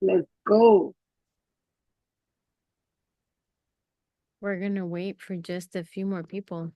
Let's go. We're gonna wait for just a few more people.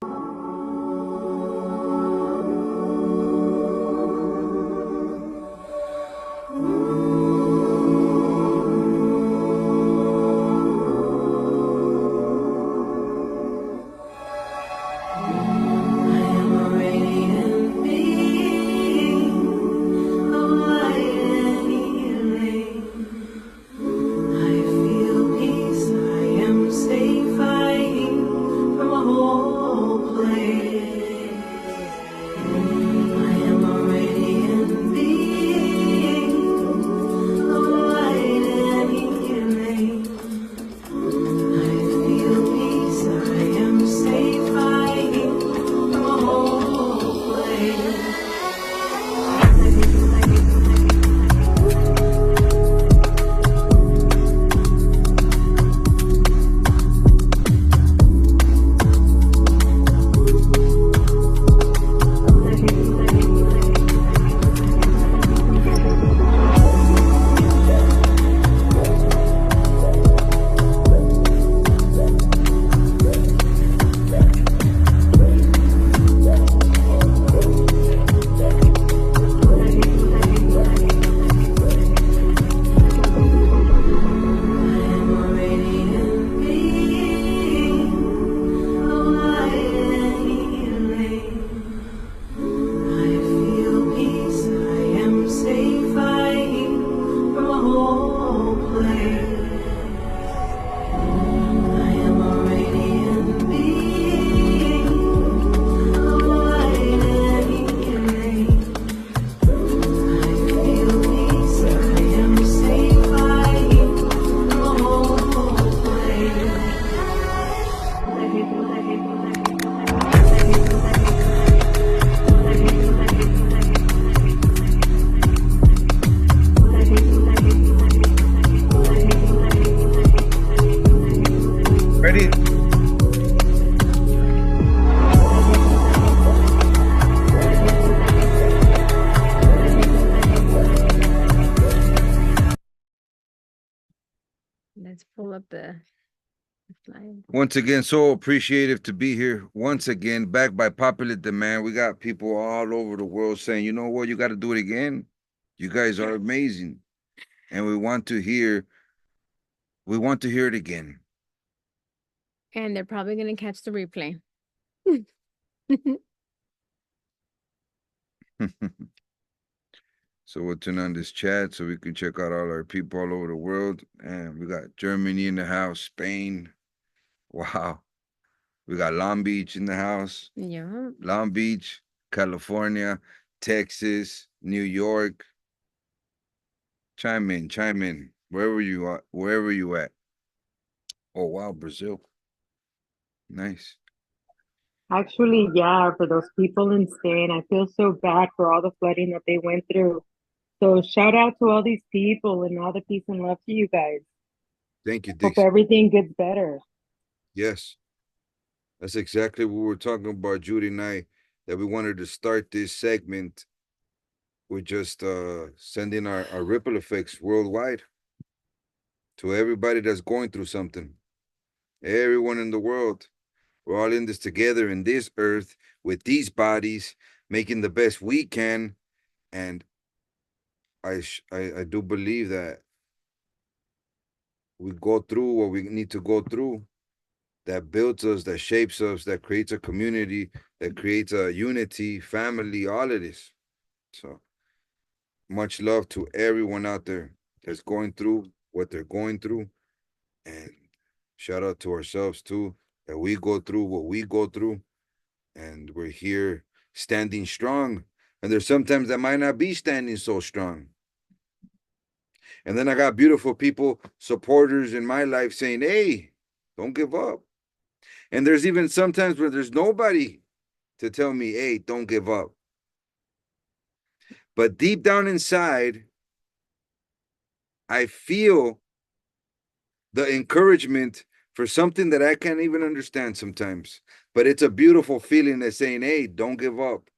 Ready? Let's pull up the slide. Once again, so appreciative to be here. Once again, back by popular demand. We got people all over the world saying, you know what, you got to do it again. You guys are amazing. And we want to hear it again. And they're probably gonna catch the replay. So we'll turn on this chat so we can check out all our people all over the world. And we got Germany in the house, Spain. Wow. We got Long Beach in the house. Yeah. Long Beach, California, Texas, New York. Chime in. Wherever you are, wherever you at. Oh wow, Brazil. Nice. Actually, yeah, for those people in Spain, I feel so bad for all the flooding that they went through. So shout out to all these people and all the peace and love to you guys. Thank you, Hope Dixie. everything gets better. Yes, that's exactly what we're talking about, Judy and I, that we wanted to start this segment with just sending our ripple effects worldwide to everybody that's going through something. Everyone in the world. We're all in this together in this earth with these bodies, making the best we can. And I do believe that we go through what we need to go through, that builds us, that shapes us, that creates a community, that creates a unity, family, all of this. So much love to everyone out there that's going through what they're going through. And shout out to ourselves too, that we go through what we go through. And we're here standing strong. And there's sometimes that might not be standing so strong. And then I got beautiful people, supporters in my life saying, hey, don't give up. And there's even sometimes where there's nobody to tell me, hey, don't give up. But deep down inside, I feel the encouragement for something that I can't even understand sometimes. But it's a beautiful feeling that's saying, hey, don't give up.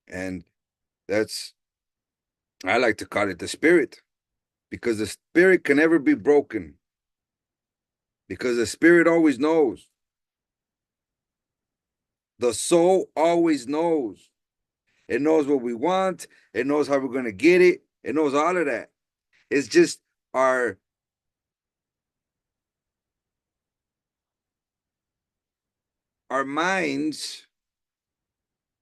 And that's, I like to call it the spirit. because the spirit can never be broken, because the spirit always knows. The soul always knows. It knows what we want. It knows how we're going to get it. It knows all of that. It's just our minds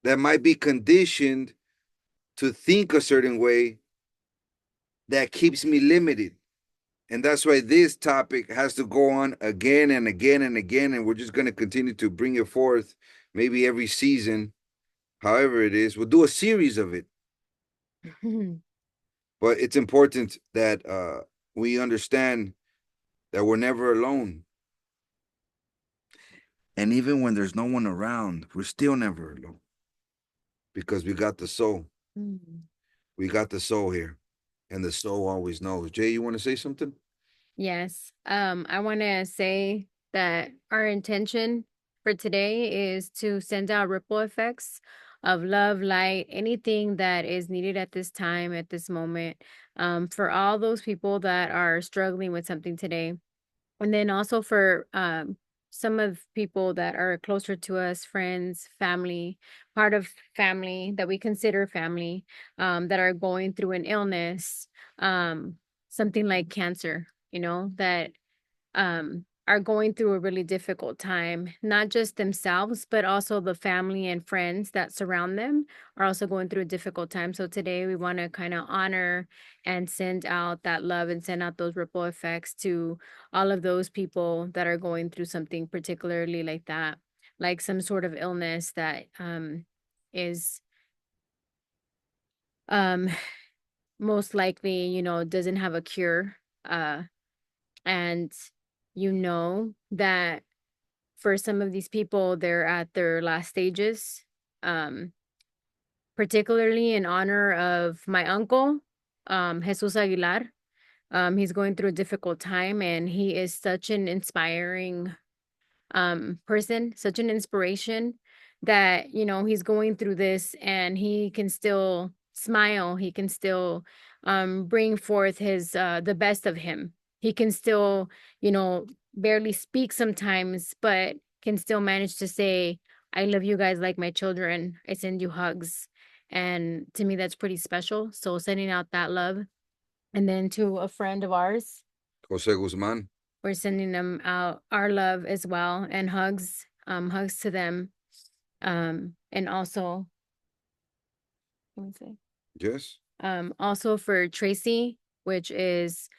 that might be conditioned to think a certain way that keeps me limited. And that's why this topic has to go on again and again and again. And we're just going to continue to bring it forth, maybe every season, however it is. We'll do a series of it. But it's important that we understand that we're never alone. And even when there's no one around, we're still never alone because we got the soul. We got the soul here, and the soul always knows. Jay, you want to say something? Yes. I want to say that our intention for today is to send out ripple effects of love, light, anything that is needed at this time, at this moment, for all those people that are struggling with something today. And then also for some of people that are closer to us, friends, family, part of family that we consider family, that are going through an illness, something like cancer, that are going through a really difficult time, not just themselves, but also the family and friends that surround them are also going through a difficult time. So today we want to kind of honor and send out that love and send out those ripple effects to all of those people that are going through something particularly like that, like some sort of illness that is um most likely, doesn't have a cure. And that for some of these people, they're at their last stages, um, particularly in honor of my uncle, Jesus Aguilar. He's going through a difficult time, and he is such an inspiring person, such an inspiration that, he's going through this and he can still smile. He can still bring forth his the best of him. He can still, barely speak sometimes, but can still manage to say, I love you guys like my children. I send you hugs. And to me, that's pretty special. So sending out that love. And then to a friend of ours, Jose Guzman. we're sending them out our love as well and hugs to them. And also, let me see. Yes. Also for Tracy, which is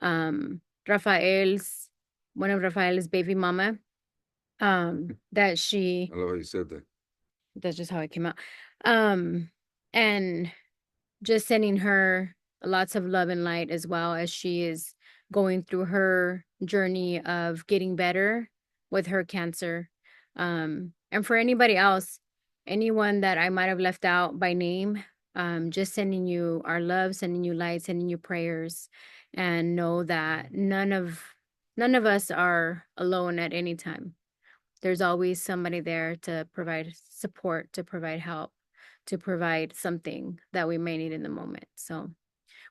Rafael's one of Rafael's baby mama. That she I love how you said that. That's just how it came out. And just sending her lots of love and light as well as she is going through her journey of getting better with her cancer. And for anybody else, anyone that I might have left out by name, just sending you our love, sending you light, sending you prayers, and know that none of us are alone at any time. There's always somebody there to provide support, to provide help, to provide something that we may need in the moment. So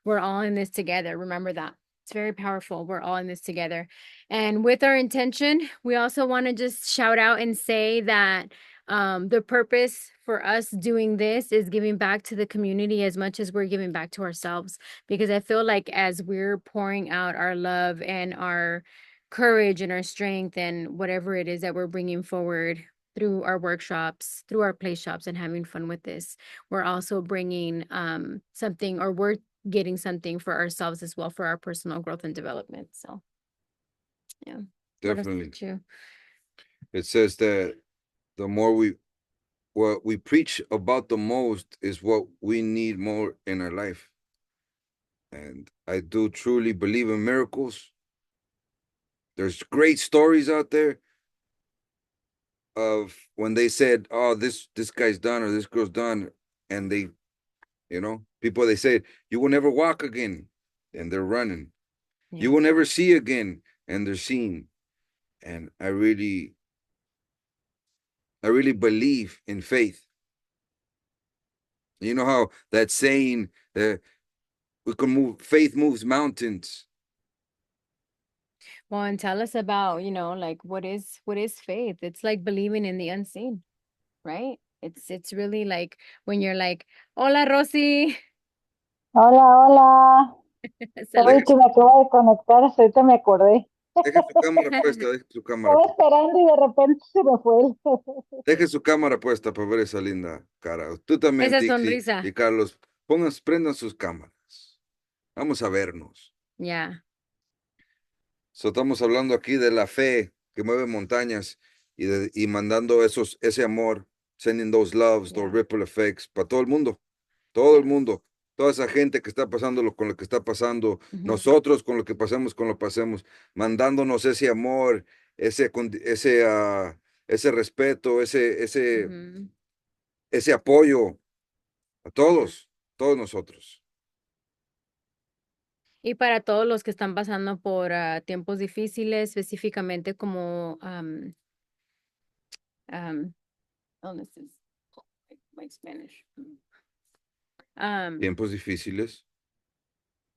we're all in this together. Remember that. It's very powerful. We're all in this together. And with our intention, we also want to just shout out and say that the purpose for us doing this is giving back to the community as much as we're giving back to ourselves. Because I feel like as we're pouring out our love and our courage and our strength and whatever it is that we're bringing forward through our workshops, through our play shops, and having fun with this, we're also bringing something, or we're getting something for ourselves as well, for our personal growth and development. So yeah. Definitely. You? It says that the more what we preach about the most is what we need more in our life. And I do truly believe in miracles. There's great stories out there of when they said, "Oh, this guy's done or this girl's done," and they, people they said, "You will never walk again," and they're running. You will never see again, and they're seeing. And I really believe in faith. You know how that saying that We can move, faith moves mountains. Well, and tell us about, like what is faith? It's like believing in the unseen, right? It's really like when you're like, "Hola, Rosy." Hola, hola. Sorry Salud. Deje, que me acabo de conectar, hasta ahorita me acordé. deje su cámara puesta, deje su cámara Estaba puesta. esperando y de repente se me fue el... Deje su cámara puesta para ver esa linda cara. Tú también, Esa Tixi y sonrisa. Carlos, prendan sus cámaras. Vamos a vernos. Ya. Estamos hablando aquí de la fe que mueve montañas y mandando ese amor, sending those loves, those Yeah. ripple effects para todo el Yeah. mundo, toda esa gente que está pasando con lo que está pasando, Mhm. nosotros con lo que pasamos, con lo que pasemos, mandándonos ese amor, ese respeto, Mhm. ese apoyo a Yeah. todos nosotros. Y para todos los que están pasando por tiempos difíciles, específicamente como um, oh, this is my Spanish. Um, Tiempos difíciles.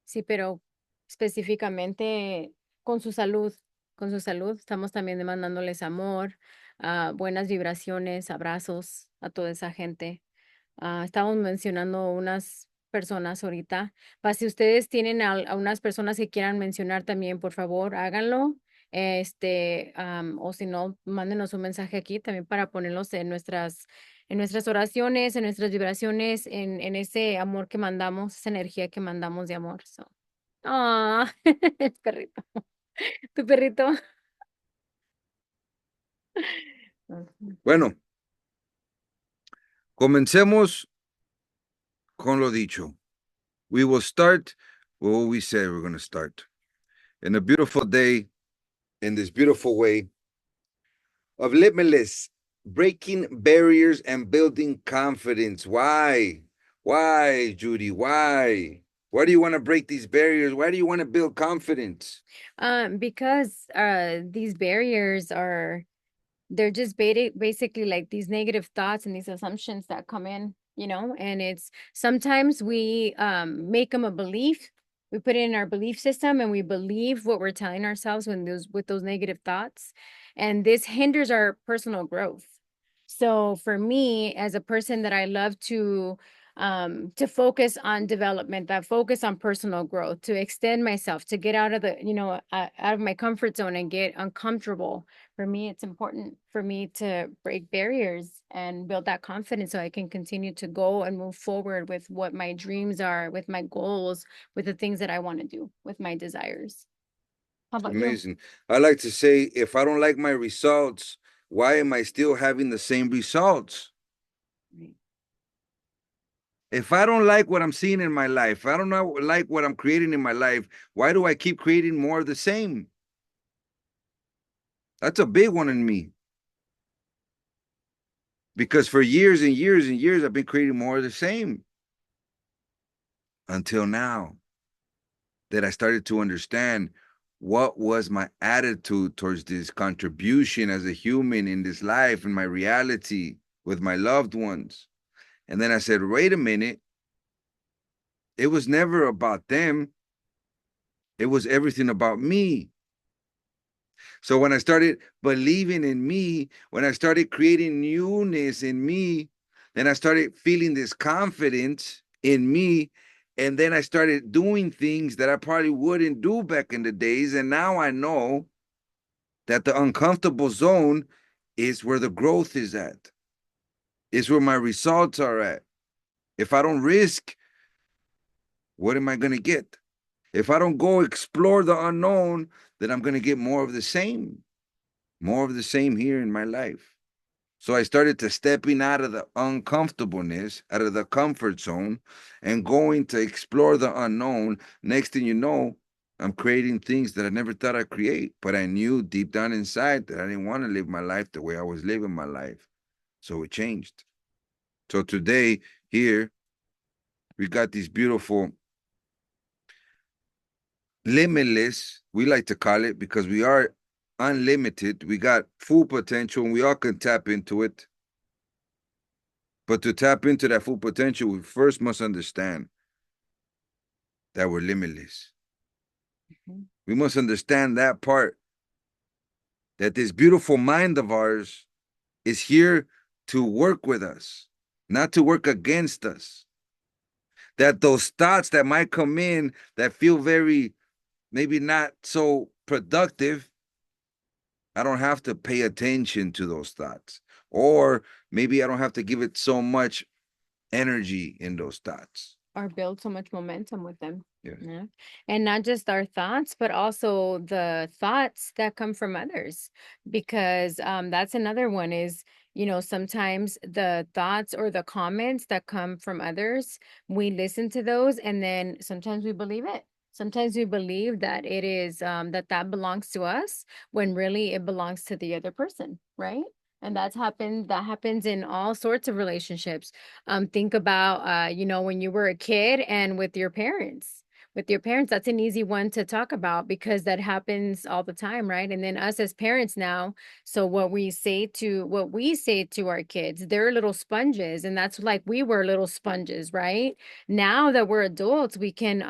sí, pero específicamente con su salud, estamos también demandándoles amor, buenas vibraciones, abrazos a toda esa gente. Estábamos mencionando unas personas ahorita. Si ustedes tienen a unas personas que quieran mencionar también, por favor, háganlo. O si no, mándenos un mensaje aquí también para ponerlos en nuestras oraciones, en nuestras vibraciones, en ese amor que mandamos, esa energía que mandamos de amor. So. Ah, el perrito. Tu perrito. Ujú. Bueno, comencemos con lo dicho. We will start with what we said we're going to start. In a beautiful day, in this beautiful way of Limitless, breaking barriers and building confidence. Why? Why, Judy? Why? Why do you want to break these barriers? Why do you want to build confidence? Because these barriers are they're just basically like these negative thoughts and these assumptions that come in, and it's sometimes we make them a belief. We put it in our belief system and we believe what we're telling ourselves when those with those negative thoughts, and this hinders our personal growth. So for me, as a person that I love to focus on development, that focus on personal growth, to extend myself, to get out of the out of my comfort zone and get uncomfortable, for me, it's important for me to break barriers and build that confidence so I can continue to go and move forward with what my dreams are, with my goals, with the things that I want to do, with my desires. How It's about you? amazing. I like to say, if I don't like my results, why am I still having the same results? Right. If I don't like what I'm seeing in my life, if I don't know, like what I'm creating in my life, why do I keep creating more of the same? That's a big one in me. Because for years and years and years, I've been creating more of the same until now that I started to understand what was my attitude towards this contribution as a human in this life, in my reality with my loved ones. And then I said, wait a minute, it was never about them. It was everything about me. So when I started believing in me, when I started creating newness in me, then I started feeling this confidence in me. And then I started doing things that I probably wouldn't do back in the days. And now I know that the uncomfortable zone is where the growth is at, is where my results are at. If I don't risk, what am I going to get? If I don't go explore the unknown, then I'm going to get more of the same here in my life. So I started to stepping out of the uncomfortableness, out of the comfort zone, and going to explore the unknown. Next thing you know, I'm creating things that I never thought I'd create, but I knew deep down inside that I didn't want to live my life the way I was living my life. So it changed. So today, here, we got these beautiful limitless, we like to call it, because we are unlimited. We got full potential and we all can tap into it. But to tap into that full potential, we first must understand that we're limitless. Mhm. We must understand that part, that this beautiful mind of ours is here to work with us, not to work against us. That those thoughts that might come in that feel very, maybe not so productive, I don't have to pay attention to those thoughts. Or maybe I don't have to give it so much energy in those thoughts. Or build so much momentum with them. Yeah. Yeah. And not just our thoughts, but also the thoughts that come from others. Because that's another one is, sometimes the thoughts or the comments that come from others, we listen to those and then sometimes we believe it. Sometimes we believe that it is that belongs to us when really it belongs to the other person, right? And that happens in all sorts of relationships. Think about when you were a kid and with your parents. With your parents, that's an easy one to talk about because that happens all the time, right? And then us as parents now, so what we say to our kids, they're little sponges, and that's like we were little sponges, right? Now that we're adults, we can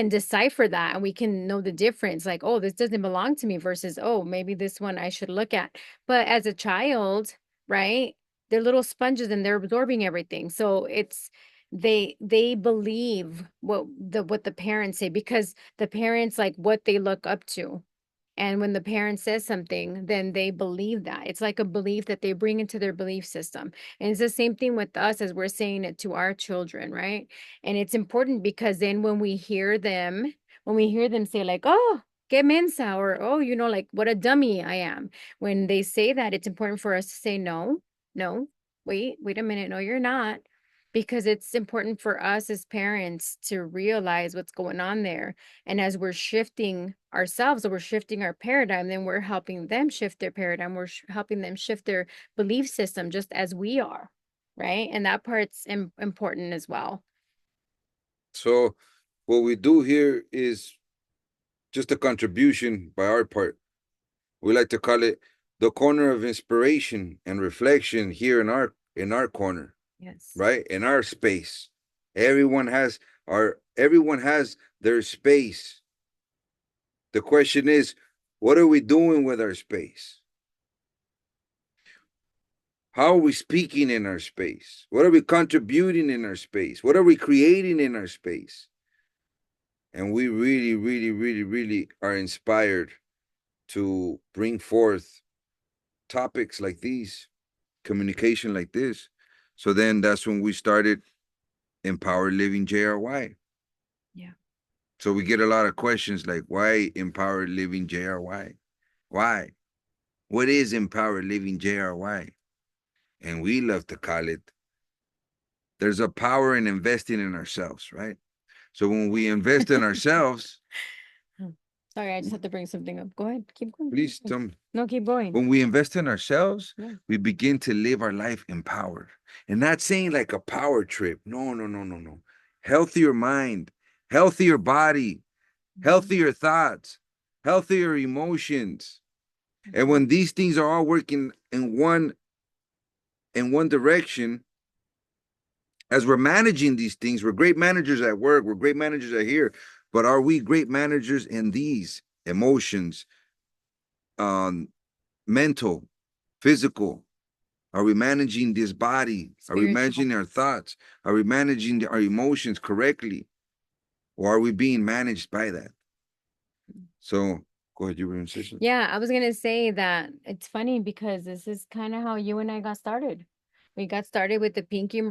decipher that and we can know the difference, like, oh, this doesn't belong to me versus, oh, maybe this one I should look at. But as a child, right? They're little sponges and they're absorbing everything. So they believe what the parents say because the parents like what they look up to. And when the parent says something, then they believe that. It's like a belief that they bring into their belief system. And it's the same thing with us as we're saying it to our children, right? And it's important because then when we hear them say like, oh, que mensa, or oh, like what a dummy I am. When they say that, it's important for us to say, no, no, wait a minute. No, you're not. Because it's important for us as parents to realize what's going on there, and as we're shifting ourselves or we're shifting our paradigm, then we're helping them shift their paradigm. We're helping them shift their belief system just as we are, right? And that part's important as well. So what we do here is just a contribution by our part. We like to call it the corner of inspiration and reflection here in our corner, Yes. right? In our space. Everyone has their space. The question is, what are we doing with our space? How are we speaking in our space? What are we contributing in our space? What are we creating in our space? And we really, really, really, really are inspired to bring forth topics like these, communication like this. So then that's when we started Empowered Living JRY. Yeah. So we get a lot of questions like, why Empowered Living JRY? Why? What is Empowered Living JRY? And we love to call it, there's a power in investing in ourselves, right? So when we invest in ourselves, Sorry, I just have to bring something up. Go ahead. Keep going. please tell me. No, keep going. When we invest in ourselves, Yeah. we begin to live our life empowered. And not saying like a power trip. No, no, no, no, no. Healthier mind, healthier body, healthier thoughts, healthier emotions. And when these things are all working in one direction, as we're managing these things, we're great managers at work, we're great managers at here, but are we great managers in these emotions, mental, physical? Are we managing this body? Are we Spiritual. managing our thoughts? Are we managing our emotions correctly? Or are we being managed by that? So go ahead, you were going to say something? Yeah, I was gonna say that it's funny because this is kind of how you and I got started. We got started with the pinky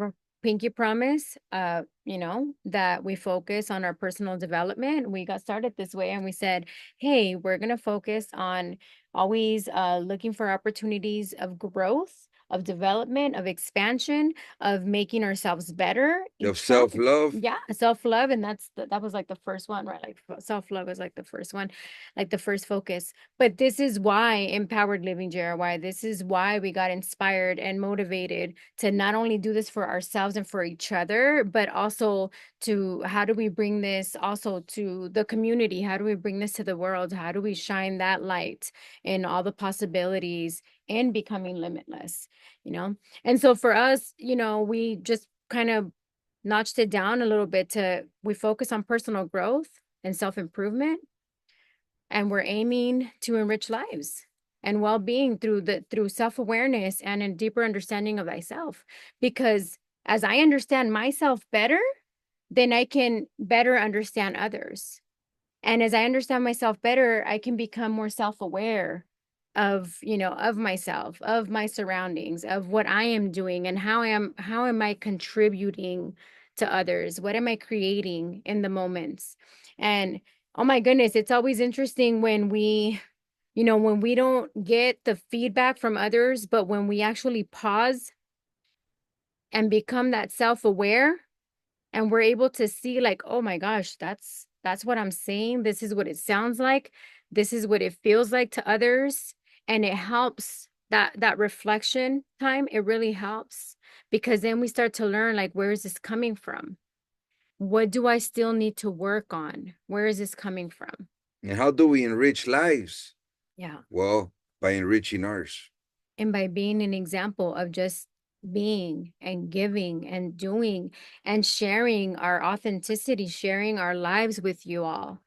promise, that we focus on our personal development. We got started this way and we said, hey, we're gonna focus on always looking for opportunities of growth, of development, of expansion, of making ourselves better Of each time. self-love. Yeah, self-love. And that was like the first one, right? Like self-love was like the first one, like the first focus. But this is why Empowered Living JRY, this is why we got inspired and motivated to not only do this for ourselves and for each other, but also to how do we bring this also to the community? How do we bring this to the world? How do we shine that light in all the possibilities and becoming limitless, And so for us, we just kind of notched it down a little bit we focus on personal growth and self-improvement, and we're aiming to enrich lives and well-being through self-awareness and a deeper understanding of thyself. Because as I understand myself better, then I can better understand others. And as I understand myself better, I can become more self-aware of, of myself, of my surroundings, of what I am doing, and how am I contributing to others? What am I creating in the moments? And oh my goodness, it's always interesting when we don't get the feedback from others, but when we actually pause and become that self-aware, and we're able to see, like, oh my gosh, that's what I'm saying, this is what it sounds like, this is what it feels like to others. And it helps, that reflection time, it really helps, because then we start to learn, like, where is this coming from? What do I still need to work on? Where is this coming from? And how do we enrich lives? Yeah. Well, by enriching ours. And by being an example of just being and giving and doing and sharing our authenticity, sharing our lives with you all,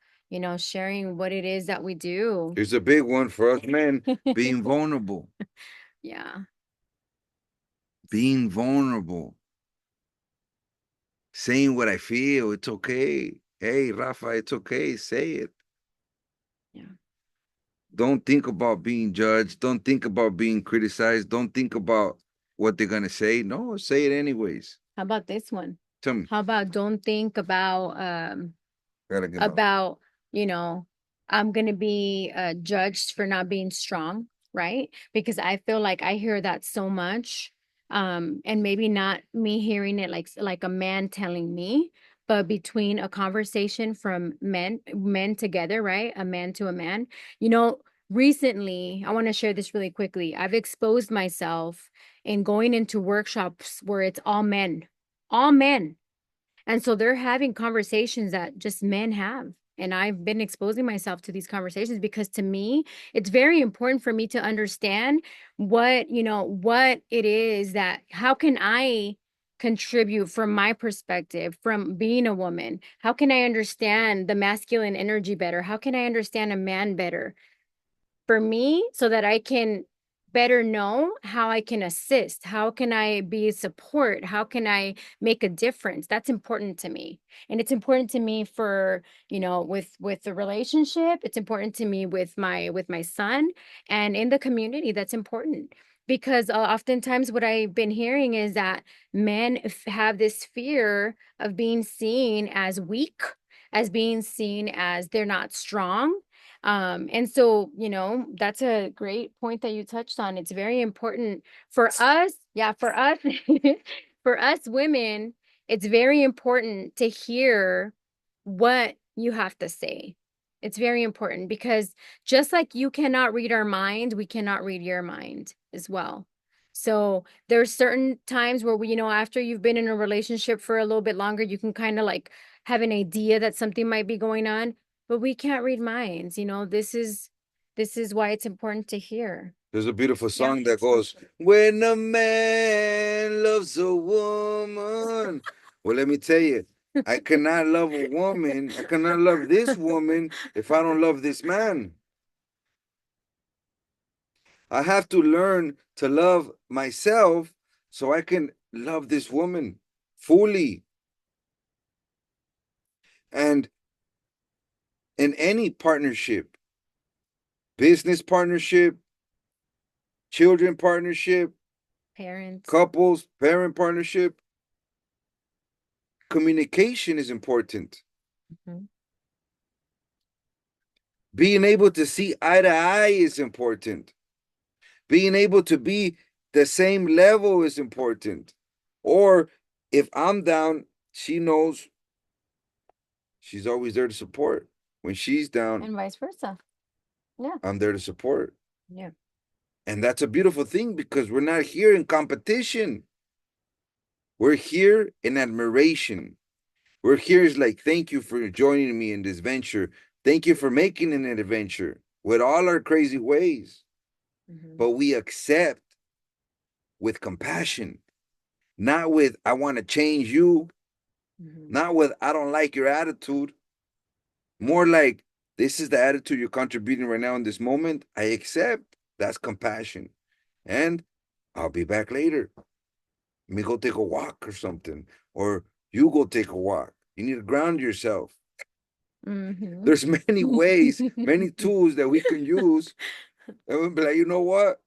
sharing what it is that we do. Here's a big one for us men, being vulnerable. Yeah. Being vulnerable. Saying what I feel, it's okay. Hey, Rafa, it's okay. Say it. Yeah. Don't think about being judged. Don't think about being criticized. Don't think about what they're going to say. No, say it anyways. How about this one? Tell me. How about don't think about Gotta get off. about, I'm going to be judged for not being strong, right? Because I feel like I hear that so much. And maybe not me hearing it like a man telling me, but between a conversation from men together, right? A man to a man. Recently, I want to share this really quickly. I've exposed myself in going into workshops where it's all men, all men. And so they're having conversations that just men have. And I've been exposing myself to these conversations because to me, it's very important for me to understand what it is that, how can I contribute from my perspective, from being a woman? How can I understand the masculine energy better? How can I understand a man better for me, so that I can better know how I can assist? How can I be support? How can I make a difference? That's important to me. And it's important to me for, with the relationship. It's important to me with my son, and in the community. That's important. Because oftentimes what I've been hearing is that men have this fear of being seen as weak, as being seen as they're not strong. And so, that's a great point that you touched on. It's very important for us. Yeah, for us, for us women, it's very important to hear what you have to say. It's very important because just like you cannot read our mind, we cannot read your mind as well. So there's certain times where after you've been in a relationship for a little bit longer, you can kind of like have an idea that something might be going on, but we can't read minds. This is why it's important to hear. There's a beautiful song that goes, when a man loves a woman. Well, let me tell you, I cannot love a woman. I cannot love this woman if I don't love this man. I have to learn to love myself so I can love this woman fully. And in any partnership, business partnership, children partnership, Parents. couples, parent partnership, communication is important. Mhm. Being able to see eye to eye is important. Being able to be the same level is important. Or if I'm down, she knows she's always there to support. When she's down, And vice versa. Yeah. I'm there to support. Yeah. And that's a beautiful thing because we're not here in competition. We're here in admiration. We're here is like, thank you for joining me in this venture. Thank you for making it an adventure with all our crazy ways. Mhm. But we accept with compassion, not with, I want to change you. Not with, I don't like your attitude. More like, this is the attitude you're contributing right now in this moment. I accept. That's compassion. And I'll be back later. Let me go take a walk or something. Or you go take a walk. You need to ground yourself. There's many ways, many tools that we can use. And we'll be like, you know what?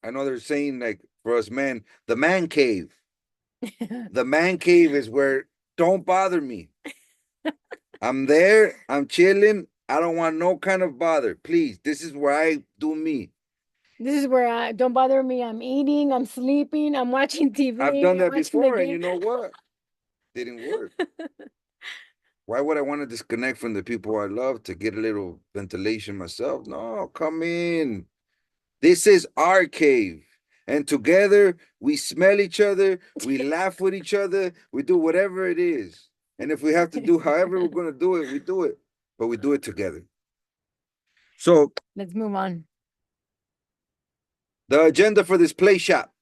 I know they're saying, like, for us men, the man cave. The man cave is where, don't bother me. I'm there, I'm chilling. I don't want no kind of bother. Please, this is where I do me. This is where I don't bother me. I'm eating, I'm sleeping, I'm watching TV. I've done that I'm watching the before, and you game. know what? Didn't work. Why would I want to disconnect from the people I love to get a little ventilation myself? No, come in. This is our cave. And together we smell each other, we laugh with each other, we do whatever it is. And if we have to do however we're going to do it, we do it. But we do it together. So Let's move on. the agenda for this play shop.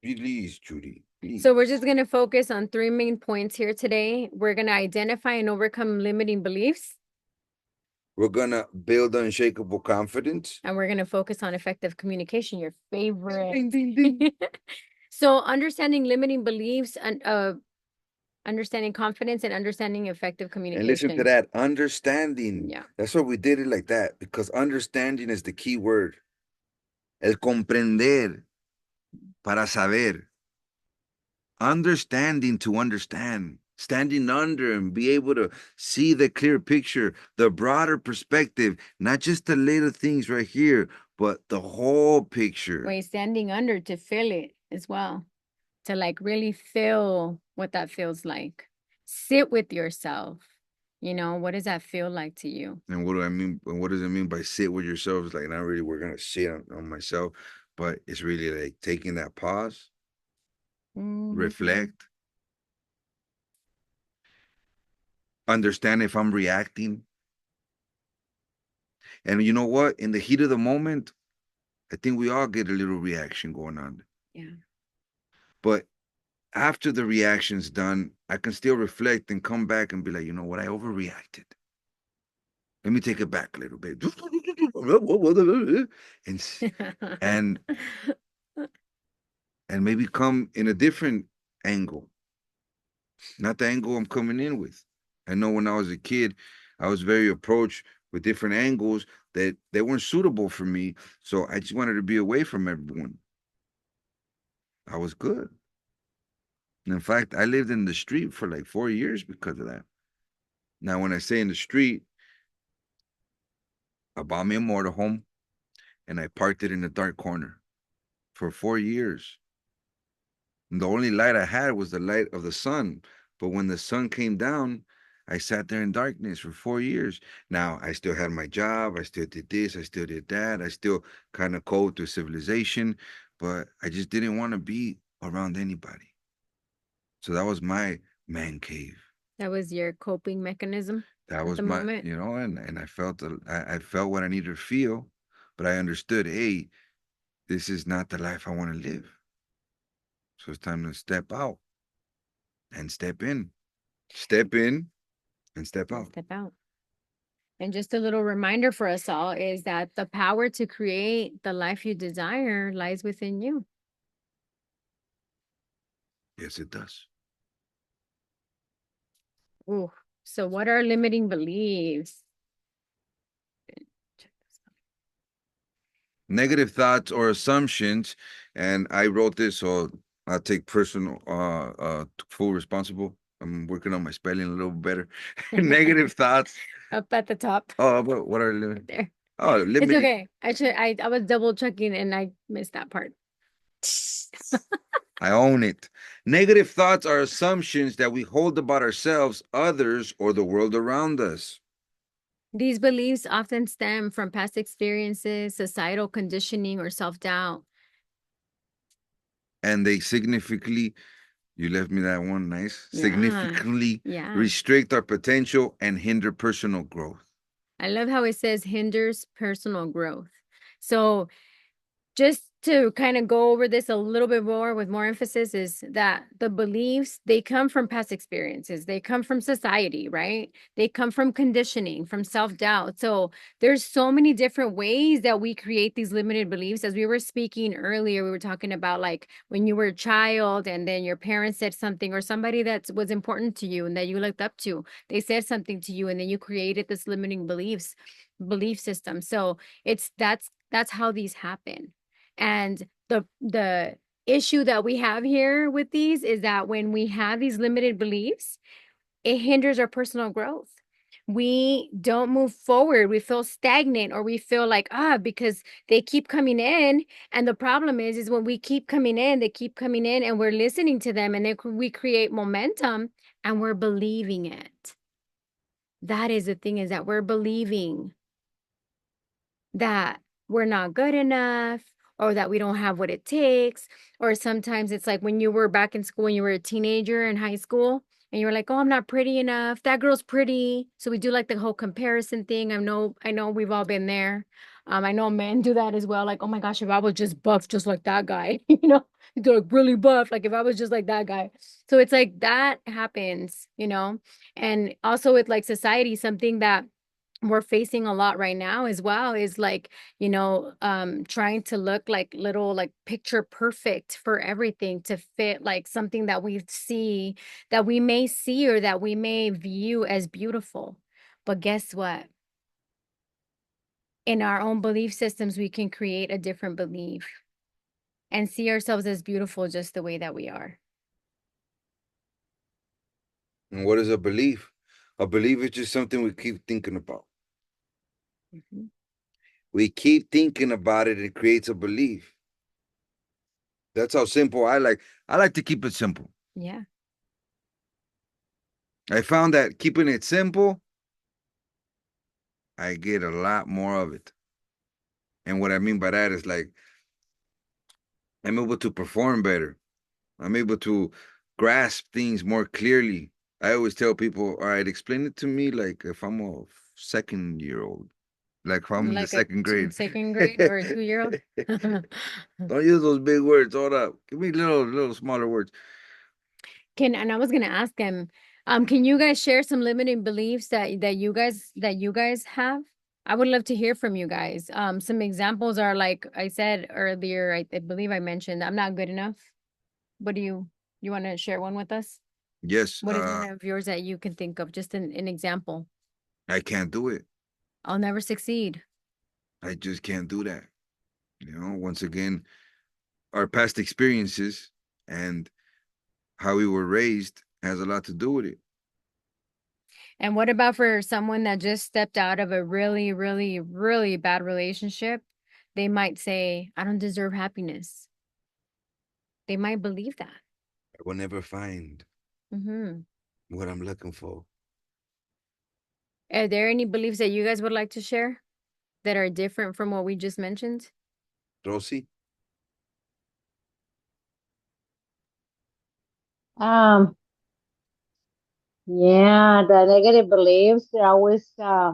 Please, Judy. Please. So we're just going to focus on 3 main points here today. We're going to identify and overcome limiting beliefs. We're going to build unshakable confidence. And we're going to focus on effective communication, your favorite. Ding, ding, ding. So understanding limiting beliefs and understanding confidence and understanding effective communication. And listen to that, understanding. Yeah. That's why we did it like that, because understanding is the key word. El comprender, para saber. Understanding to understand. Standing under and be able to see the clear picture, the broader perspective, not just the little things right here, but the whole picture. Wait, standing under to feel it as well. To like really feel what that feels like. Sit with yourself. You know, what does that feel like to you? And what do I mean? What does it mean by sit with yourself? It's like, not really, we're going to sit on myself, but it's really like taking that pause, reflect, understand if I'm reacting. And you know what? In the heat of the moment, I think we all get a little reaction going on. Yeah. But after the reaction's done, I can still reflect and come back and be like, you know what? I overreacted. Let me take it back a little bit. And maybe come in a different angle. Not the angle I'm coming in with. I know when I was a kid, I was very approached with different angles that they weren't suitable for me. So I just wanted to be away from everyone. I was good. And in fact, I lived in the street for like 4 years because of that. Now, when I say in the street, I bought me a motorhome and I parked it in a dark corner for 4 years. And the only light I had was the light of the sun. But when the sun came down, I sat there in darkness for 4 years. Now, I still had my job. I still did this. I still did that. I still kind of code through civilization. But I just didn't want to be around anybody. So that was my man cave. That was your coping mechanism. That was my moment. You know, and I felt I felt what I needed to feel, but I understood, hey, this is not the life I want to live. So it's time to step out and step in. Step in and step out. Step out. And just a little reminder for us all is that the power to create the life you desire lies within you. Yes, it does. Ooh, so what are limiting beliefs? Negative thoughts or assumptions, and I wrote this, so I'll take personal, full responsible. I'm working on my spelling a little better. Negative thoughts. Up at the top. Oh, but what are limiting? There. Oh, limiting. It's okay. I was double checking and I missed that part. I own it. Negative thoughts are assumptions that we hold about ourselves, others, or the world around us. These beliefs often stem from past experiences, societal conditioning, or self-doubt. And they significantly, you left me that one nice, significantly restrict our potential and hinder personal growth. I love how it says hinders personal growth. So just to kind of go over this a little bit more with more emphasis is that the beliefs, they come from past experiences, they come from society, right? They come from conditioning, from self-doubt. So there's so many different ways that we create these limited beliefs. As we were speaking earlier, we were talking about like when you were a child and then your parents said something, or somebody that was important to you and that you looked up to, they said something to you, and then you created this limiting belief system. So that's how these happen. And the issue that we have here with these is that when we have these limited beliefs, it hinders our personal growth. We don't move forward. We feel stagnant, or we feel like, because they keep coming in. And the problem is when we keep coming in, they keep coming in, and we're listening to them, and then we create momentum and we're believing it. That is the thing, is that we're believing that we're not good enough, or that we don't have what it takes. Or sometimes it's like when you were back in school, when you were a teenager in high school, and you were like, oh, I'm not pretty enough. That girl's pretty. So we do like the whole comparison thing. I know we've all been there. I know men do that as well. Like, oh my gosh, if I was just buff, just like that guy, they're like really buff. Like if I was just like that guy. So it's like that happens. And also with like society, something that we're facing a lot right now as well is like, trying to look like little, like picture perfect for everything to fit like something that we may see or that we may view as beautiful. But guess what? In our own belief systems, we can create a different belief and see ourselves as beautiful just the way that we are. And what is a belief? A belief is just something we keep thinking about. Mhm. We keep thinking about it, it creates a belief. That's how simple I like to keep it simple. Yeah. I found that keeping it simple, I get a lot more of it. And what I mean by that is like I'm able to perform better. I'm able to grasp things more clearly. I always tell people, all right, explain it to me like if I'm a 2nd-year-old, like if I'm in the Like a second grade. second grade or a 2-year-old. Don't use those big words. Hold up. Give me little smaller words. And I was gonna ask him, can you guys share some limiting beliefs that you guys have? I would love to hear from you guys. Some examples are like I said earlier, I believe I mentioned I'm not good enough. What do you want to share one with us? Yes, What is one of yours that you can think of? Just an example. I can't do it. I'll never succeed. I just can't do that. Once again, our past experiences and how we were raised has a lot to do with it. And what about for someone that just stepped out of a really, really, really bad relationship? They might say, I don't deserve happiness. They might believe that. I will never find Mm-hmm. what I'm looking for. Are there any beliefs that you guys would like to share that are different from what we just mentioned? Rosie? Um, yeah, the negative beliefs, they're always, I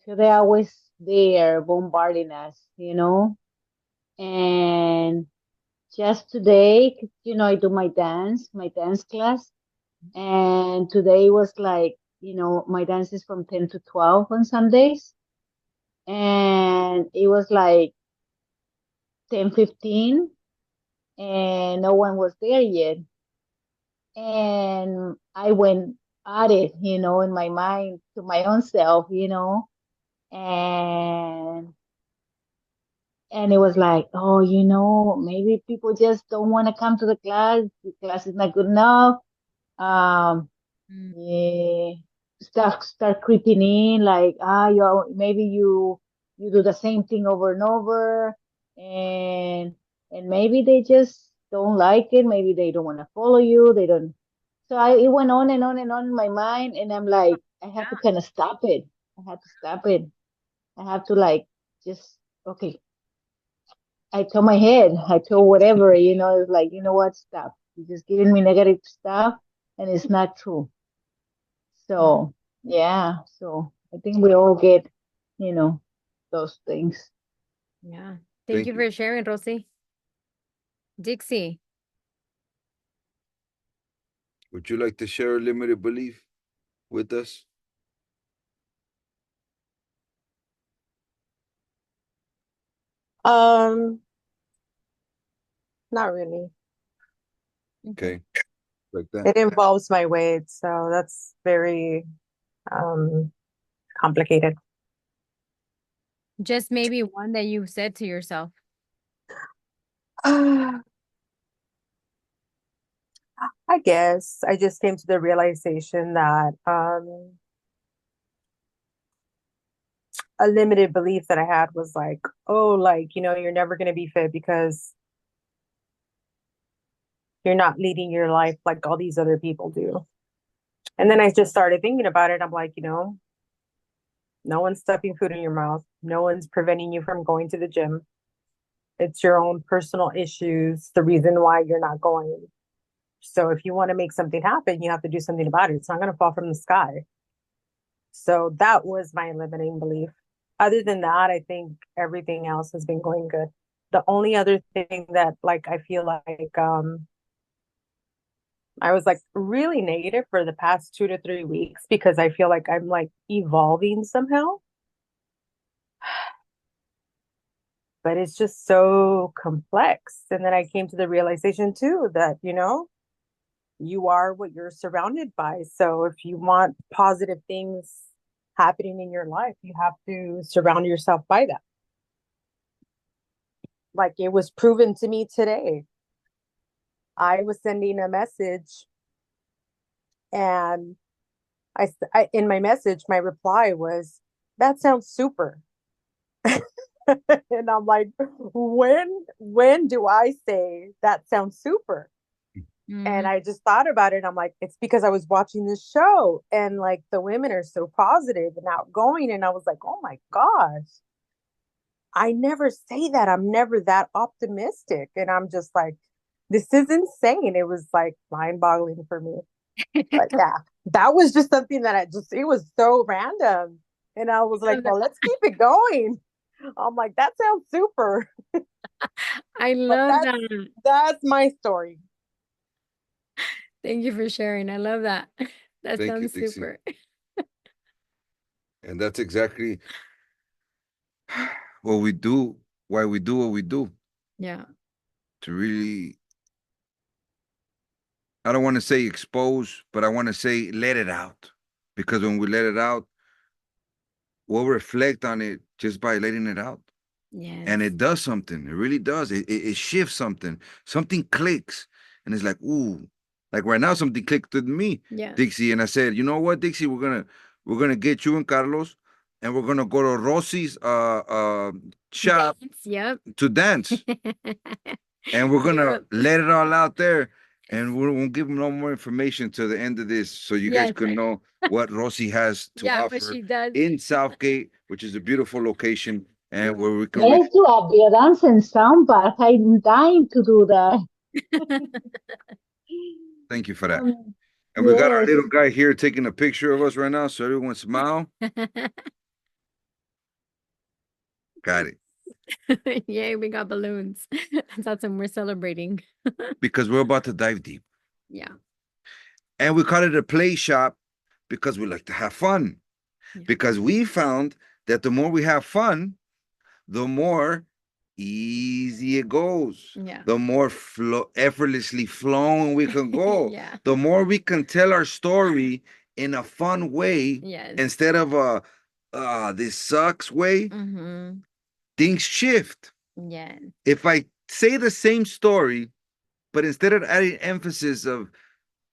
feel they're always there bombarding us, And just today, 'cause, I do my dance class. And today was like, my dance is from 10 to 12 on Sundays. And it was like 10:15 and no one was there yet. And I went at it, in my mind to my own self, and and it was like, oh, maybe people just don't want to come to the class. The class is not good enough. Um, Mm. yeah, start creeping in like, maybe you do the same thing over and over, and maybe they just don't like it. Maybe they don't want to follow you. They don't. So it went on and on and on in my mind, and I'm like, I have to kind of stop it. I have to stop it. I have to like just okay. I told my head, I told whatever, it's like, what, stop. You're just giving me negative stuff, and it's not true. So, yeah, so I think we all get, you know, those things. Yeah. Thank Thank you you. for sharing, Rosie. Dixie. Would you like to share a limited belief with us? Um, Not really. Okay, like that. It involves my weight, so that's very um complicated. Just maybe one that you said to yourself. I guess I just came to the realization that a limited belief that I had was like, oh, like, you're never going to be fit because you're not leading your life like all these other people do. And then I just started thinking about it. I'm like, no one's stuffing food in your mouth. No one's preventing you from going to the gym. It's your own personal issues, the reason why you're not going. So if you want to make something happen, you have to do something about it. It's not going to fall from the sky. So that was my limiting belief. Other than that, I think everything else has been going good. The only other thing that like I feel like I was like really negative for the past 2 to 3 weeks because I feel like I'm like evolving somehow. But it's just so complex. And then I came to the realization too that, you are what you're surrounded by. So if you want positive things happening in your life, you have to surround yourself by that. Like it was proven to me today. I was sending a message and in my message, my reply was, that sounds super. And I'm like, when do I say that sounds super? And Mhm. I just thought about it. I'm like, it's because I was watching this show and like the women are so positive and outgoing. And I was like, oh my gosh, I never say that. I'm never that optimistic. And I'm just like, this is insane. It was like mind boggling for me. But yeah, that was just something that it was so random. And I was like, Love well, that. let's keep it going. I'm like, that sounds super. I But love that. that's my story. Thank you for sharing. I love that. That Thank you, sounds Dixie. super. And that's exactly what we do, why we do what we do. Yeah. To really, I don't want to say expose, but I want to say let it out. Because when we let it out, we'll reflect on it just by letting it out. Yes. And it does something. It really does. It shifts something. Something clicks. And it's like, ooh. Like right now, something clicked with me, Yeah. Dixie. And I said, you know what, Dixie, we're gonna get you and Carlos, and we're gonna go to Rosie's shop Dance. Yep. to dance. And we're gonna Yep. let it all out there. And we won't give them no more information to the end of this, so you guys Yes. can know what Rosie has to Yeah, what offer she does. in Southgate, which is a beautiful location, and where we can really Let's do a beer dance and sound bath. I'm dying to do that. thank you for that. Um, And we got our yes. little guy here taking a picture of us right now, so everyone smile. Got it. Yay, we got balloons. That's awesome. We're celebrating. Because we're about to dive deep. Yeah. And we call it a play shop because we like to have fun. Yeah. Because we found that the more we have fun, the more easy it goes. Yeah. The more effortlessly flowing we can go. Yeah. The more we can tell our story in a fun way Yes. instead of a this sucks way. Mm-hmm. Things shift. Yes. If I say the same story, but instead of adding emphasis of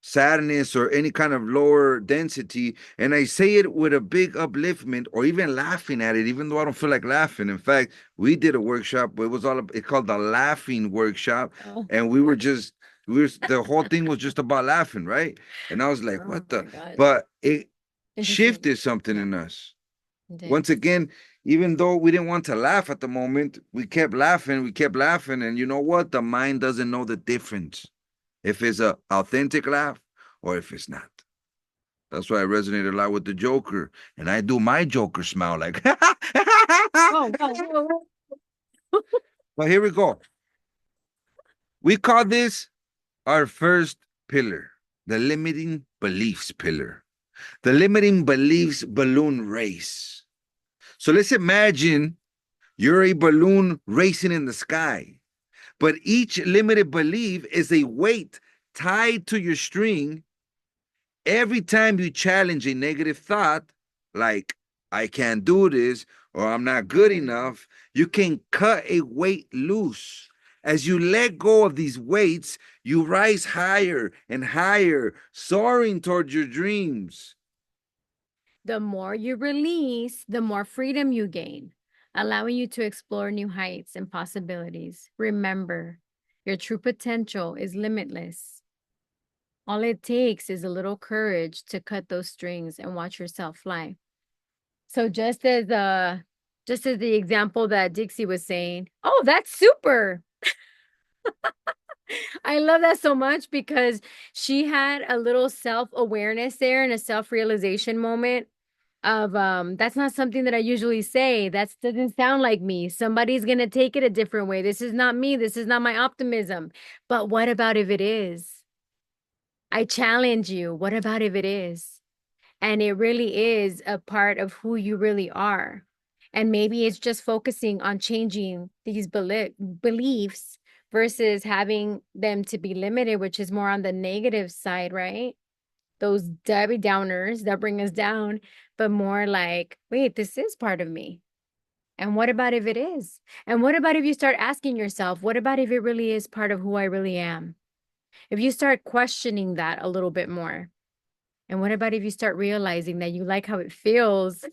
sadness or any kind of lower density, and I say it with a big upliftment or even laughing at it, even though I don't feel like laughing. In fact, we did a workshop, it was it called the laughing workshop, Oh, and the whole thing was just about laughing, right? And I was like, oh what my the? God. But it Interesting. shifted something Yeah, in us. it did. Once again, even though we didn't want to laugh at the moment, we kept laughing, and you know what? The mind doesn't know the difference if it's a authentic laugh or if it's not. That's why I resonate a lot with the Joker, and I do my Joker smile like. Whoa, whoa, whoa, whoa. But here we go. We call this our first pillar, the limiting beliefs pillar, the limiting beliefs balloon race. So let's imagine you're a balloon racing in the sky, but each limited belief is a weight tied to your string. Every time you challenge a negative thought, like I can't do this or I'm not good enough, you can cut a weight loose. As you let go of these weights, you rise higher and higher, soaring towards your dreams. The more you release, the more freedom you gain, allowing you to explore new heights and possibilities. Remember, your true potential is limitless. All it takes is a little courage to cut those strings and watch yourself fly. So just as the example that Dixie was saying, oh, that's super. I love that so much because she had a little self-awareness there and a self-realization moment of that's not something that I usually say. That doesn't sound like me. Somebody's going to take it a different way. This is not me. This is not my optimism. But what about if it is? I challenge you. What about if it is? And it really is a part of who you really are. And maybe it's just focusing on changing these beliefs versus having them to be limited, which is more on the negative side, right? Those Debbie Downers that bring us down, but more like, wait, this is part of me. And what about if it is? And what about if you start asking yourself, what about if it really is part of who I really am? If you start questioning that a little bit more, and what about if you start realizing that you like how it feels?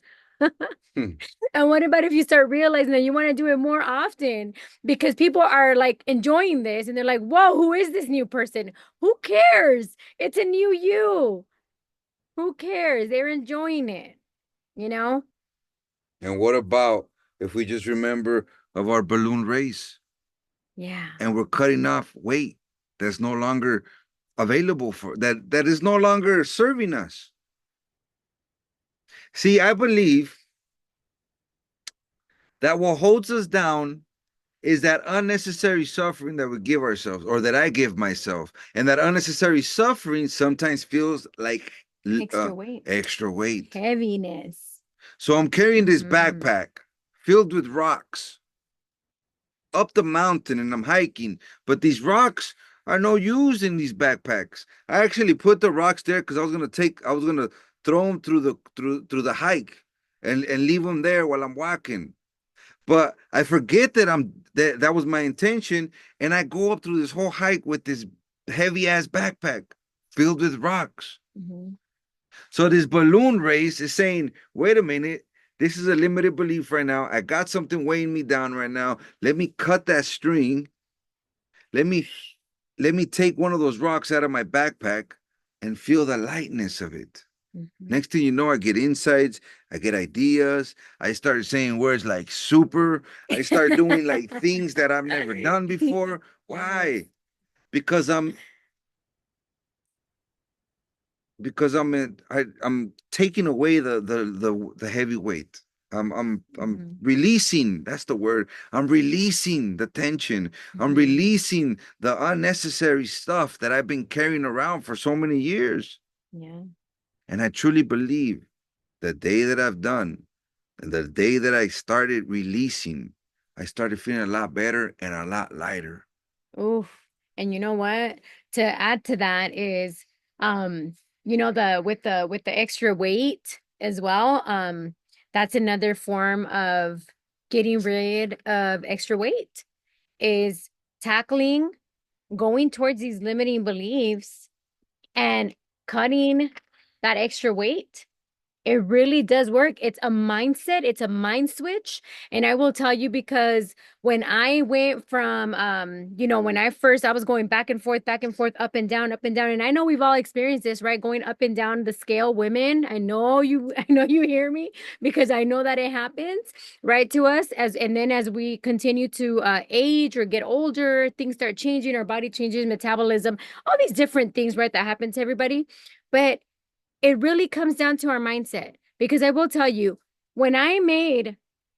Hmm. And what about if you start realizing that you want to do it more often because people are like enjoying this and they're like, whoa, who is this new person? Who cares? It's a new you. Who cares? They're enjoying it, you know? And what about if we just remember of our balloon race Yeah. and we're cutting off weight that's no longer available for that is no longer serving us? See, I believe that what holds us down is that unnecessary suffering that we give ourselves or that I give myself. And that unnecessary suffering sometimes feels like Extra weight. extra weight. Heaviness. So I'm carrying this Mhm. backpack filled with rocks up the mountain and I'm hiking, but these rocks are no use in these backpacks. I actually put the rocks there because I was gonna throw them through the hike and leave them there while I'm walking. But I forget that was my intention, and I go up through this whole hike with this heavy ass backpack filled with rocks. Mhm. So this balloon race is saying, wait a minute, this is a limited belief right now. I got something weighing me down right now. Let me cut that string. Let me let me take one of those rocks out of my backpack and feel the lightness of it. Mhm. Next thing you know, I get insights, I get ideas. I start saying words like super. I start doing like things that I've never done before. Yes. Why? Because I'm taking away the heavy weight. I'm Mhm. releasing, that's the word. I'm releasing the tension. I'm Mhm. releasing the unnecessary stuff that I've been carrying around for so many years. Yeah. And I truly believe the day that I've done and the day that I started releasing, I started feeling a lot better and a lot lighter. Oof. And you know what? To add to that is, um, the with the extra weight as well. That's another form of getting rid of extra weight is tackling, going towards these limiting beliefs and cutting that extra weight. It really does work. It's a mindset, it's a mind switch. And I will tell you because when I went from when I was going back and forth, up and down, up and down. And I know we've all experienced this, right? Going up and down the scale, women. I know you I know you hear me because I know that it happens, right, to us and then as we continue to age or get older, things start changing, our body changes, metabolism, all these different things, right, that happen to everybody. But it really comes down to our mindset because I will tell you, when I made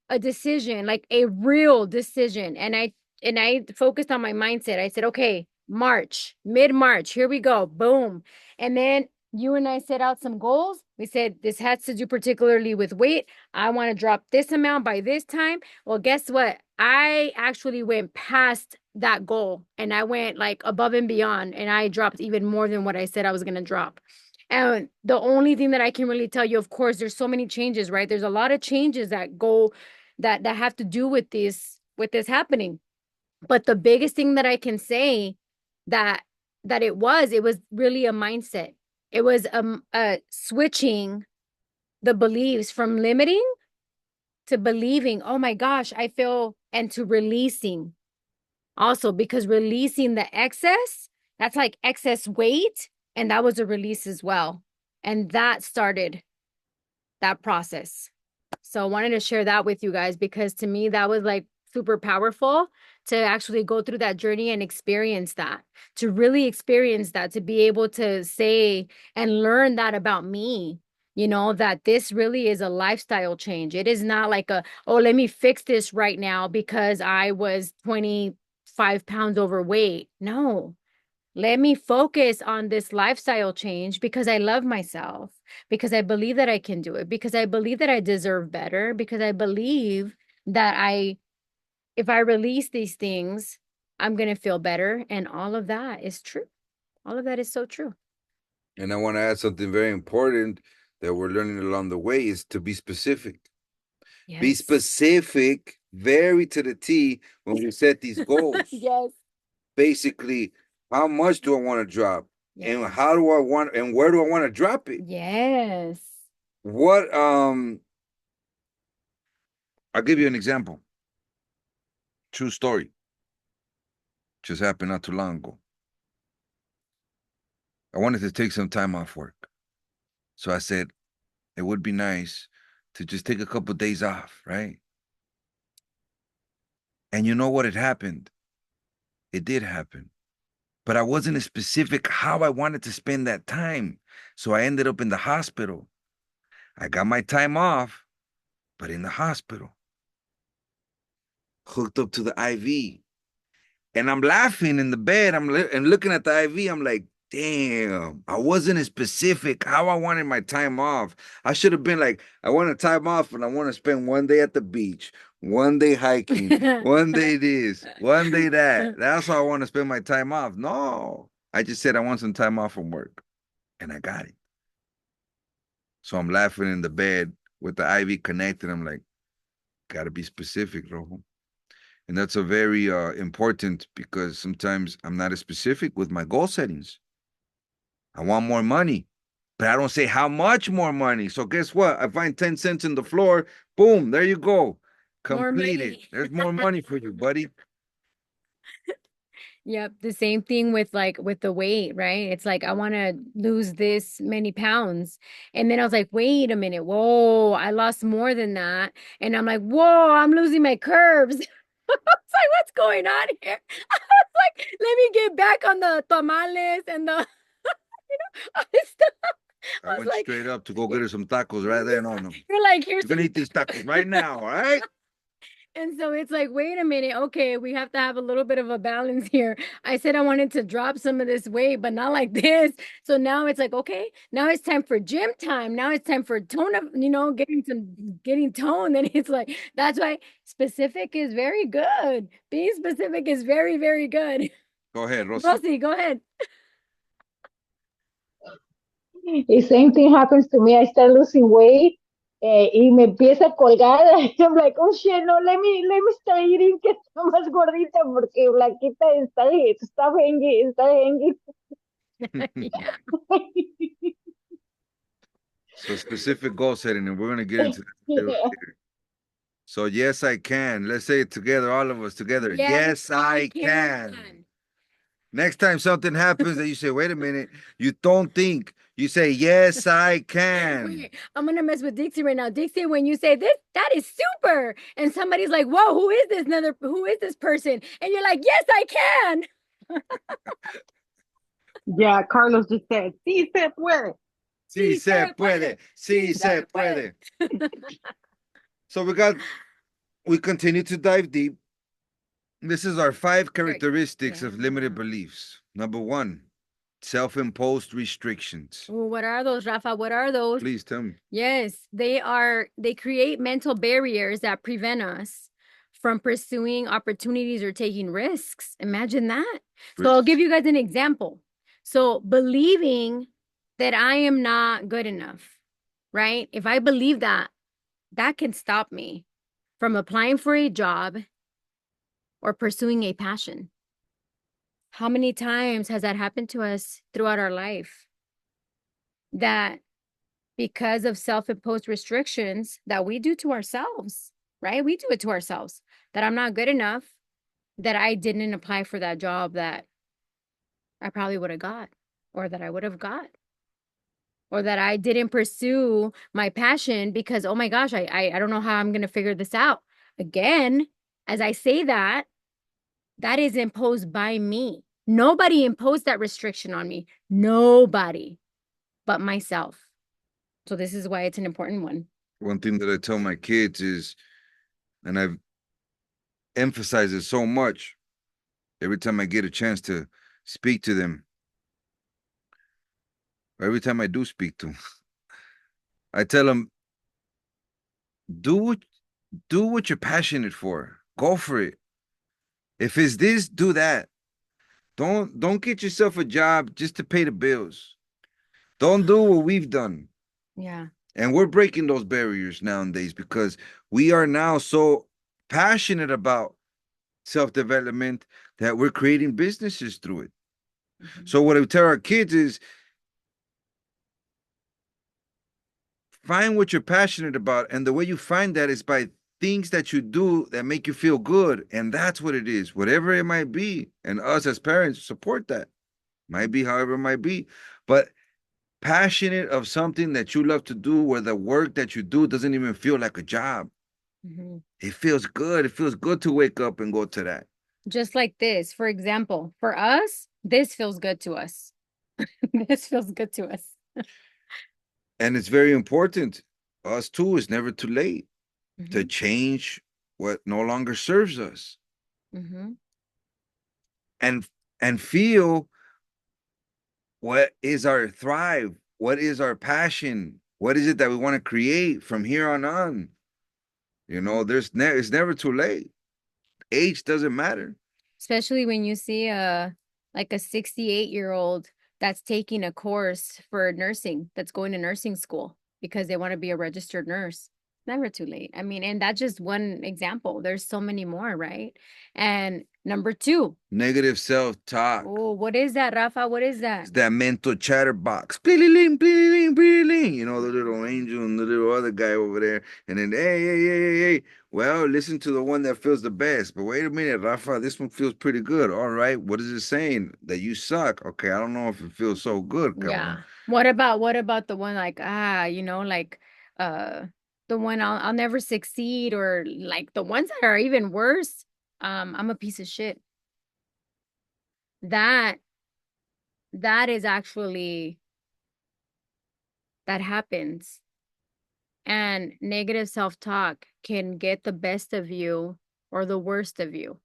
a decision, like a real decision. And I focused on my mindset. I said, okay, March, mid-March, here we go. Boom. And then you and I set out some goals. We said this has to do particularly with weight. I want to drop this amount by this time. Well, guess what? I actually went past that goal and I went like above and beyond, and I dropped even more than what I said I was going to drop. And the only thing that I can really tell you, of course, there's so many changes, right? There's a lot of changes that go that have to do with this happening. But the biggest thing that I can say that it was really a mindset. It was switching the beliefs from limiting to believing, oh my gosh, I feel, and to releasing also, because releasing the excess, that's like excess weight, and that was a release as well. And that started that process. So I wanted to share that with you guys because to me that was like super powerful to actually go through that journey and experience that, to really experience that, to be able to say and learn that about me, that this really is a lifestyle change. It is not like oh, let me fix this right now because I was 25 pounds overweight. No, let me focus on this lifestyle change because I love myself, because I believe that I can do it, because I believe that I deserve better, because I believe that if I release these things, I'm going to feel better. And all of that is true. All of that is so true. And I want to add something very important that we're learning along the way is to be specific. Yes. Be specific, very to the T when we set these goals. Yes. Basically, how much do I want to drop? Yes. And how do I want, and where do I want to drop it? Yes. What, I'll give you an example. True story. Just happened not too long ago. I wanted to take some time off work. So I said, it would be nice to just take a couple of days off, right? And you know what had happened? It did happen. But I wasn't as specific how I wanted to spend that time. So I ended up in the hospital. I got my time off, but in the hospital, hooked up to the IV. And I'm laughing in the bed. And looking at the IV. I'm like, damn, I wasn't as specific how I wanted my time off. I should have been like, I want a time off and I want to spend one day at the beach, one day hiking, one day this, one day that. That's how I want to spend my time off. No, I just said I want some time off from work and I got it. So I'm laughing in the bed with the IV connected. I'm like, gotta be specific, Rojo. And that's a very important because sometimes I'm not as specific with my goal settings. I want more money, but I don't say how much more money. So guess what? I find 10 cents in the floor. Boom, there you go. Completed. There's more money for you, buddy. Yep. The same thing with the weight, right? It's like, I want to lose this many pounds. And then I was like, wait a minute. Whoa, I lost more than that. And I'm like, whoa, I'm losing my curves. I was like, what's going on here? I was like, let me get back on the tamales and the, all this stuff. I went like, straight up to go get her some tacos right there. No. You're like, here's You're gonna eat these tacos right now, all right? And so it's like, wait a minute. Okay, we have to have a little bit of a balance here. I said I wanted to drop some of this weight, but not like this. So now it's like, okay, now it's time for gym time. Now it's time for tone of, getting tone. And it's like, that's why specific is very good. Being specific is very, very good. Go ahead, Rosie. Rosie, go ahead. The same thing happens to me. I start losing weight y me empieza a colgar. I'm like, oh shit, no, let me start eating que está más gordita porque Blanquita está hanging. So specific goal setting, and we're gonna get into that later. So yes, I can. Let's say it together, all of us together. Yes, I can. Next time something happens that you say, wait a minute, you don't think, you say, yes, I can. Wait, I'm gonna mess with Dixie right now. Dixie, when you say this, that is super. And somebody's like, whoa, who is this person? And you're like, yes, I can. Yeah, Carlos just said, sí se puede. Sí se puede. Sí se puede. So we got we continue to dive deep. This is our 5 Right. characteristics of limited Yeah. beliefs. Number 1, self-imposed restrictions. Ooh, what are those, Rafa? What are those? Please tell me. Yes, they create mental barriers that prevent us from pursuing opportunities or taking risks. Imagine that. So I'll give you guys an example. So believing that I am not good enough, right? If I believe that, that can stop me from applying for a job or pursuing a passion. How many times has that happened to us throughout our life? That because of self-imposed restrictions that we do to ourselves, right? We do it to ourselves, that I'm not good enough, that I didn't apply for that job that I probably would have got, or that I would have got, or that I didn't pursue my passion because, oh my gosh, I don't know how I'm going to figure this out. Again, as I say that, that is imposed by me. Nobody imposed that restriction on me. Nobody but myself. So this is why it's an important one. One thing that I tell my kids is, and I've emphasized it so much every time I get a chance to speak to them, or every time I do speak to them, I tell them, do what, do what you're passionate for. Go for it. If it's this, do that. Don't get yourself a job just to pay the bills. Don't do what we've done. Yeah. And we're breaking those barriers nowadays because we are now so passionate about self-development that we're creating businesses through it. Mhm. So what I tell our kids is, find what you're passionate about, and the way you find that is by things that you do that make you feel good, and that's what it is, whatever it might be. And us as parents support that. Might be however it might be, but passionate of something that you love to do, where the work that you do doesn't even feel like a job. Mhm. It feels good. It feels good to wake up and go to that. Just like this, for example, for us, this feels good to us. This feels good to us. And it's very important. Us too, it's never too late to Mhm. change what no longer serves us, Mhm. and feel what is our thrive, what is our passion, what is it that we want to create from here on. You know, it's never too late. Age doesn't matter. Especially when you see like a 68-year-old that's taking a course for nursing, that's going to nursing school because they want to be a registered nurse. Never too late. I mean, and that's just one example. There's so many more, right? And number 2. Negative self-talk. Oh, what is that, Rafa? What is that? It's that mental chatterbox. Bleeding, bleeding, bleeding. You know, the little angel and the little other guy over there. And then, hey. Well, listen to the one that feels the best. But wait a minute, Rafa, this one feels pretty good. All right. What is it saying? That you suck. Okay, I don't know if it feels so good, Yeah. cabrón. What about the one like, like uh the one I'll never succeed, or like the ones that are even worse, I'm a piece of shit. That that is actually that happens. And negative self-talk can get the best of you or the worst of you.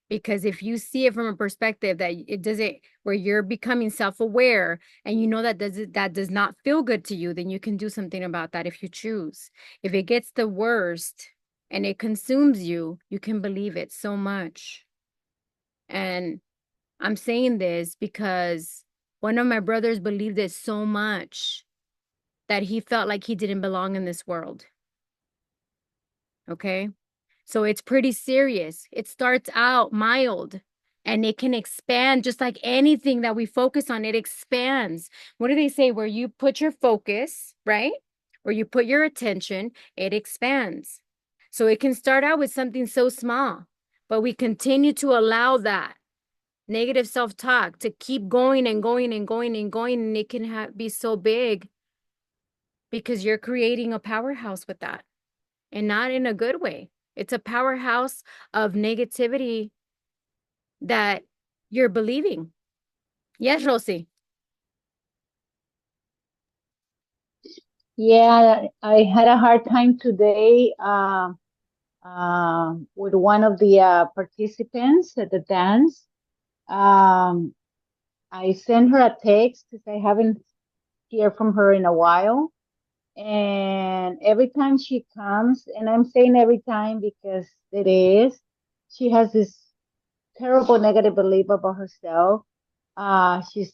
Because if you see it from a perspective that it doesn't, where you're becoming self-aware and you know that does not feel good to you, then you can do something about that if you choose. If it gets the worst and it consumes you, you can believe it so much. And I'm saying this because one of my brothers believed it so much that he felt like he didn't belong in this world. Okay? So it's pretty serious. It starts out mild and it can expand just like anything that we focus on, it expands. What do they say? Where you put your focus, right? Where you put your attention, it expands. So it can start out with something so small, but we continue to allow that negative self-talk to keep going and going and going and going, and it can be so big because you're creating a powerhouse with that, and not in a good way. It's a powerhouse of negativity that you're believing. Yes, Rosie. Yeah, I had a hard time today with one of the participants at the dance. Um, I sent her a text because I haven't heard from her in a while. And every time she comes, and I'm saying every time because it is, she has this terrible negative belief about herself. She's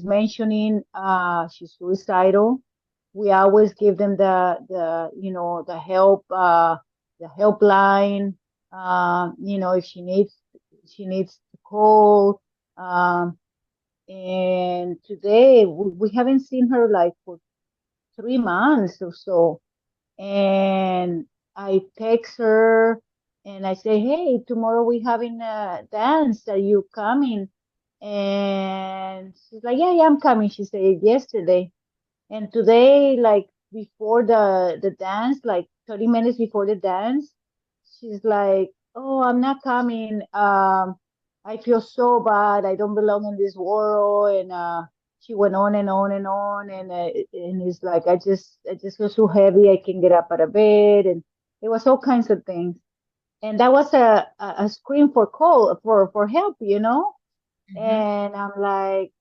mentioning she's suicidal. We always give them the helpline. If she needs to call. And today we haven't seen her like for 3 months or so. And I text her and I say, "Hey, tomorrow we having a dance. Are you coming?" And she's like, "Yeah, yeah, I'm coming." She said yesterday. And today, like before the dance, like 30 minutes before the dance, she's like, "Oh, I'm not coming. I feel so bad. I don't belong in this world." And she went on and on and on, and it's like I just feel so heavy. I can't get up out of bed, and it was all kinds of things. And that was a scream for help. Mhm. And I'm like,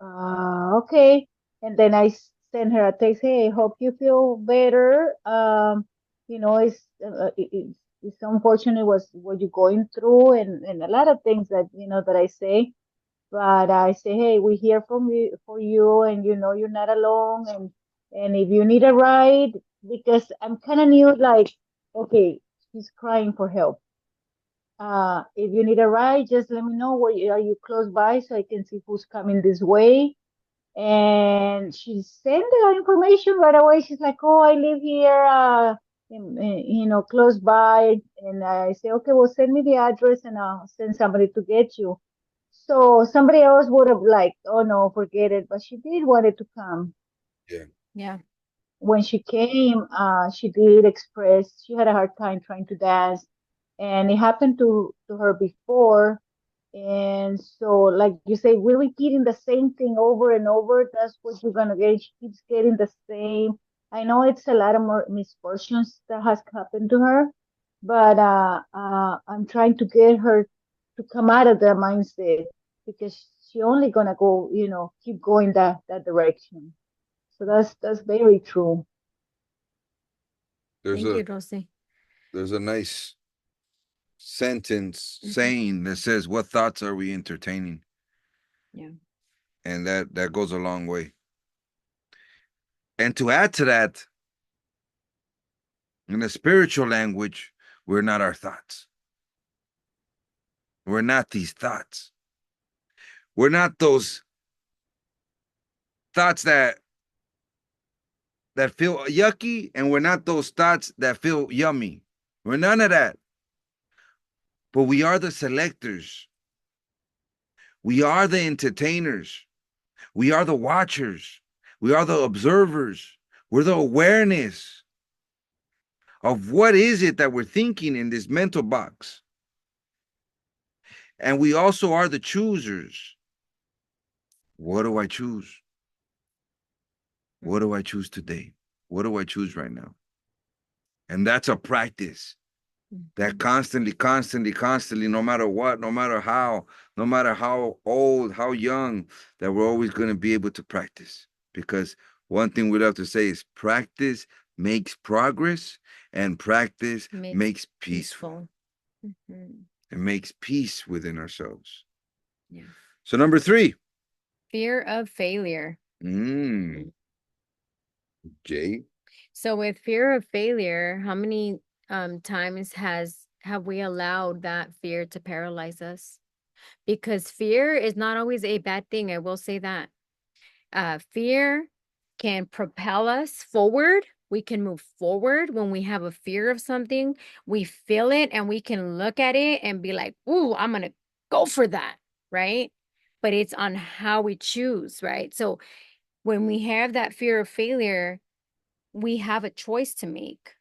okay. And then I sent her a text, "Hey, I hope you feel better. It's unfortunate was what you're going through, and a lot of things that I say. But I say, hey, we hear from you for you, and you're not alone. And if you need a ride, because I'm kind of new, like, okay, she's crying for help. If you need a ride, just let me know are you close by so I can see who's coming this way. And she sent the information right away. She's like, "Oh, I live here, close by." And I say, "Okay, well, send me the address, and I'll send somebody to get you." So somebody else would have like, "Oh no, forget it," but she did wanted to come. Yeah. Yeah. When she came, she did express she had a hard time trying to dance, and it happened to her before. And so, like you say, we're repeating the same thing over and over. That's what you're gonna get. She keeps getting the same. I know it's a lot of more misfortunes that has happened to her, but I'm trying to get her to come out of that mindset because she only gonna go, keep going that direction. So that's very true. There's Thank a you, Rosie. there's a nice sentence Mhm. saying that says, "What thoughts are we entertaining?" Yeah. And that goes a long way. And to add to that, in the spiritual language, we're not our thoughts. We're not these thoughts. We're not those thoughts that feel yucky, and we're not those thoughts that feel yummy. We're none of that. But we are the selectors. We are the entertainers. We are the watchers. We are the observers. We're the awareness of what is it that we're thinking in this mental box. And we also are the choosers. What do I choose? What do I choose today? What do I choose right now? And that's a practice that Mhm. constantly, no matter what, no matter how old, how young, that we're always going to be able to practice. Because one thing we love to say is practice makes progress, and practice Makes makes peaceful. peaceful. Mhm. It makes peace within ourselves. Yeah. So number 3. Fear of failure. Jay. So with fear of failure, how many times have we allowed that fear to paralyze us? Because fear is not always a bad thing. I will say that. Fear can propel us forward. We can move forward when we have a fear of something. We feel it and we can look at it and be like, "Ooh, I'm going to go for that." Right? But it's on how we choose, right? So when we have that fear of failure, we have a choice to make.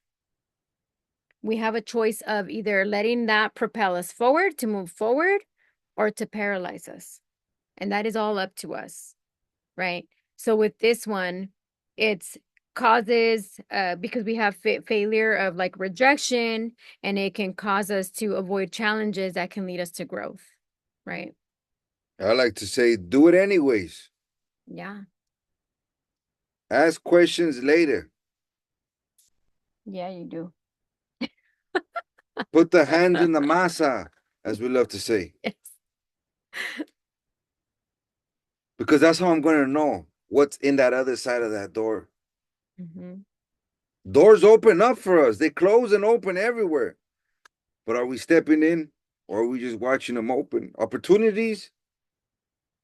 We have a choice of either letting that propel us forward to move forward or to paralyze us. And that is all up to us, right? So with this one, it's causes because we have failure of like rejection, and it can cause us to avoid challenges that can lead us to growth, right? I like to say, do it anyways. Yeah. Ask questions later. Yeah, you do. Put the hand in the masa, as we love to say. Yes. Because that's how I'm going to know what's in that other side of that door. Mm-hmm. Doors open up for us. They close and open everywhere. But are we stepping in, or are we just watching them open? Opportunities,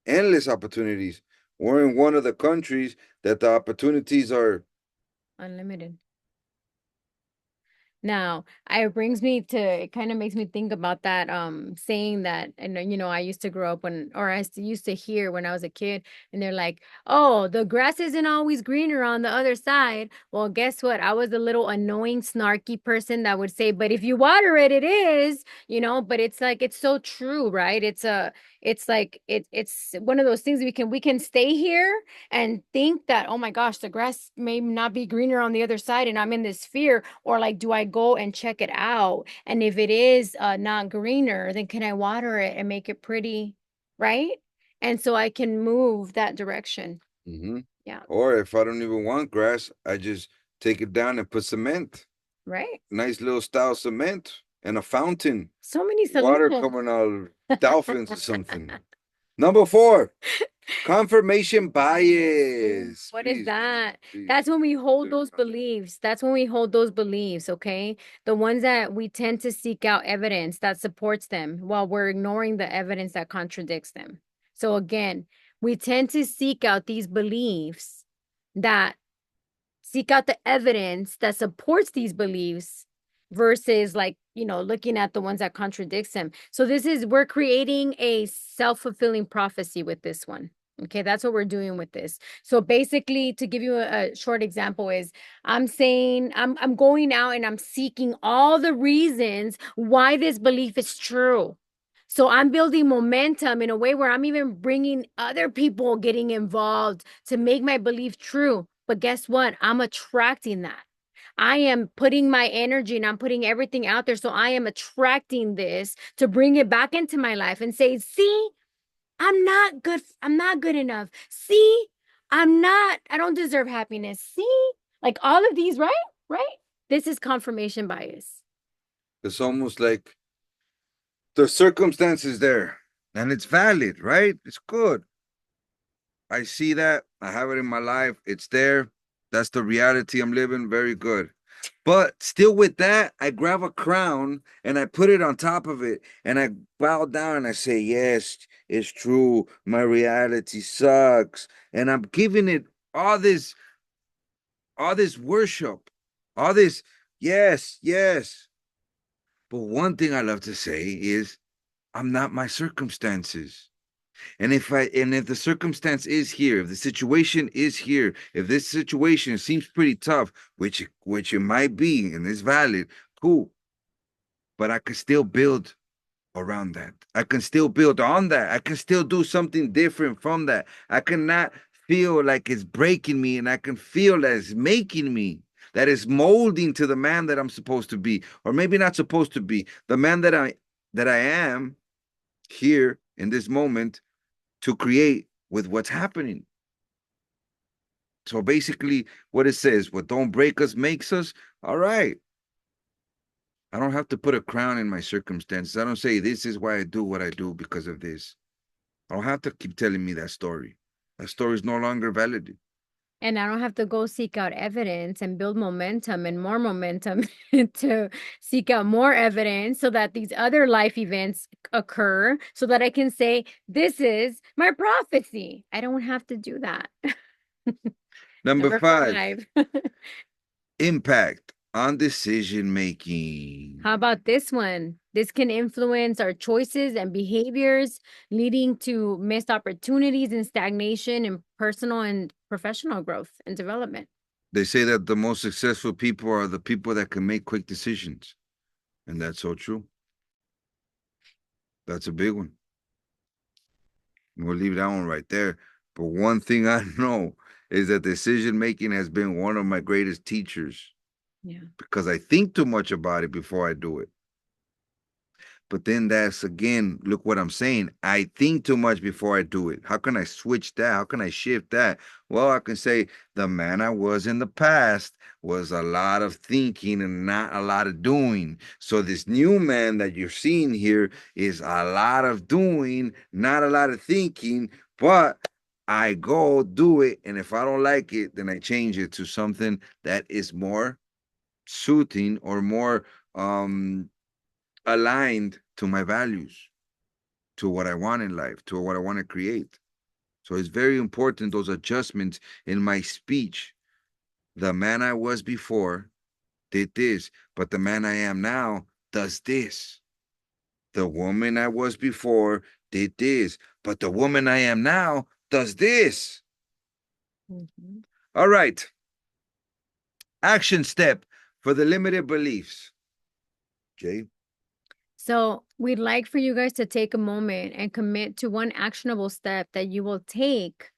endless opportunities. We're in one of the countries that the opportunities are Unlimited. Now, it brings me to, it kind of makes me think about that saying that, and I used to grow up or I used to hear when I was a kid, and they're like, "Oh, the grass isn't always greener on the other side." Well, guess what? I was a little annoying, snarky person that would say, "But if you water it, it is," but it's like it's so true, right? It's like it's one of those things we can stay here and think that, oh my gosh, the grass may not be greener on the other side, and I'm in this fear, or like, do I go and check it out? And if it is not greener, then can I water it and make it pretty, right? And so I can move that direction. Mm-hmm. Yeah. Or if I don't even want grass, I just take it down and put cement. Right. Nice little style cement and a fountain. So many Water solutions. coming out of dolphins or something. Number 4, confirmation bias. What is Please, that? please. That's when we hold Please. those beliefs. That's when we hold those beliefs, okay? The ones that we tend to seek out evidence that supports them while we're ignoring the evidence that contradicts them. So again, we tend to seek out these beliefs that seek out the evidence that supports these beliefs versus like looking at the ones that contradicts them. So we're creating a self-fulfilling prophecy with this one. Okay, that's what we're doing with this. So basically, to give you a short example, is I'm saying I'm going out and I'm seeking all the reasons why this belief is true. So I'm building momentum in a way where I'm even bringing other people getting involved to make my belief true. But guess what? I'm attracting that. I am putting my energy and I'm putting everything out there. So I am attracting this to bring it back into my life and say, see, I'm not good. I'm not good enough. See, I don't deserve happiness. See, like all of these, right? Right? This is confirmation bias. It's almost like the circumstances there, and it's valid, right? It's good. I see that. I have it in my life. It's there. That's the reality I'm living. Very good. But still, with that, I grab a crown and I put it on top of it and I bow down and I say, yes, it's true. My reality sucks. And I'm giving it all this worship, all this, yes, yes. But one thing I love to say is, I'm not my circumstances. And if the circumstance is here, if the situation is here, if this situation seems pretty tough, which it might be and is valid, cool. But I can still build around that. I can still build on that. I can still do something different from that. I cannot feel like it's breaking me, and I can feel that it's making me, that is molding to the man that I'm supposed to be, or maybe not supposed to be, the man that I am here in this moment to create with what's happening. So basically, what it says, what don't break us makes us. All right. I don't have to put a crown in my circumstances. I don't say this is why I do what I do because of this. I don't have to keep telling me that story. That story is no longer valid. And I don't have to go seek out evidence and build momentum and more momentum to seek out more evidence so that these other life events occur so that I can say, this is my prophecy. I don't have to do that. Number Number 5, 5. impact on decision making. How about this one? This can influence our choices and behaviors, leading to missed opportunities and stagnation in personal and professional growth and development. They say that the most successful people are the people that can make quick decisions. And that's so true. That's a big one. We'll leave that one right there. But one thing I know is that decision making has been one of my greatest teachers Yeah. because I think too much about it before I do it. But then that's again, look what I'm saying. I think too much before I do it. How can I switch that? How can I shift that? Well, I can say the man I was in the past was a lot of thinking and not a lot of doing. So this new man that you're seeing here is a lot of doing, not a lot of thinking, but I go do it. And if I don't like it, then I change it to something that is more suiting or more aligned to my values, to what I want in life, to what I want to create. So it's very important those adjustments in my speech. The man I was before did this, but the man I am now does this. The woman I was before did this, but the woman I am now does this. Mm-hmm. All right. Action step for the limited beliefs. Jay. So we'd like for you guys to take a moment and commit to one actionable step that you will take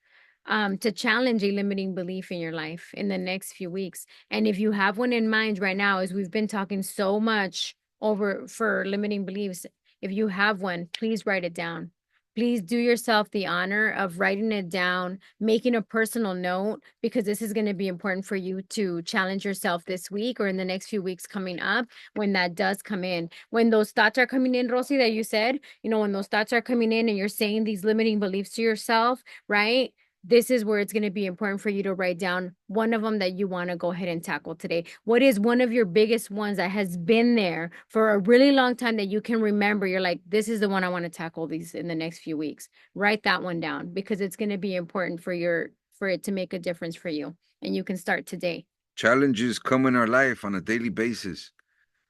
to challenge a limiting belief in your life in the next few weeks. And if you have one in mind right now, as we've been talking so much over for limiting beliefs, if you have one, please write it down. Please do yourself the honor of writing it down, making a personal note, because this is going to be important for you to challenge yourself this week or in the next few weeks coming up when that does come in. When those thoughts are coming in, Rosie, that you said, when those thoughts are coming in and you're saying these limiting beliefs to yourself, right? This is where it's going to be important for you to write down one of them that you want to go ahead and tackle today. What is one of your biggest ones that has been there for a really long time that you can remember? You're like, this is the one I want to tackle these in the next few weeks. Write that one down because it's going to be important for it to make a difference for you. And you can start today. Challenges come in our life on a daily basis.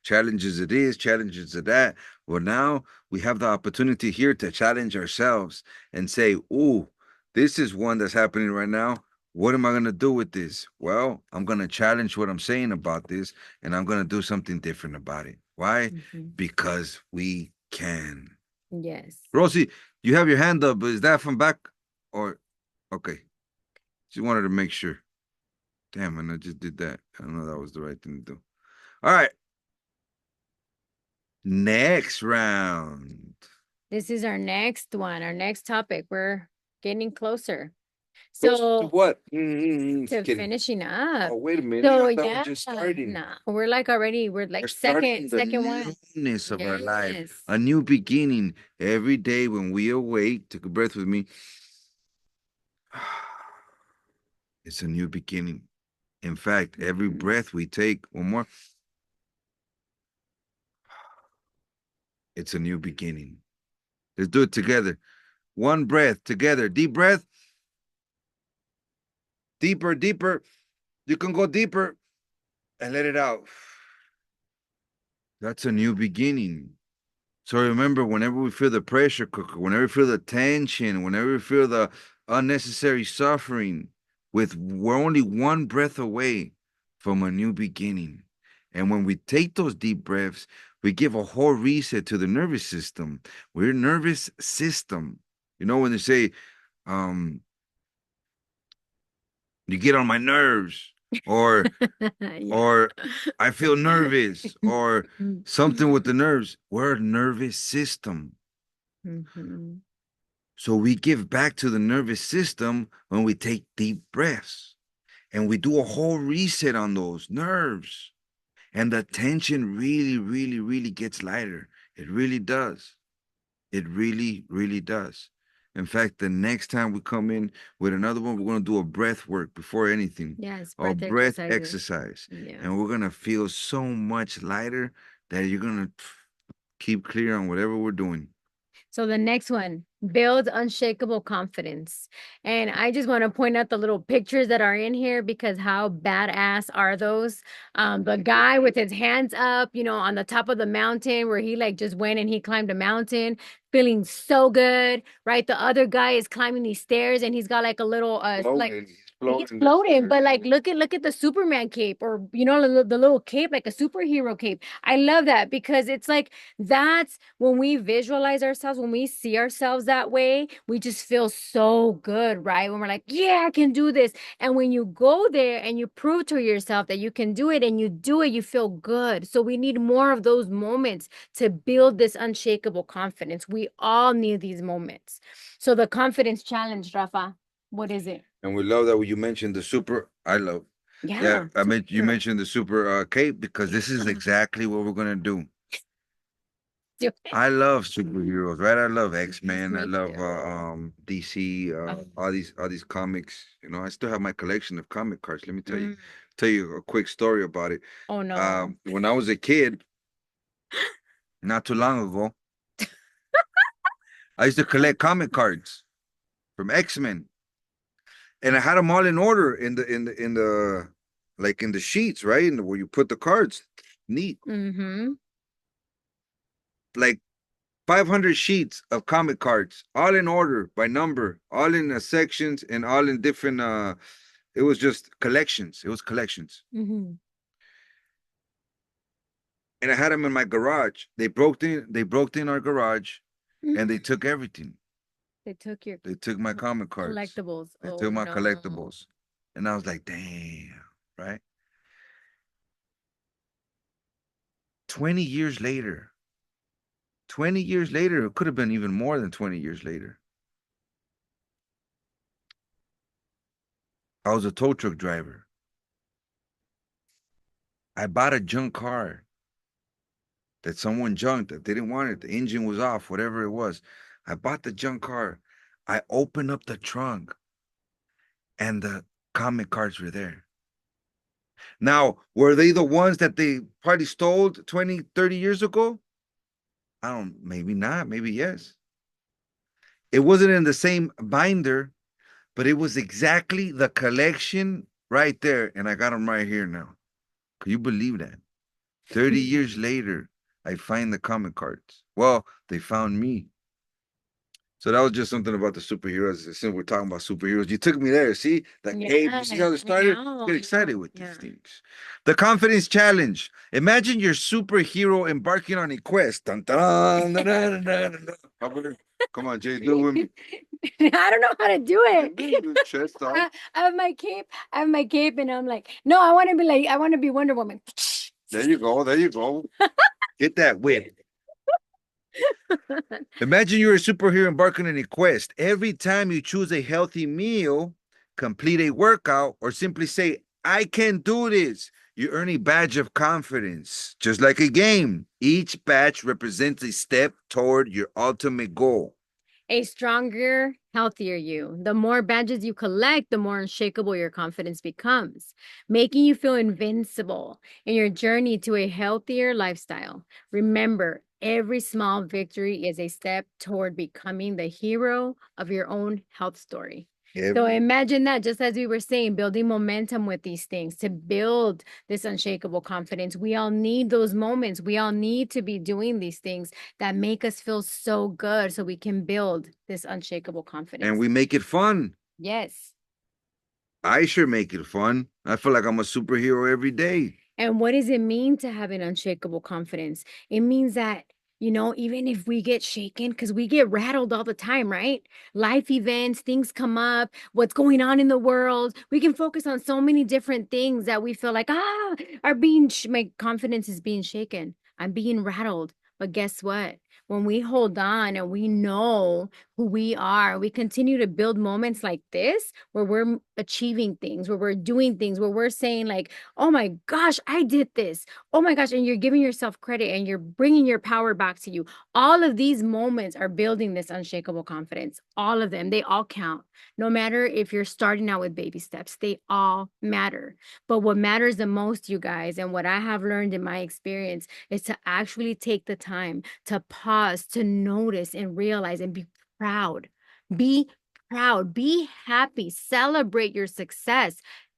Challenges it is, challenges it that. Well, now we have the opportunity here to challenge ourselves and say, "Ooh, this is one that's happening right now. What am I going to do with this?" Well, I'm going to challenge what I'm saying about this and I'm going to do something different about it. Why? Mm-hmm. Because we can. Yes. Rosie, you have your hand up. Is that from back or okay? Just wanted to make sure. Damn, and I just did that. I don't know that was the right thing to do. All right. Next round. This is our next one, our next topic. We're getting closer. To So what? to Just kidding. finishing up. Oh, wait a minute. So I thought yeah, we're just starting. no, we're like already, we're We're like starting the second one. newness of our life. Yes. A new beginning. Every day when we awake, take a breath with me. It's a new beginning. In fact, every breath we take, one more, it's a new beginning. Let's do it together. One breath together. Deep breath. Deeper, deeper. You can go deeper and let it out. That's a new beginning. So remember, whenever we feel the pressure cooker, whenever we feel the tension, whenever we feel the unnecessary suffering, we're only one breath away from a new beginning. And when we take those deep breaths, we give a whole reset to the nervous system. We're nervous system. You know, when they say, you get on my nerves, or Yeah. or I feel nervous, or something with the nerves. We're a nervous system. Mhm. So we give back to the nervous system when we take deep breaths and we do a whole reset on those nerves. And the tension really, really, really gets lighter. It really does. It really, really does. In fact, the next time we come in with another one, we're going to do a breath work before anything, Yes, a breath breath exercises. exercise. Yeah. And we're going to feel so much lighter that you're going to keep clear on whatever we're doing. So the next one, build unshakable confidence. And I just want to point out the little pictures that are in here because how badass are those? The guy with his hands up, on the top of the mountain where he like just went and he climbed a mountain, feeling so good, right? The other guy is climbing these stairs and he's got like a little Oh, like and he's He's floating, but like look at the Superman cape, or you know, the little cape, like a superhero cape. I love that because it's like that's when we visualize ourselves, when we see ourselves that way, we just feel so good, right? When we're like, yeah, I can do this. And when you go there and you prove to yourself that you can do it and you do it, you feel good. So we need more of those moments to build this unshakable confidence. We all need these moments. So the confidence challenge, Rafa, what is it? And we love that when you mentioned the super. I love. Yeah, I mean, you mentioned the super cape because this is exactly what we're gonna do. I love superheroes, right? I love X-Men. I love DC. All these comics. You know, I still have my collection of comic cards. Let me tell you a quick story about it. Oh no. When I was a kid, not too long ago, I used to collect comic cards from X-Men, and I had them all in order in the like in the sheets, right? And where you put the cards. Neat. Like 500 sheets of comic cards, all in order by number, all in sections and all in different it was just collections. It was collections. And I had them in my garage. They broke in our garage and they took everything. They took my comic cards. Collectibles. They took my collectibles. And I was like, damn, right? 20 years later. 20 years later, it could have been even more than 20 years later. I was a tow truck driver. I bought a junk car that someone junked, that they didn't want it. The engine was off, whatever it was. I bought the junk car. I opened up the trunk and the comic cards were there. Now, were they the ones that they probably stole 20, 30 years ago? Maybe not, maybe yes. It wasn't in the same binder, but it was exactly the collection right there. And I got them right here now. Can you believe that? 30 years later, I find the comic cards. Well, they found me. So that was just something about the superheroes. Since we're talking about superheroes, you took me there. See that cape? You see how it started? Get excited with these things. The confidence challenge. Imagine your superhero embarking on a quest. Dun, dun, dun, dun, dun, dun. Come on, Jay, do it with me. I don't know how to do it. Chest I off. have my cape. I have my cape, and I'm like, no, I want to be Wonder Woman. There you go. There you go. Get that whip. Imagine you're a superhero embarking on a quest. Every time you choose a healthy meal, complete a workout, or simply say, I can do this, you earn a badge of confidence. Just like a game, each badge represents a step toward your ultimate goal. A stronger, healthier you. The more badges you collect, the more unshakable your confidence becomes, making you feel invincible in your journey to a healthier lifestyle. Remember, every small victory is a step toward becoming the hero of your own health story. So imagine that, just as we were saying, building momentum with these things to build this unshakable confidence. We all need those moments. We all need to be doing these things that make us feel so good so we can build this unshakable confidence. And we make it fun. Yes. I sure make it fun. I feel like I'm a superhero every day. And what does it mean to have an unshakable confidence? It means that, you know, even if we get shaken, because we get rattled all the time, right? Life events, things come up, what's going on in the world. We can focus on so many different things that we feel like, my confidence is being shaken. I'm being rattled. But guess what? When we hold on and we know who we are, we continue to build moments like this where we're achieving things, where we're doing things, where we're saying like, oh my gosh, I did this. Oh my gosh. And you're giving yourself credit and you're bringing your power back to you. All of these moments are building this unshakable confidence. All of them, they all count. No matter if you're starting out with baby steps, they all matter. But what matters the most, you guys, and what I have learned in my experience is to actually take the time to pause, to notice and realize and be proud. Be proud, be happy, celebrate your success.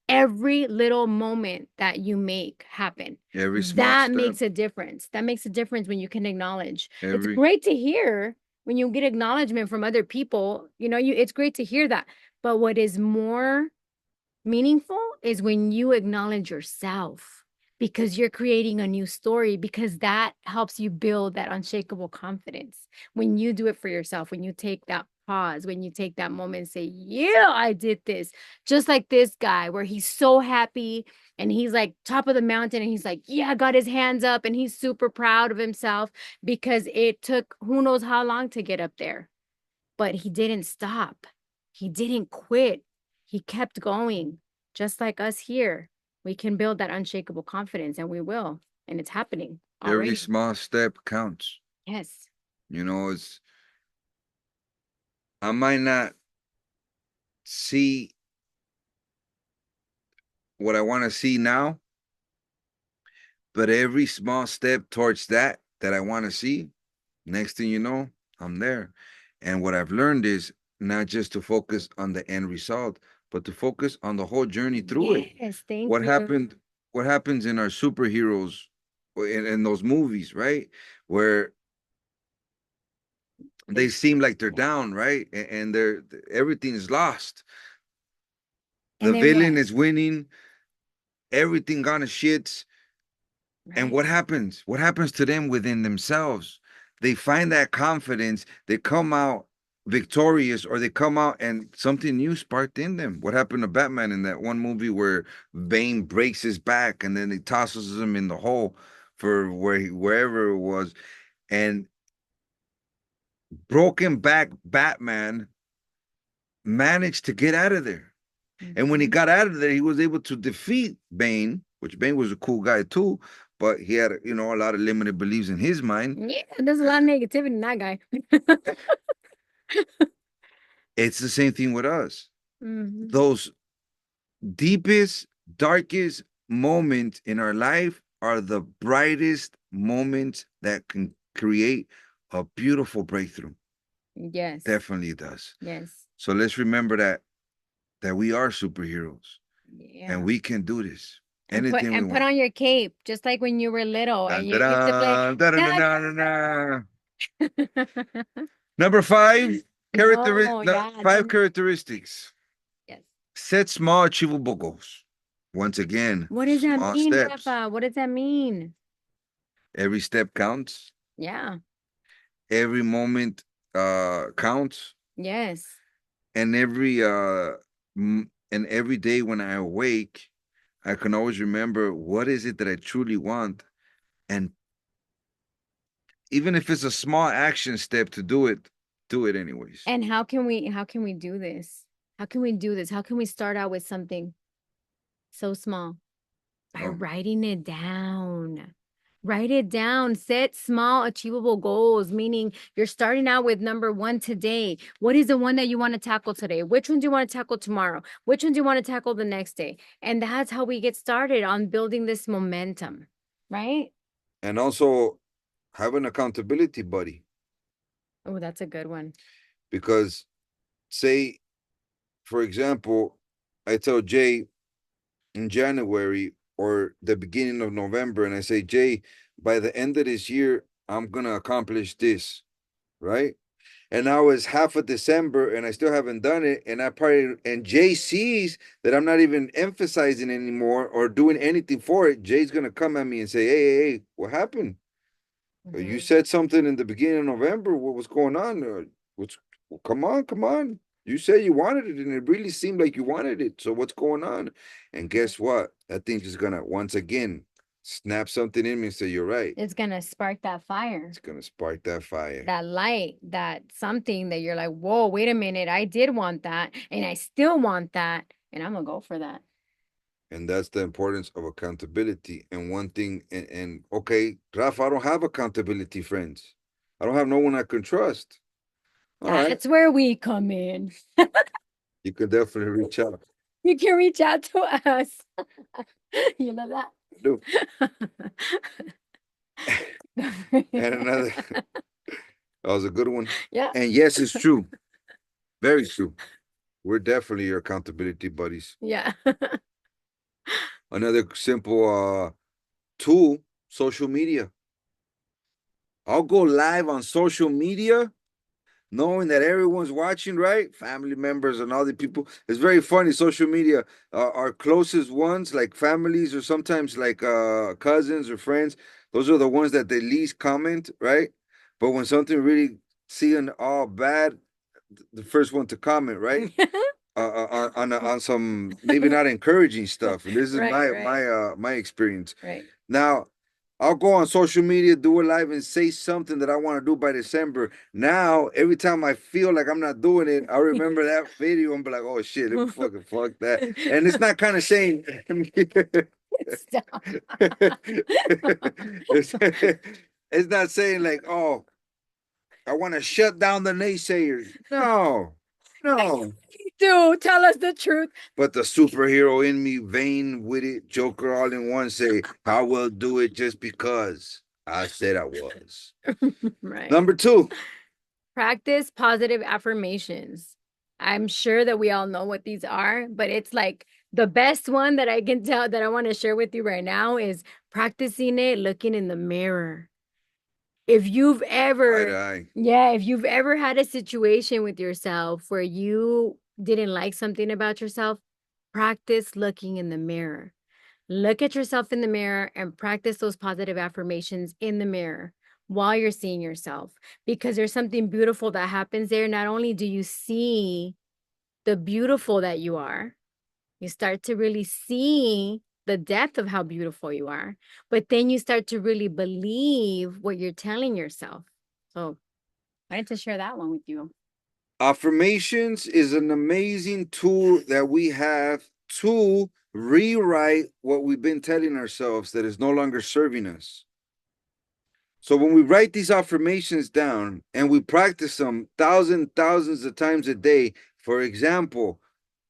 Every little moment that you make happen. Every small that step. makes a difference. That makes a difference when you can acknowledge. It's great to hear when you get acknowledgement from other people. You know, it's great to hear that. But what is more Meaningful is when you acknowledge yourself because you're creating a new story, because that helps you build that unshakable confidence. When you do it for yourself, when you take that pause, when you take that moment and say, yeah, I did this. Just like this guy, where he's so happy and he's like top of the mountain and he's like, yeah, got his hands up and he's super proud of himself because it took who knows how long to get up there. But he didn't stop. He didn't quit. He kept going. Just like us here, we can build that unshakable confidence, and we will. And it's happening Every already. small step counts. Yes. You know, I might not see what I want to see now, but every small step towards that I want to see, next thing you know, I'm there. And what I've learned is not just to focus on the end result, but to focus on the whole journey through it. Yes, thank What you. happened, what happens in our superheroes in those movies, right? Where they seem like they're down, right? And they're everything is lost. The And then villain what? is winning, everything gone to shits. And Right? what happens? What happens to them within themselves? They find that confidence, they come out victorious, or they come out and something new sparked in them. What happened to Batman in that one movie where Bane breaks his back and then he tosses him in the hole for wherever it was, and broken back Batman managed to get out of there. And when he Mhm. got out of there, he was able to defeat Bane, which Bane was a cool guy too, but he had, a lot of limited beliefs in his mind. Yeah, there's a lot of negativity in that guy. It's the same thing with us. Mhm. Those deepest, darkest moments in our life are the brightest moments that can create a beautiful breakthrough. Yes. Definitely does. Yes. So let's remember that we are superheroes Yeah. and we can do this. And put Anything we and put want. on your cape, just like when you were little and Dun, you used to play. dun, dun, dun, dun, dun, dun. Dun. Number 5, No, yeah, 5 characteristics. yes. Set small, achievable goals. Once again, What does that small mean, steps. Rafa? What does that mean? Every step counts. Yeah. Every moment counts. Yes. And every day when I awake, I can always remember what is it that I truly want, and even if it's a small action step to do it anyways. And how can we do this? How can we do this? How can we start out with something so small? By Oh, writing it down. Write it down. Set small, achievable goals, meaning you're starting out with number 1 today. What is the one that you want to tackle today? Which one do you want to tackle tomorrow? Which one do you want to tackle the next day? And that's how we get started on building this momentum, right? and also have an accountability buddy, Oh, that's a good one. because say, for example, I tell Jay in January or the beginning of November, and I say, Jay, by the end of this year, I'm gonna accomplish this, right? And now it's half of December and I still haven't done it. And Jay sees that I'm not even emphasizing anymore or doing anything for it. Jay's gonna come at me and say, hey, what happened? You said something in the beginning of November. What was going on? What's come on, come on. You said you wanted it, and it really seemed like you wanted it. So what's going on? And guess what? That thing is gonna once again snap something in me and say, you're right. It's gonna spark that fire, It's gonna spark that fire. that light, that something that you're like, whoa, wait a minute, I did want that, and I still want that, and I'm gonna go for that. And that's the importance of accountability. And one thing, and okay, Rafa, I don't have accountability friends. I don't have no one I can trust. All right, That's where we come in. you can definitely reach out. You can reach out to us. You know that? Do. And another, that was a good one. Yeah. And yes, it's true. Very true. We're definitely your accountability buddies. Yeah. Another simple tool, social media. I'll go live on social media knowing that everyone's watching, right? Family members and all the people. It's very funny. Social media, our closest ones, like families or sometimes like cousins or friends, those are the ones that they least comment, right? But when something really seeing all bad, the first one to comment, right? On some maybe not encouraging stuff. And this is my experience. Right. Now, I'll go on social media, do a live, and say something that I want to do by December. Now, every time I feel like I'm not doing it, I remember that video and be like, "Oh shit, let me fuck that." And it's not kind of saying. Stop. it's, it's not saying like, "Oh, I want to shut down the naysayers." No, no. Do tell us the truth. But the superhero in me, vain with it, Joker all in one, say, I will do it just because I said I was. Right. Number 2. Practice positive affirmations. I'm sure that we all know what these are, but it's like the best one that I can tell that I want to share with you right now is practicing it looking in the mirror. If you've ever, yeah, if you've ever had a situation with yourself where you didn't like something about yourself, practice looking in the mirror. Look at yourself in the mirror and practice those positive affirmations in the mirror while you're seeing yourself, because there's something beautiful that happens there. Not only do you see the beautiful that you are, you start to really see the depth of how beautiful you are, but then you start to really believe what you're telling yourself. So I wanted to share that one with you. Affirmations is an amazing tool that we have to rewrite what we've been telling ourselves that is no longer serving us. So when we write these affirmations down and we practice them thousands of times a day, for example,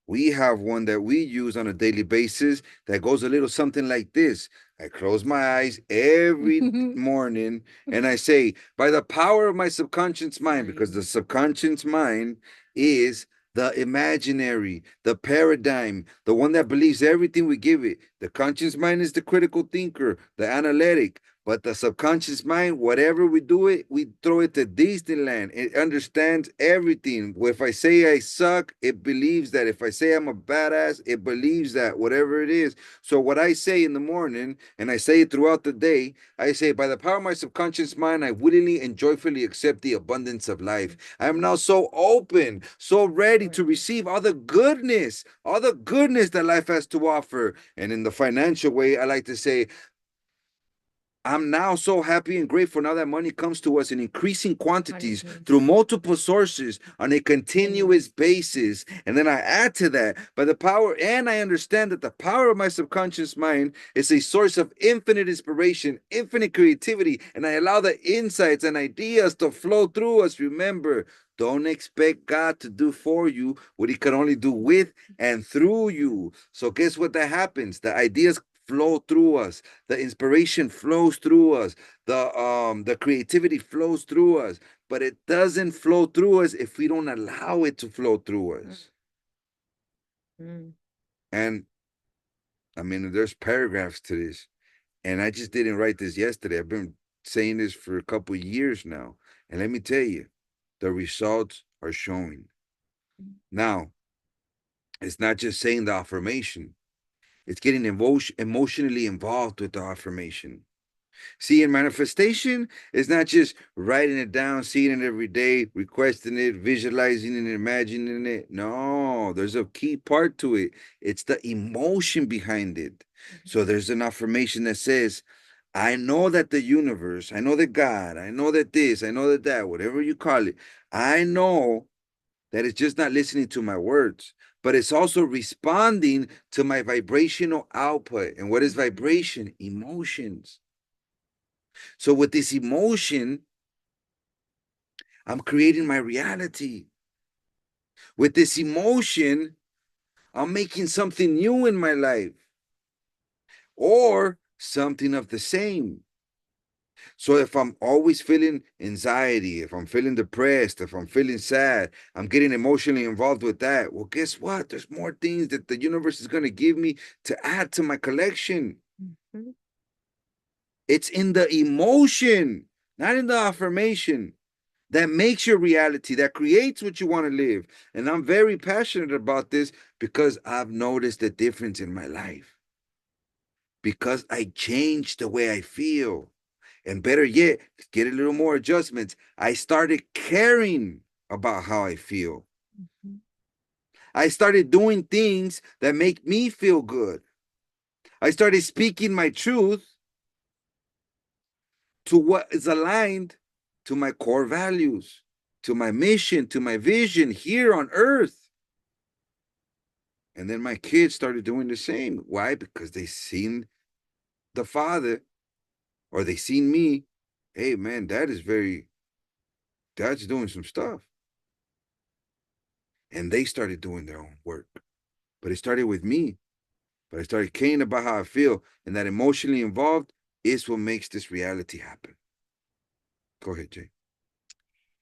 we have one that we use on a daily basis that goes a little something like this. I close my eyes every morning and I say, by the power of my subconscious mind, because the subconscious mind is the imaginary, the paradigm, the one that believes everything we give it. The conscious mind is the critical thinker, the analytic. But the subconscious mind, whatever we do it, we throw it to Disneyland. It understands everything. If I say I suck, it believes that. If I say I'm a badass, it believes that, whatever it is. So what I say in the morning, and I say it throughout the day, I say, by the power of my subconscious mind, I willingly and joyfully accept the abundance of life. I am now so open, so ready to receive all the goodness that life has to offer. And in the financial way, I like to say, I'm now so happy and grateful now that money comes to us in increasing quantities through multiple sources on a continuous basis. And then I add to that by the power, and I understand that the power of my subconscious mind is a source of infinite inspiration, infinite creativity, and I allow the insights and ideas to flow through us. Remember, don't expect God to do for you what he can only do with and through you. So guess what that happens? The ideas flow through us, the inspiration flows through us, the creativity flows through us, but it doesn't flow through us if we don't allow it to flow through us. And I mean, there's paragraphs to this, and I just didn't write this yesterday. I've been saying this for a couple of years now, and let me tell you, the results are showing. Now, it's not just saying the affirmation, it's getting emotionally involved with the affirmation. See, in manifestation, it's not just writing it down, seeing it every day, requesting it, visualizing it, imagining it. No, there's a key part to it. It's the emotion behind it. So there's an affirmation that says, I know that the universe, I know that God, I know that this, I know that that, whatever you call it, I know that it's just not listening to my words, but it's also responding to my vibrational output. And what is vibration? Emotions. So with this emotion, I'm creating my reality. With this emotion, I'm making something new in my life or something of the same. So if I'm always feeling anxiety, if I'm feeling depressed, if I'm feeling sad, I'm getting emotionally involved with that. Well, guess what? There's more things that the universe is going to give me to add to my collection. It's in the emotion, not in the affirmation, that makes your reality, that creates what you want to live. And I'm very passionate about this because I've noticed a difference in my life. Because I changed the way I feel. And better yet, get a little more adjustments. I started caring about how I feel. Mhm. I started doing things that make me feel good. I started speaking my truth to what is aligned to my core values, to my mission, to my vision here on earth. And then my kids started doing the same. Why? Because they seen the father or they seen me. Hey, man, dad's doing some stuff. And they started doing their own work. But it started with me. But I started caring about how I feel. And that emotionally involved is what makes this reality happen. Go ahead, Jay.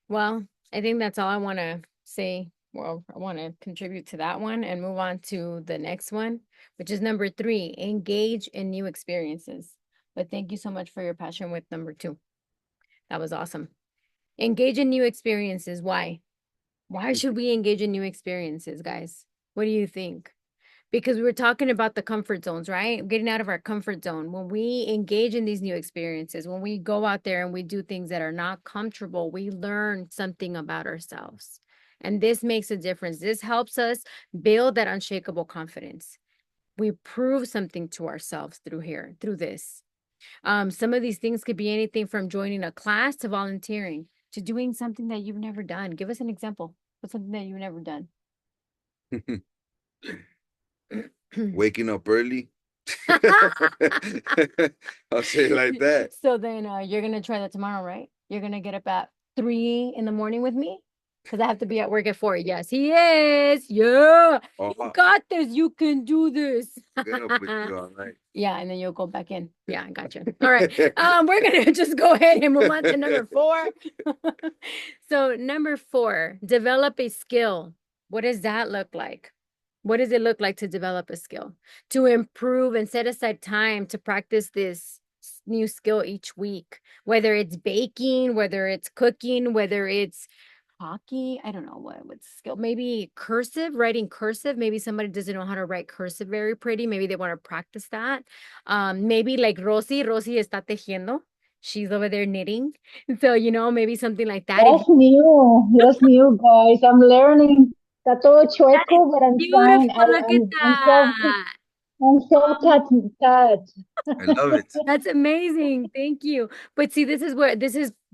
Well, I think that's all I want to say. Well, I want to contribute to that one and move on to the next one, which is number 3, engage in new experiences. But thank you so much for your passion with number 2. That was awesome. Engage in new experiences. Why? Why should we engage in new experiences, guys? What do you think? Because we were talking about the comfort zones, right? Getting out of our comfort zone. When we engage in these new experiences, when we go out there and we do things that are not comfortable, we learn something about ourselves. And this makes a difference. This helps us build that unshakable confidence. We prove something to ourselves through this. Some of these things could be anything from joining a class to volunteering to doing something that you've never done. Give us an example of something that you've never done. Waking up early. I'll say it like that. So then you're gonna try that tomorrow, right? You're gonna get up at 3 in the morning with me? Because I have to be at work at 4. Yes, he is. Yeah. You got this. You can do this. Get up with you all night. Yeah, and then you'll go back in. Yeah, I got you. All right. We're gonna just go ahead and move on to number 4. So number 4, develop a skill. What does that look like? What does it look like to develop a skill? To improve and set aside time to practice this new skill each week, whether it's baking, whether it's cooking, whether it's hockey. I don't know what's skill. Maybe cursive, writing cursive. Maybe somebody doesn't know how to write cursive very pretty. Maybe they want to practice that. Maybe like Rosie está tejiendo. She's over there knitting. So, maybe something like that. That's new. That's new, guys. I'm learning. Está todo chueco, but I'm trying. Beautiful. Look at that. I'm so touched. I love it. That's amazing. Thank you. But see, this is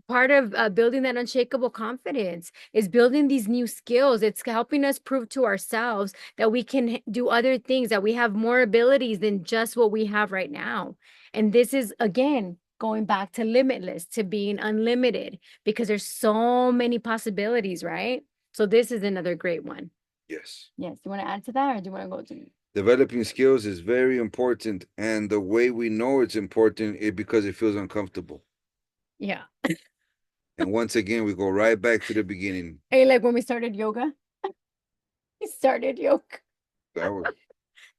part of building that unshakable confidence, is building these new skills. It's helping us prove to ourselves that we can do other things, that we have more abilities than just what we have right now. And this is, again, going back to limitless, to being unlimited, because there's so many possibilities, right? So this is another great one. Yes. Yes. Do you want to add to that, or do you want to go to? Developing skills is very important. And the way we know it's important is because it feels uncomfortable. Yeah. And once again, we go right back to the beginning. Hey, like when we started yoga. We started yoga. That was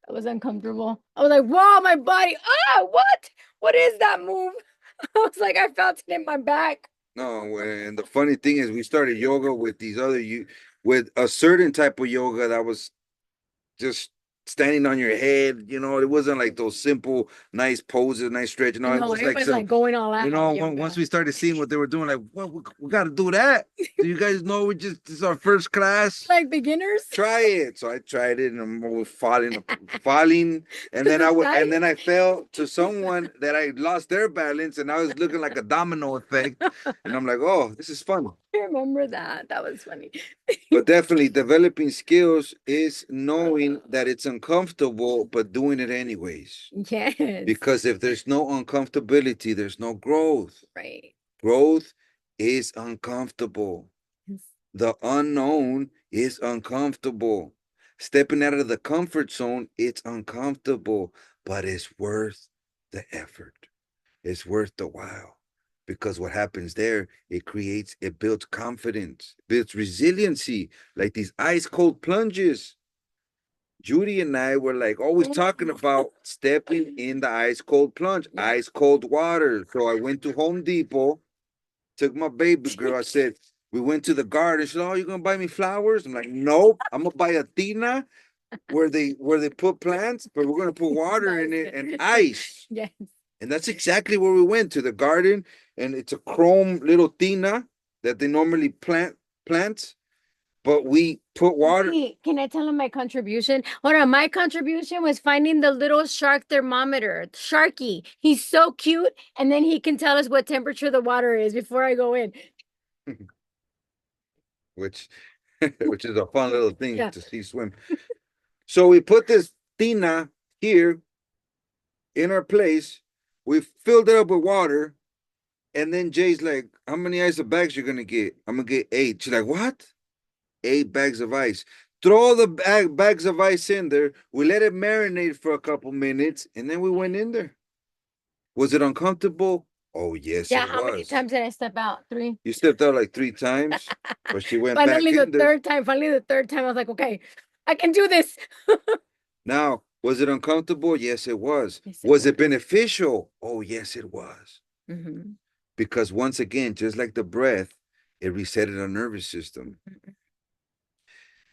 That was uncomfortable. I was like, wow, my body. Ah, what? What is that move? I was like, I felt it in my back. no, and the funny thing is we started yoga with with a certain type of yoga that was just standing on your head, it wasn't like those simple, nice poses, nice stretch. No, it was it like was some, like going all out. once we started seeing what they were doing, like, well, we got to do that. Do you guys know this is our first class? Like beginners? Try it. So I tried it, and I'm falling, and then I fell to someone that I lost their balance, and I was looking like a domino effect, and I'm like, oh, this is fun. I remember that. That was funny. But definitely developing skills is knowing that it's uncomfortable, but doing it anyways. Yes. Because if there's no uncomfortability, there's no growth. Right. Growth is uncomfortable. Yes. The unknown is uncomfortable. Stepping out of the comfort zone, it's uncomfortable, but it's worth the effort. It's worth the while. Because what happens there, it builds confidence, builds resiliency, like these ice cold plunges. Judy and I were like always talking about stepping in the ice cold plunge, ice cold water. So I went to Home Depot, took my baby girl. I said, We went to the garden. She said, "Oh, you gonna buy me flowers?" I'm like, "Nope, I'm gonna buy a tina where they put plants, but we're gonna put water in it and ice." Yes. And that's exactly where we went, to the garden, and it's a chrome little tina that they normally plants, but we put water. Wait, can I tell him my contribution? Hold on, my contribution was finding the little shark thermometer, Sharky. He's so cute, and then he can tell us what temperature the water is before I go in. which which is a fun little thing Yeah. to see swim. So we put this tina here in our place. We filled it up with water, and then Jay's like, "How many ice bags you're gonna get?" "I'm gonna get 8." She's like, "What?" 8 bags of ice. Throw the bags of ice in there. We let it marinate for a couple minutes, and then we went in there. Was it uncomfortable? Oh, yes, Yeah, it how many was. times did I step out? 3. You stepped out like 3 times, but she went back Finally, the in there. third time. Finally, the third time, I was like, okay, I can do this. Now, was it uncomfortable? Yes, it was. Yes, it Was was. it beneficial? Oh, yes, it was. Mhm. Because once again, just like the breath, it resetted our nervous system.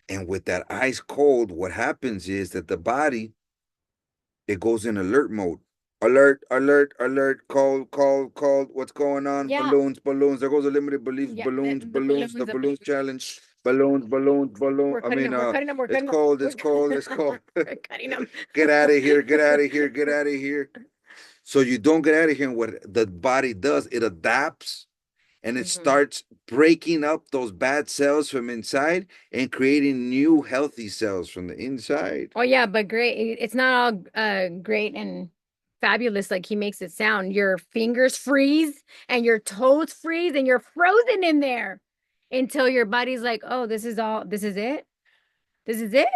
And with that ice cold, what happens is that the body, it goes in alert mode. Alert, alert, alert, cold, cold, cold. What's going on? Yeah. Balloons, balloons. There goes the limited beliefs. Yeah, Balloons, the balloons, the the balloons challenge. Balloons, balloons, balloon. We're I cutting mean, them. We're cutting them. We're it's cutting them. cold, it's cold, it's cold. We're cutting them. Get out of here, get out of here, get out of here. So you don't get out of here. And what the body does, it adapts and it Mhm. starts breaking up those bad cells from inside and creating new healthy cells from the inside. Oh yeah, but great. It's not all great and fabulous like he makes it sound. Your fingers freeze and your toes freeze and you're frozen in there until your body's like, "Oh, this is all. This is it. This is it."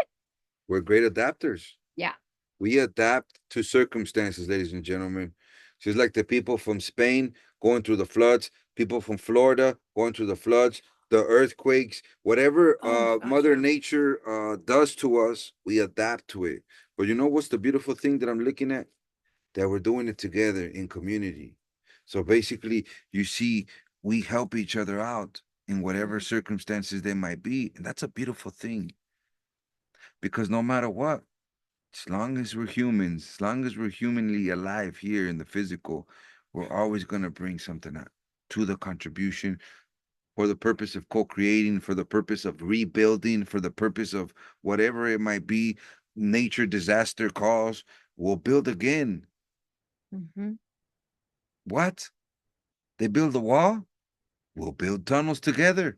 We're great adapters. Yeah. We adapt to circumstances, ladies and gentlemen. Just like the people from Spain going through the floods, people from Florida going through the floods, the earthquakes, whatever Oh my gosh, Mother yeah. Nature does to us, we adapt to it. But you know what's the beautiful thing that I'm looking at? That we're doing it together in community. So basically, you see, we help each other out in whatever Mhm. circumstances they might be. And that's a beautiful thing because no matter what, as long as we're humans, as long as we're humanly alive here in the physical, we're always going to bring something out to the contribution for the purpose of co-creating, for the purpose of rebuilding, for the purpose of whatever it might be, nature disaster calls, we'll build again. Mhm. What? They build a wall? We'll build tunnels together.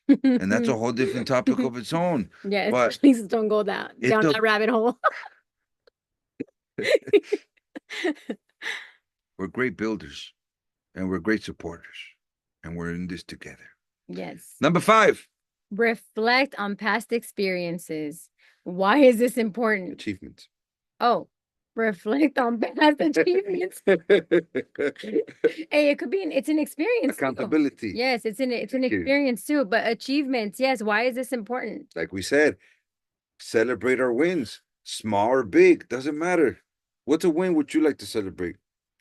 And that's a whole different topic of its own. Yes, But please don't go down it that took, rabbit hole. we're great builders and we're great supporters and we're in this together. Yes. Number 5. Reflect on past experiences. Why is this important? Achievements. Oh, reflect on past achievements. Hey, it could be it's an experience too. Accountability. Yes, it's an Thank you. experience too, but achievements, yes. Why is this important? Like we said, celebrate our wins, small or big, doesn't matter. What's a win would you like to celebrate?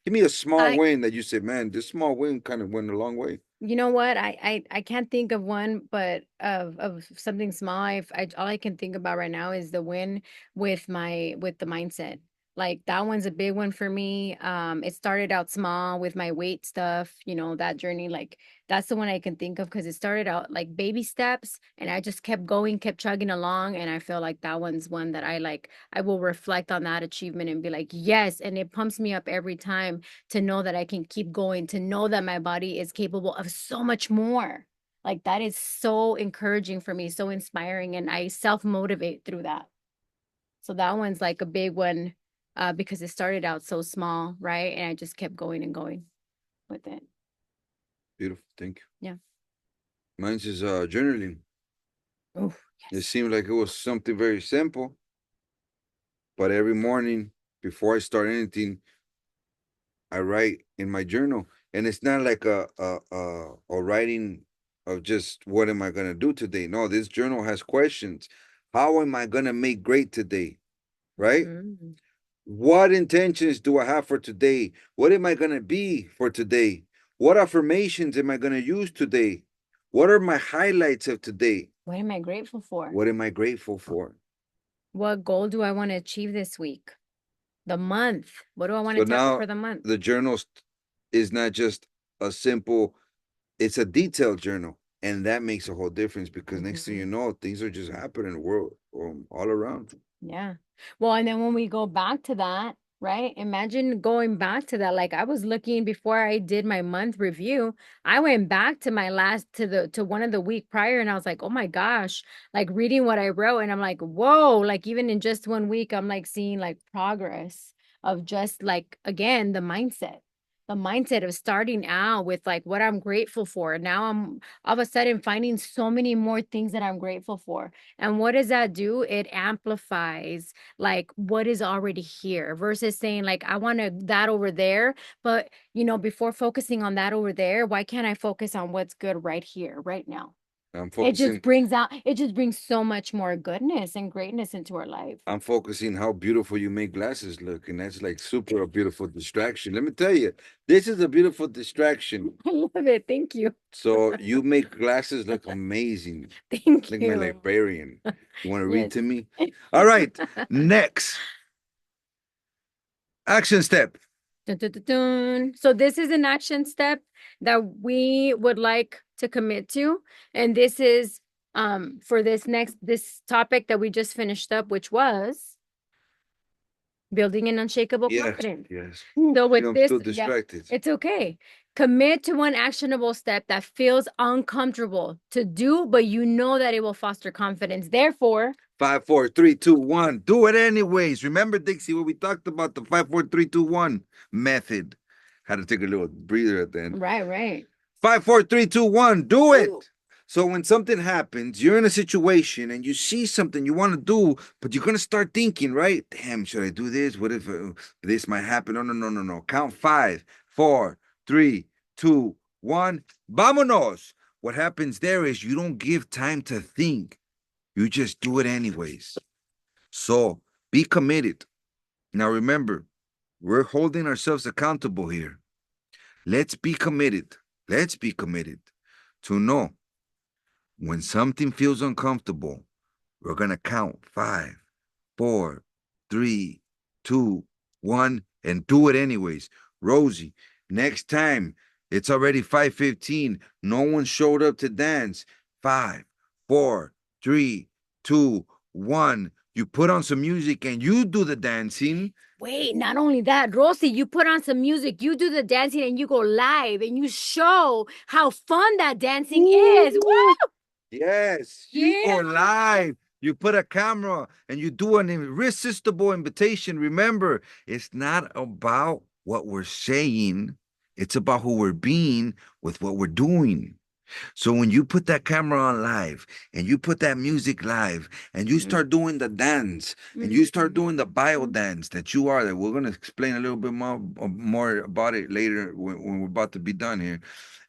Give me a small I win that you say, man, this small win kind of went a long way. You know what? I can't think of one, but of something small. All I can think about right now is the win with the mindset. Like that one's a big one for me. It started out small with my weight stuff, that journey. Like that's the one I can think of because it started out like baby steps, and I just kept going, kept chugging along, and I feel like that one's one that I will reflect on that achievement and be like, yes, and it pumps me up every time to know that I can keep going, to know that my body is capable of so much more. Like that is so encouraging for me, so inspiring, and I self-motivate through that. So that one's like a big one because it started out so small, right? And I just kept going and going with it. Beautiful. Thank you. Yeah. Mine's is journaling. Oh, It yes. seemed like it was something very simple, but every morning before I start anything, I write in my journal, and it's not like a writing of just what am I gonna do today. No, this journal has questions. How am I gonna make great today? Right? Mhm. What intentions do I have for today? What am I gonna be for today? What affirmations am I gonna use today? What are my highlights of today? What am I grateful for? What am I grateful for? What goal do I want to achieve this week? The month. What do I want So to tackle now for the month? the journal is not just a simple, it's a detailed journal. And that makes a whole difference because next thing you know, things are just happening in the world all around. Yeah. Well, and then when we go back to that, right? Imagine going back to that. Like I was looking before I did my month review, I went back to my last to one of the week prior and I was like, "Oh my gosh." Like reading what I wrote and I'm like, "Whoa." Like even in just 1 week I'm like seeing like progress of just like again, the mindset. The mindset of starting out with like what I'm grateful for. Now I'm all of a sudden finding so many more things that I'm grateful for. And what does that do? It amplifies like what is already here versus saying like I want that over there, but before focusing on that over there, why can't I focus on what's good right here, right now? I'm It just brings so much more goodness and greatness into our life. I'm focusing how beautiful you make glasses look, and that's like super a beautiful distraction. Let me tell you, this is a beautiful distraction. I love it. Thank you. So you make glasses look amazing. Thank Like my you. librarian. You want to read Yes. to me? All right. Next action step. Dun, dun, dun, dun. So this is an action step that we would like to commit to. And this is for this topic that we just finished up, which was building an unshakable Yes, confidence. yes. So with I'm this, still yeah, distracted. it's okay. Commit to one actionable step that feels uncomfortable to do, but you know that it will foster confidence. Therefore, 5, 4, 3, 2, 1. Do it anyways. Remember, Dixie, what we talked about the 5, 4, 3, 2, 1 method. Had to take a little breather at the end. right. 5, 4, 3, 2, 1. Do it. So when something happens, you're in a situation and you see something you want to do, but you're gonna start thinking, right? Damn, should I do this? What if this might happen? No. Count 5, 4, 3, 2, 1. Vámonos. What happens there is you don't give time to think. You just do it anyways. So be committed. Now remember, we're holding ourselves accountable here. Let's be committed. Let's be committed to know when something feels uncomfortable, we're going to count 5, 4, 3, 2, 1, and do it anyways. Rosie, next time it's already 5:15. No one showed up to dance. 5, 4, 3, 2, 1. You put on some music and you do the dancing. Wait, not only that, Rosie, you put on some music, you do the dancing, and you go live and you show how fun that dancing is. Woo! Yes, you go live. You put a camera and you do an irresistible invitation. Remember, it's not about what we're saying, it's about who we're being with what we're doing. So when you put that camera on live and you put that music live and you start doing the dance and you start doing the bio dance that you are, that we're going to explain a little bit more about it later when we're about to be done here.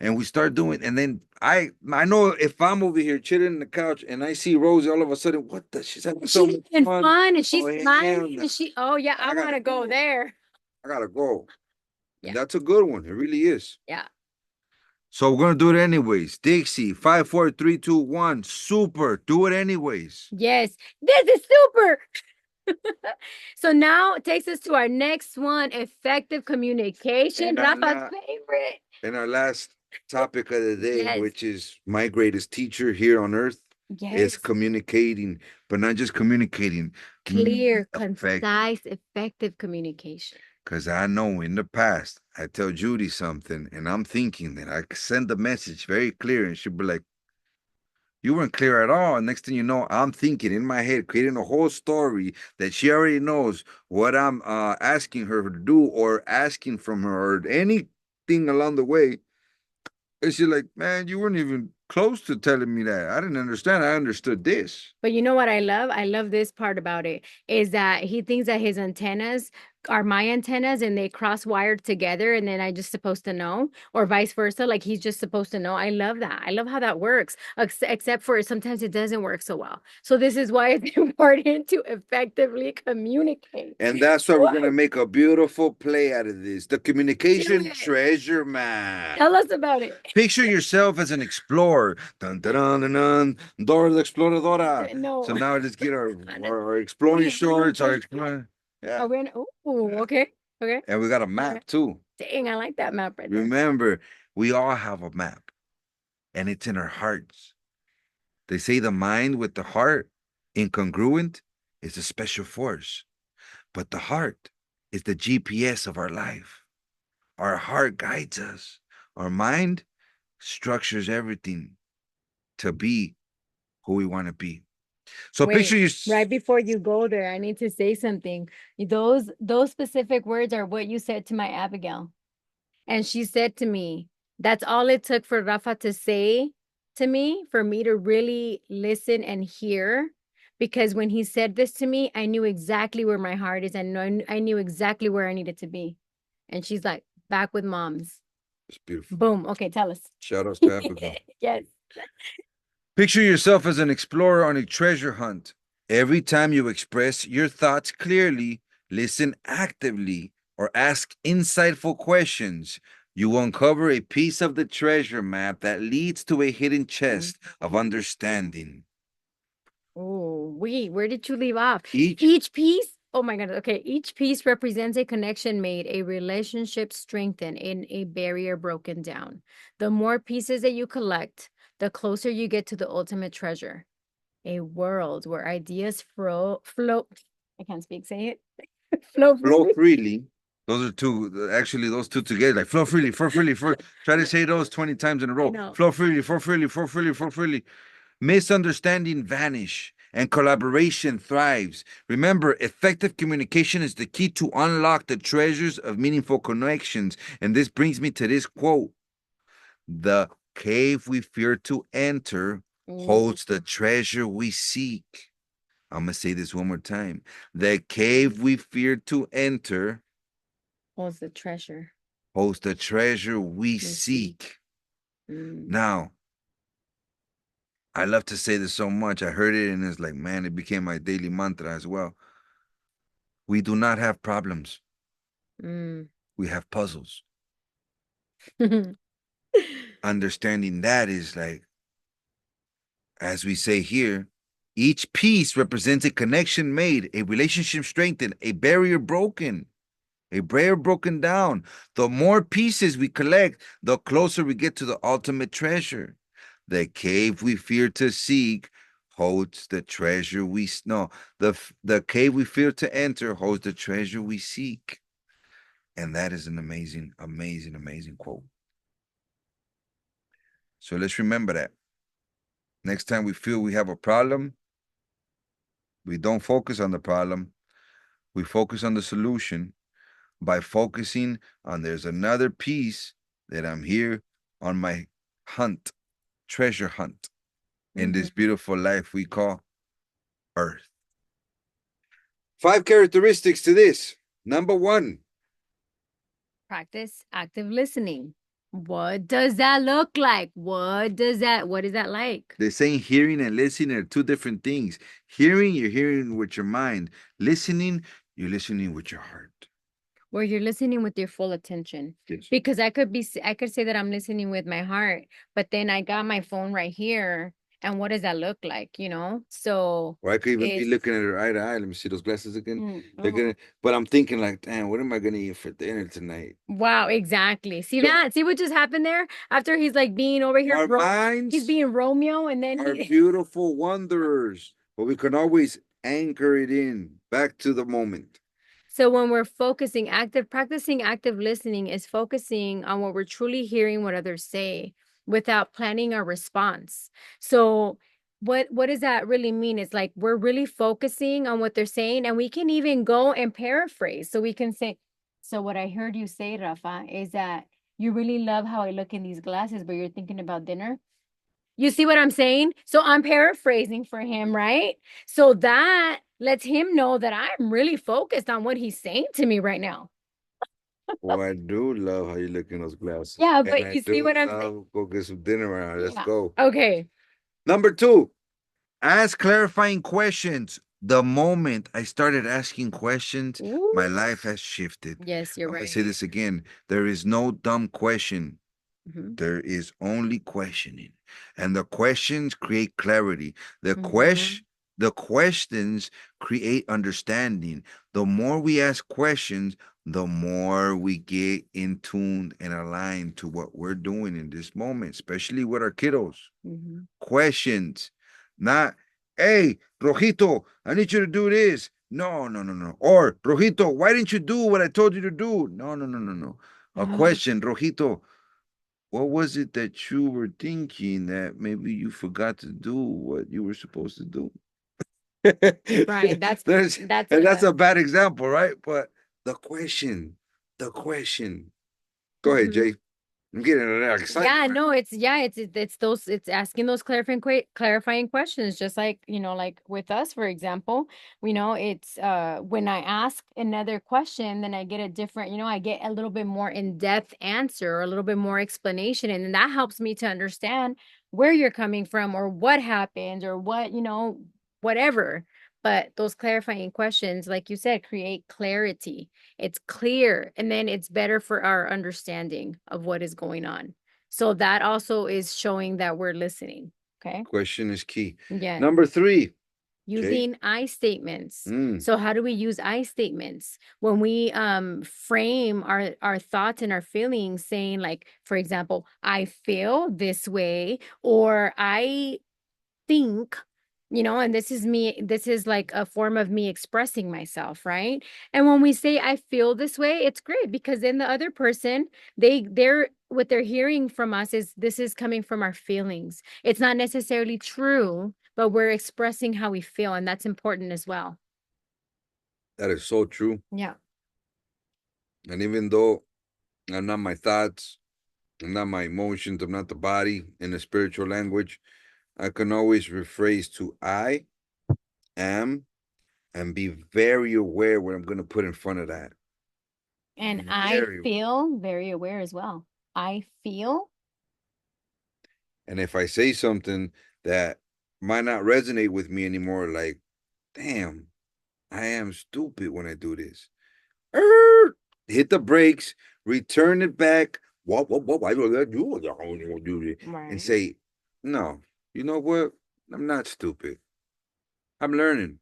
And we start doing, and then I know if I'm over here chilling on the couch and I see Rosie all of a sudden, what the, she's having so much fun and she's Oh, smiling hell and oh yeah, I want to go there. I gotta go. Yeah. And that's a good one. It really is. Yeah. So we're gonna do it anyways. Dixie, 5, 4, 3, 2, 1. Super. Do it anyways. Yes, this is super. So now it takes us to our next one, effective communication. And Rafa's favorite. And our last topic of the day, Yes. which is my greatest teacher here on earth, is communicating, but not just communicating. Clear, concise, effective communication. Because I know in the past, I tell Judy something and I'm thinking that I send the message very clear and she'll be like, you weren't clear at all. And next thing you know, I'm thinking in my head, creating a whole story that she already knows what I'm asking her to do or asking from her or anything along the way. And she's like, man, you weren't even close to telling me that. I didn't understand. I understood this. But you know what I love? I love this part about it is that he thinks that his antennas are my antennas and they cross wired together and then I just supposed to know, or vice versa, like he's just supposed to know. I love that. I love how that works. Except for sometimes it doesn't work so well. So this is why it's important to effectively communicate. And that's why we're gonna make a beautiful play out of this. The communication Do it. treasure map. Tell us about it. Picture yourself as an explorer. Dun, dun, dun, dun, dun. Dora the Exploradora. No. So now let's get our exploring shorts, our exploring. Yeah. Are we in? Oh, okay. Okay. And we got a map too. Dang, I like that map right there. Remember, we all have a map, and it's in our hearts. They say the mind with the heart, incongruent, is a special force. But the heart is the GPS of our life. Our heart guides us. Our mind structures everything to be who we want to be. So Wait, picture you right before you go there, I need to say something. Those specific words are what you said to my Abigail. And she said to me, that's all it took for Rafa to say to me, for me to really listen and hear. Because when he said this to me, I knew exactly where my heart is, and I knew exactly where I needed to be. And she's like, back with moms. It's beautiful. Boom. Okay, tell us. Shout outs to Abigail. Yes. Picture yourself as an explorer on a treasure hunt. Every time you express your thoughts clearly, listen actively, or ask insightful questions, you uncover a piece of the treasure map that leads to a hidden chest of understanding. Oh, wait, where did you leave off? Each piece? Oh my God. Okay. Each piece represents a connection made, a relationship strengthened, and a barrier broken down. The more pieces that you collect, the closer you get to the ultimate treasure. A world where ideas flow. I can't speak, say it. Flow flow freely. freely. Those are two, actually, those two together, like flow freely, flow freely. Try to say those 20 times in a row. know. Flow freely, flow freely, flow freely, flow freely. Misunderstanding vanish and collaboration thrives. Remember, effective communication is the key to unlock the treasures of meaningful connections. And this brings me to this quote: the cave we fear to enter holds the treasure we seek. I'm going to say this one more time. The cave we fear to enter holds the treasure. holds the treasure we seek. Now, I love to say this so much. I heard it and it's like, man, it became my daily mantra as well. We do not have problems. We have puzzles. Understanding that is like, as we say here, each piece represents a connection made, a relationship strengthened, a barrier broken down. The more pieces we collect, the closer we get to the ultimate treasure. The cave we fear to seek holds the treasure we no. The cave we fear to enter holds the treasure we seek. And that is an amazing, amazing, amazing quote. So let's remember that. Next time we feel we have a problem, we don't focus on the problem. We focus on the solution by focusing on there's another piece that I'm here on my hunt, treasure hunt, in this beautiful life we call Earth. 5 characteristics to this. Number 1. Practice active listening. What does that look like? What is that like? They're saying hearing and listening are two different things. Hearing, you're hearing with your mind. Listening, you're listening with your heart. Where you're listening with your full attention. Yes. Because I could say that I'm listening with my heart, but then I got my phone right here. And what does that look like, you know? So or I could even be looking at her eye to eye. Let me see those glasses again. oh. But I'm thinking like, damn, what am I gonna eat for dinner tonight? Wow, exactly. See that? See what just happened there? After he's like being over here, Our minds, he's being Romeo, and then are beautiful wanderers, but we can always anchor it in back to the moment. So when we're practicing active listening is focusing on what we're truly hearing what others say without planning our response. So what does that really mean? It's like we're really focusing on what they're saying, and we can even go and paraphrase. So we can say, so what I heard you say, Rafa, is that you really love how I look in these glasses, but you're thinking about dinner. You see what I'm saying? So I'm paraphrasing for him, right? So that lets him know that I'm really focused on what he's saying to me right now. Well, I do love how you look in those glasses. Yeah, And but I you see do what I'm saying? love go get some dinner around. Let's Yeah. go. Okay. Number 2, ask clarifying questions. The moment I started asking questions, my Ooh. life has shifted. Yes, you're I'm gonna right. say this again. There is no dumb question. Mhm. There is only questioning. And the questions create clarity. Mhm. The questions create understanding. The more we ask questions, the more we get in tune and aligned to what we're doing in this moment, especially with our kiddos. Mhm. Questions, not, hey, Rojito, I need you to do this. No, no, no, no. Or, Rojito, why didn't you do what I told you to do? No, no, no, no, no. A question, Rojito, what was it that you were thinking that maybe you forgot to do what you were supposed to do? Right. There's, That's and that's a bad example, right? But the question. Go ahead, Mhm. Jay. I'm getting excited. Yeah, no, it's those, it's asking those clarifying questions, just like, like with us, for example, it's when I ask another question, then I get a different, I get a little bit more in-depth answer or a little bit more explanation, and then that helps me to understand where you're coming from or what happened or what, whatever. But those clarifying questions, like you said, create clarity. It's clear, and then it's better for our understanding of what is going on. So that also is showing that we're listening. Okay. Question is key. Yeah. Number 3, Jay. Using I statements. Mm. So how do we use I statements? When we frame our thoughts and our feelings, saying, like, for example, I feel this way, or I think, and this is like a form of me expressing myself, right? And when we say I feel this way, it's great, because then the other person, they're what they're hearing from us is, this is coming from our feelings. It's not necessarily true, but we're expressing how we feel, and that's important as well. That is so true. Yeah. And even though I'm not my thoughts, I'm not my emotions, I'm not the body in the spiritual language, I can always rephrase to I am and be very aware what I'm going to put in front of that. And I Very. feel very aware as well. I feel. And if I say something that might not resonate with me anymore, like, damn, I am stupid when I do this. Hit the brakes, return it back. What, why do I do this? And Right. say, no, you know what? I'm not stupid. I'm learning.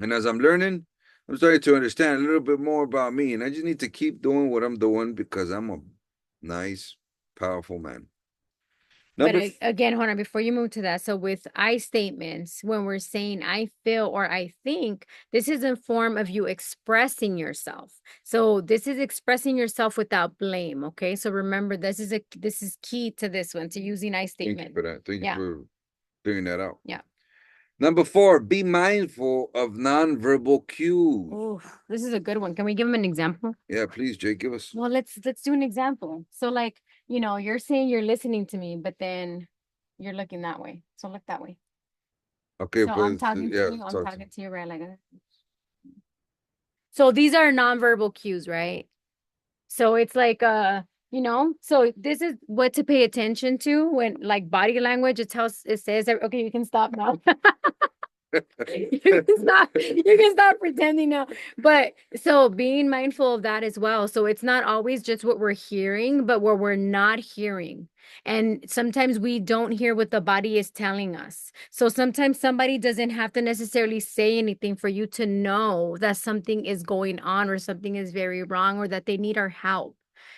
And as I'm learning, I'm starting to understand a little bit more about me. And I just need to keep doing what I'm doing because I'm a nice, powerful man. But Number again, hold on, before you move to that. So with I statements, when we're saying I feel or I think, this is a form of you expressing yourself. So this is expressing yourself without blame. Okay. So remember, this is key to this one, to using I Thank you statement. for that. Thank you Yeah. for figuring that out. Yeah. Number 4, be mindful of nonverbal cues. Oh, this is a good one. Can we give them an example? Yeah, please, Jay, give us. Well, let's do an example. So, like, you're saying you're listening to me, but then you're looking that way. So look that way. Okay, So I'm pues, talking to yeah, you. I'm talk to me. talking to you, right? Like, so these are nonverbal cues, right? So it's like, so this is what to pay attention to when, like, body language. It says that, okay, you can stop now. You can stop pretending now. But so being mindful of that as well. So it's not always just what we're hearing, but what we're not hearing. And sometimes we don't hear what the body is telling us. So sometimes somebody doesn't have to necessarily say anything for you to know that something is going on or something is very wrong or that they need our help.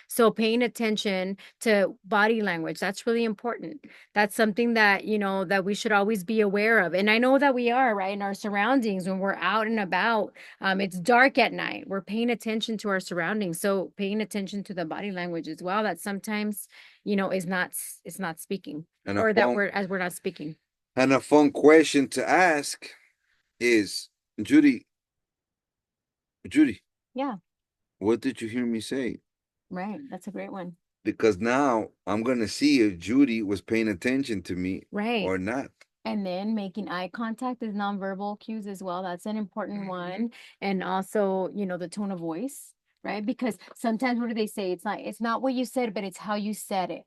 So paying attention to body language, that's really important. That's something that, that we should always be aware of. And I know that we are, right, in our surroundings when we're out and about. It's dark at night. We're paying attention to our surroundings. So paying attention to the body language as well, that sometimes, is not speaking, And a or that fun we're not speaking. and a fun question to ask is, Judy, Yeah, what did you hear me say? right. That's a great one. Because now I'm gonna see if Judy was paying attention to me Right. or not. And then making eye contact is nonverbal cues as well. That's an important one. And also, the tone of voice, right? Because sometimes what do they say? It's not what you said, but it's how you said it.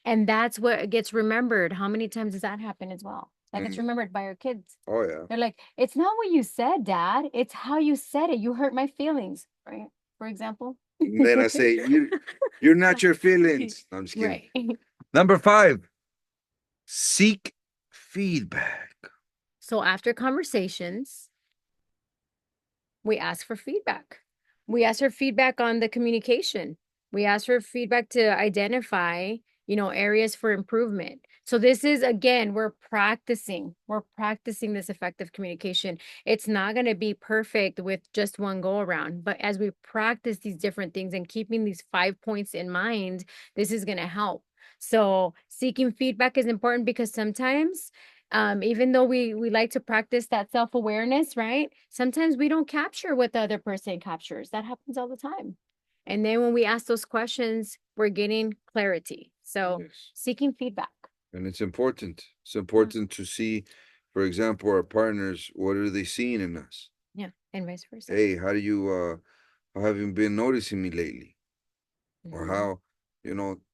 And that's what gets remembered. How many times does that happen as well? That gets remembered by our kids. Oh yeah. They're like, it's not what you said, Dad. It's how you said it. You hurt my feelings, right? For example. And then I say, you're not your feelings. No, I'm just kidding. Right. Number 5, seek feedback. So after conversations, we ask for feedback. We ask for feedback on the communication. We ask for feedback to identify, areas for improvement. So this is, again, we're practicing this effective communication. It's not going to be perfect with just one go around, but as we practice these different things and keeping these 5 points in mind, this is going to help. So seeking feedback is important because sometimes even though we like to practice that self-awareness, right? Sometimes we don't capture what the other person captures. That happens all the time. And then when we ask those questions, we're getting clarity. So Yes. seeking feedback. And it's important. It's important to see, for example, our partners, what are they seeing in us? Yeah, and vice versa. Hey, how have you been noticing me lately? Or Mhm. how,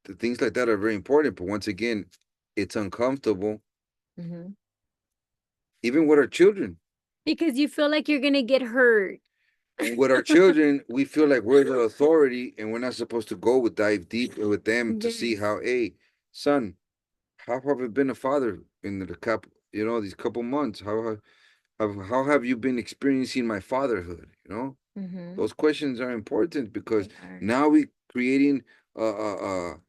the things like that are very important. But once again, it's uncomfortable, Mhm. even with our children. Because you feel like you're gonna get hurt. And with our children, we feel like we're the authority and we're not supposed to dive deep with them to see Yes. how, hey, son, how have you been a father in the couple, these couple months? How have you been experiencing my fatherhood? Mhm. Those questions are important because They are. now we creating now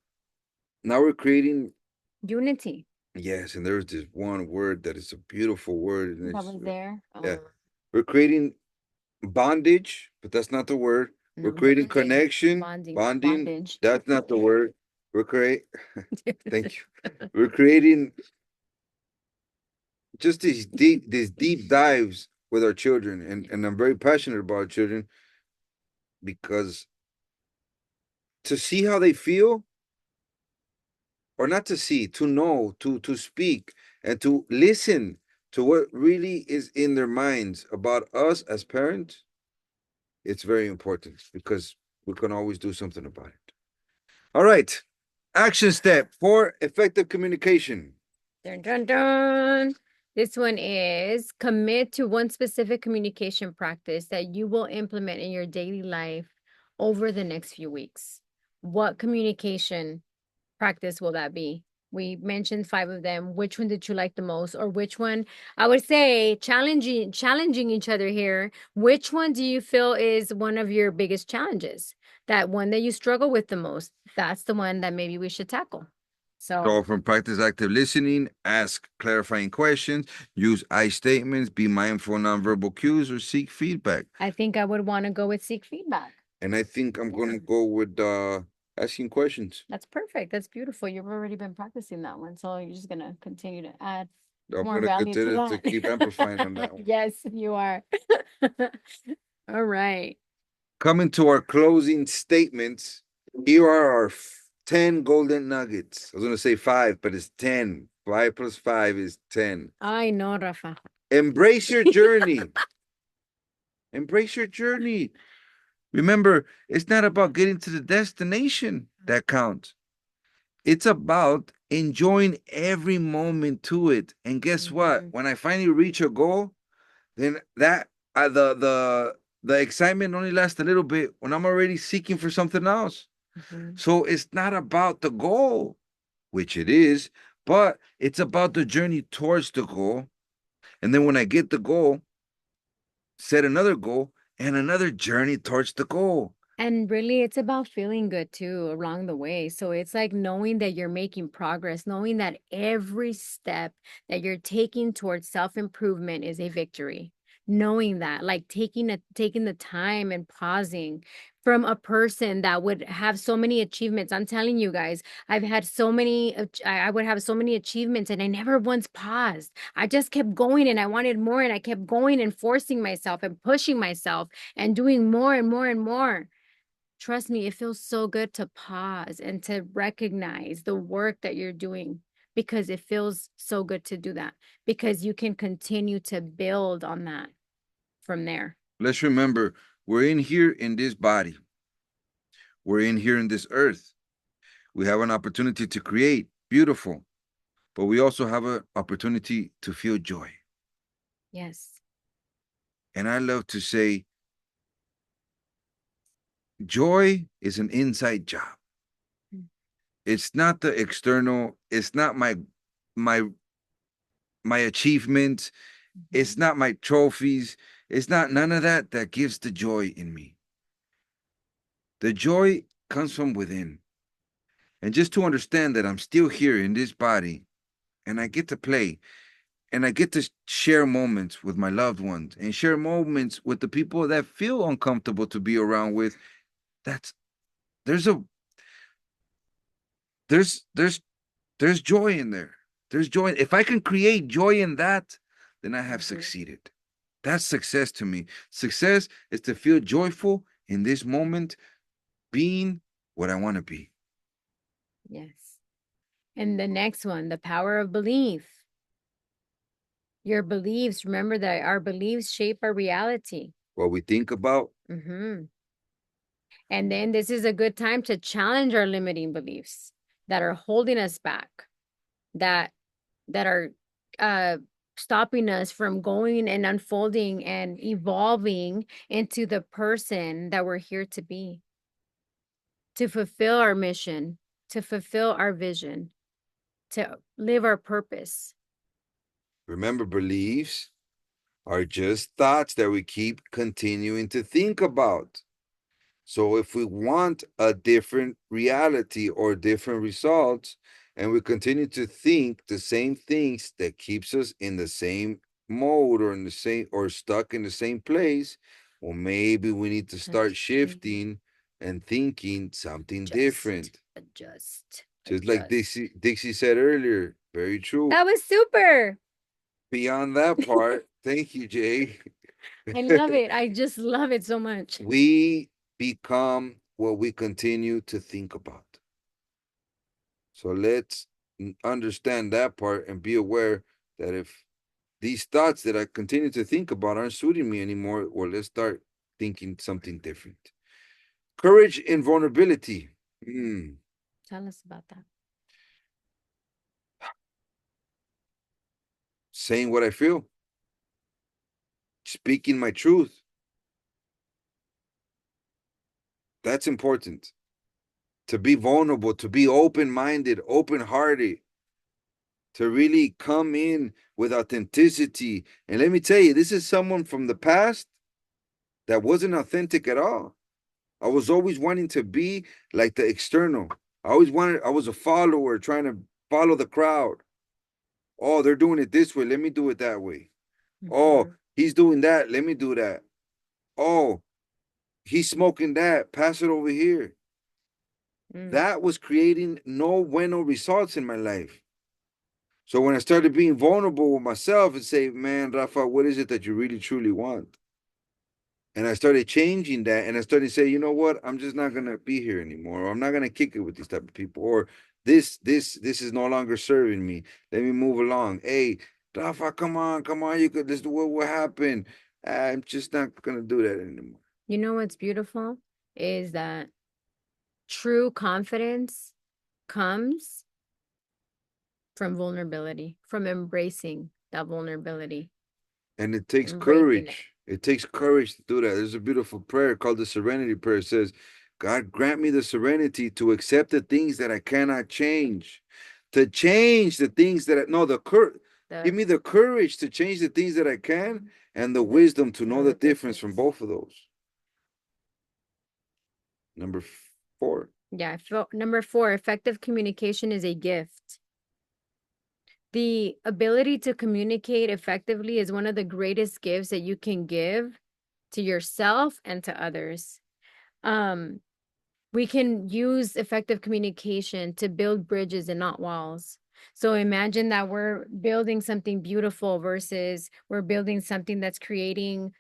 we're creating Unity. yes, and there's this one word that is a beautiful word, and That it's was there. yeah, we're creating bondage, but that's not the word. We're No, creating bonding. connection, Bonding. bonding. Bondage. That's not the word. We're create. Thank you. We're creating just these deep dives with our children, and I'm very passionate about our children because to see how they feel, or not to see, to know, to speak, and to listen to what really is in their minds about us as parents, it's very important because we can always do something about it. All right. Action step for effective communication. Dun, dun, dun. This one is commit to one specific communication practice that you will implement in your daily life over the next few weeks. What communication practice will that be? We mentioned 5 of them. Which one did you like the most? Or which one, I would say challenging each other here. Which one do you feel is one of your biggest challenges? That one that you struggle with the most. That's the one that maybe we should tackle. So from practice active listening, ask clarifying questions, use I statements, be mindful of nonverbal cues, or seek feedback. I think I would want to go with seek feedback. And I think I'm gonna go with asking questions. That's perfect. That's beautiful. You've already been practicing that one. So you're just gonna continue to add I'm more gonna value to continue to that. keep amplifying on that one. Yes, you are. All right. Coming to our closing statements, here are our 10 golden nuggets. I was gonna say 5, but it's 10. 5 plus 5 is 10. I know, Rafa. Embrace your journey. Embrace your journey. Remember, it's not about getting to the destination that counts. It's about enjoying every moment to it. And guess what? When I finally reach a goal, then that the excitement only lasts a little bit when I'm already seeking for something else. So it's not about the goal, which it is, but it's about the journey towards the goal. And then when I get the goal, set another goal and another journey towards the goal. And really, it's about feeling good too along the way. So it's like knowing that you're making progress, knowing that every step that you're taking towards self-improvement is a victory. Knowing that, like taking the time and pausing from a person that would have so many achievements. I'm telling you guys, I've had so many, I would have so many achievements and I never once paused. I just kept going and I wanted more and I kept going and forcing myself and pushing myself and doing more and more and more. Trust me, it feels so good to pause and to recognize the work that you're doing because it feels so good to do that, because you can continue to build on that from there. Let's remember, we're in here in this body. We're in here in this earth. We have an opportunity to create, beautiful, but we also have an opportunity to feel joy. Yes. And I love to say, joy is an inside job. It's not the external, it's not my my achievements, it's not my trophies, it's not none of that that gives the joy in me. The joy comes from within. And just to understand that I'm still here in this body and I get to play and I get to share moments with my loved ones and share moments with the people that feel uncomfortable to be around with. That's there's a there's there's joy in there. There's joy. If I can create joy in that, then I have succeeded. That's success to me. Success is to feel joyful in this moment, being what I want to be. Yes. And the next one, the power of belief. Your beliefs, remember that our beliefs shape our reality. What we think about. And then this is a good time to challenge our limiting beliefs that are holding us back, that are stopping us from going and unfolding and evolving into the person that we're here to be, to fulfill our mission, to fulfill our vision, to live our purpose. Remember, beliefs are just thoughts that we keep continuing to think about. So if we want a different reality or different results, and we continue to think the same things that keeps us in the same mode or in the same or stuck in the same place, well, maybe we need to start shifting and thinking something different. Adjust. Just like Dixie said earlier, very true. That was super. Beyond that part, thank you, Jay. I love it. I just love it so much. We become what we continue to think about. So let's understand that part and be aware that if these thoughts that I continue to think about aren't suiting me anymore, well, let's start thinking something different. Courage and vulnerability. Tell us about that. Saying what I feel. Speaking my truth. That's important. To be vulnerable, to be open-minded, open-hearted, to really come in with authenticity. And let me tell you, this is someone from the past that wasn't authentic at all. I was always wanting to be like the external. I was a follower trying to follow the crowd. Oh, they're doing it this way. Let me do it that way. Oh, he's doing that. Let me do that. Oh, he's smoking that. Pass it over here. That was creating no bueno results in my life. So when I started being vulnerable with myself and say, man, Rafa, what is it that you really truly want? And I started changing that, and I started to say, you know what? I'm just not gonna be here anymore. Or I'm not gonna kick it with these type of people. Or this is no longer serving me. Let me move along. Hey, Rafa, come on. You could. This what happened. I'm just not gonna do that anymore. You know what's beautiful is that true confidence comes from vulnerability, from embracing that vulnerability. And it takes courage. It takes courage to do that. There's a beautiful prayer called the Serenity Prayer. It says, God, grant me the serenity to accept the things that I cannot change, to change the things that give me the courage to change the things that I can, and the wisdom to know the difference from both of those. Number 4. Yeah, number 4, effective communication is a gift. The ability to communicate effectively is one of the greatest gifts that you can give to yourself and to others. We can use effective communication to build bridges and not walls. So imagine that we're building something beautiful versus we're building something that's creating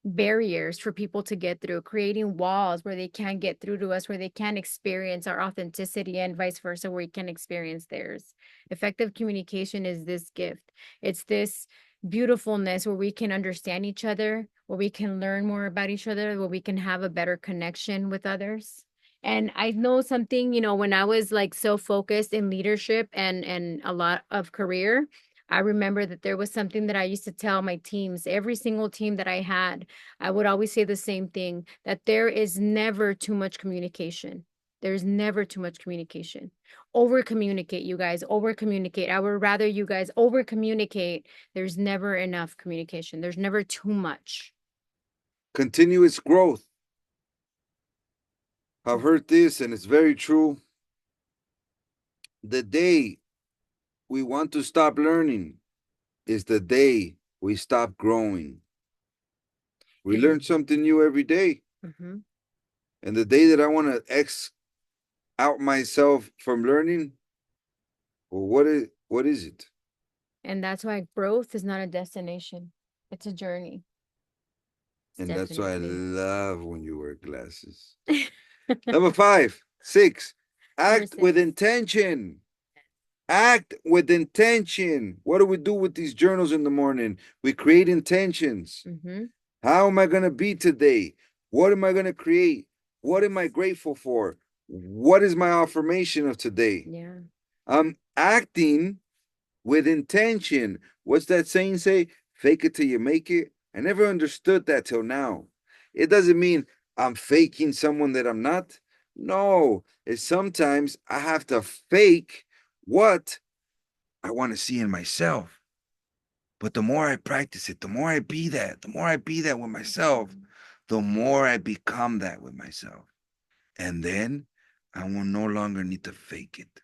barriers for people to get through, creating walls where they can't get through to us, where they can't experience our authenticity, and vice versa, where we can experience theirs. Effective communication is this gift. It's this beautifulness where we can understand each other, where we can learn more about each other, where we can have a better connection with others. And I know something, when I was like so focused in leadership and a lot of career, I remember that there was something that I used to tell my teams, every single team that I had. I would always say the same thing, that there is never too much communication. There's never too much communication. Over communicate, you guys, over communicate. I would rather you guys over communicate. There's never enough communication. There's never too much. Continuous growth. I've heard this and it's very true. The day we want to stop learning is the day we stop growing. We learn something new every day. Mm-hmm. And the day that I want to X out myself from learning, well, what is it? And that's why growth is not a destination. It's a journey. And that's why I Definitely. love when you wear glasses. Number 5, 6, act with intention. Act with intention. What do we do with these journals in the morning? We create intentions. Mm-hmm. How am I going to be today? What am I going to create? What am I grateful for? What is my affirmation of today? Yeah. I'm acting with intention. What's that saying say? Fake it till you make it. I never understood that till now. It doesn't mean I'm faking someone that I'm not. No, it's sometimes I have to fake what I want to see in myself. But the more I practice it, the more I be that, with myself, the more I become that with myself. And then I will no longer need to fake it.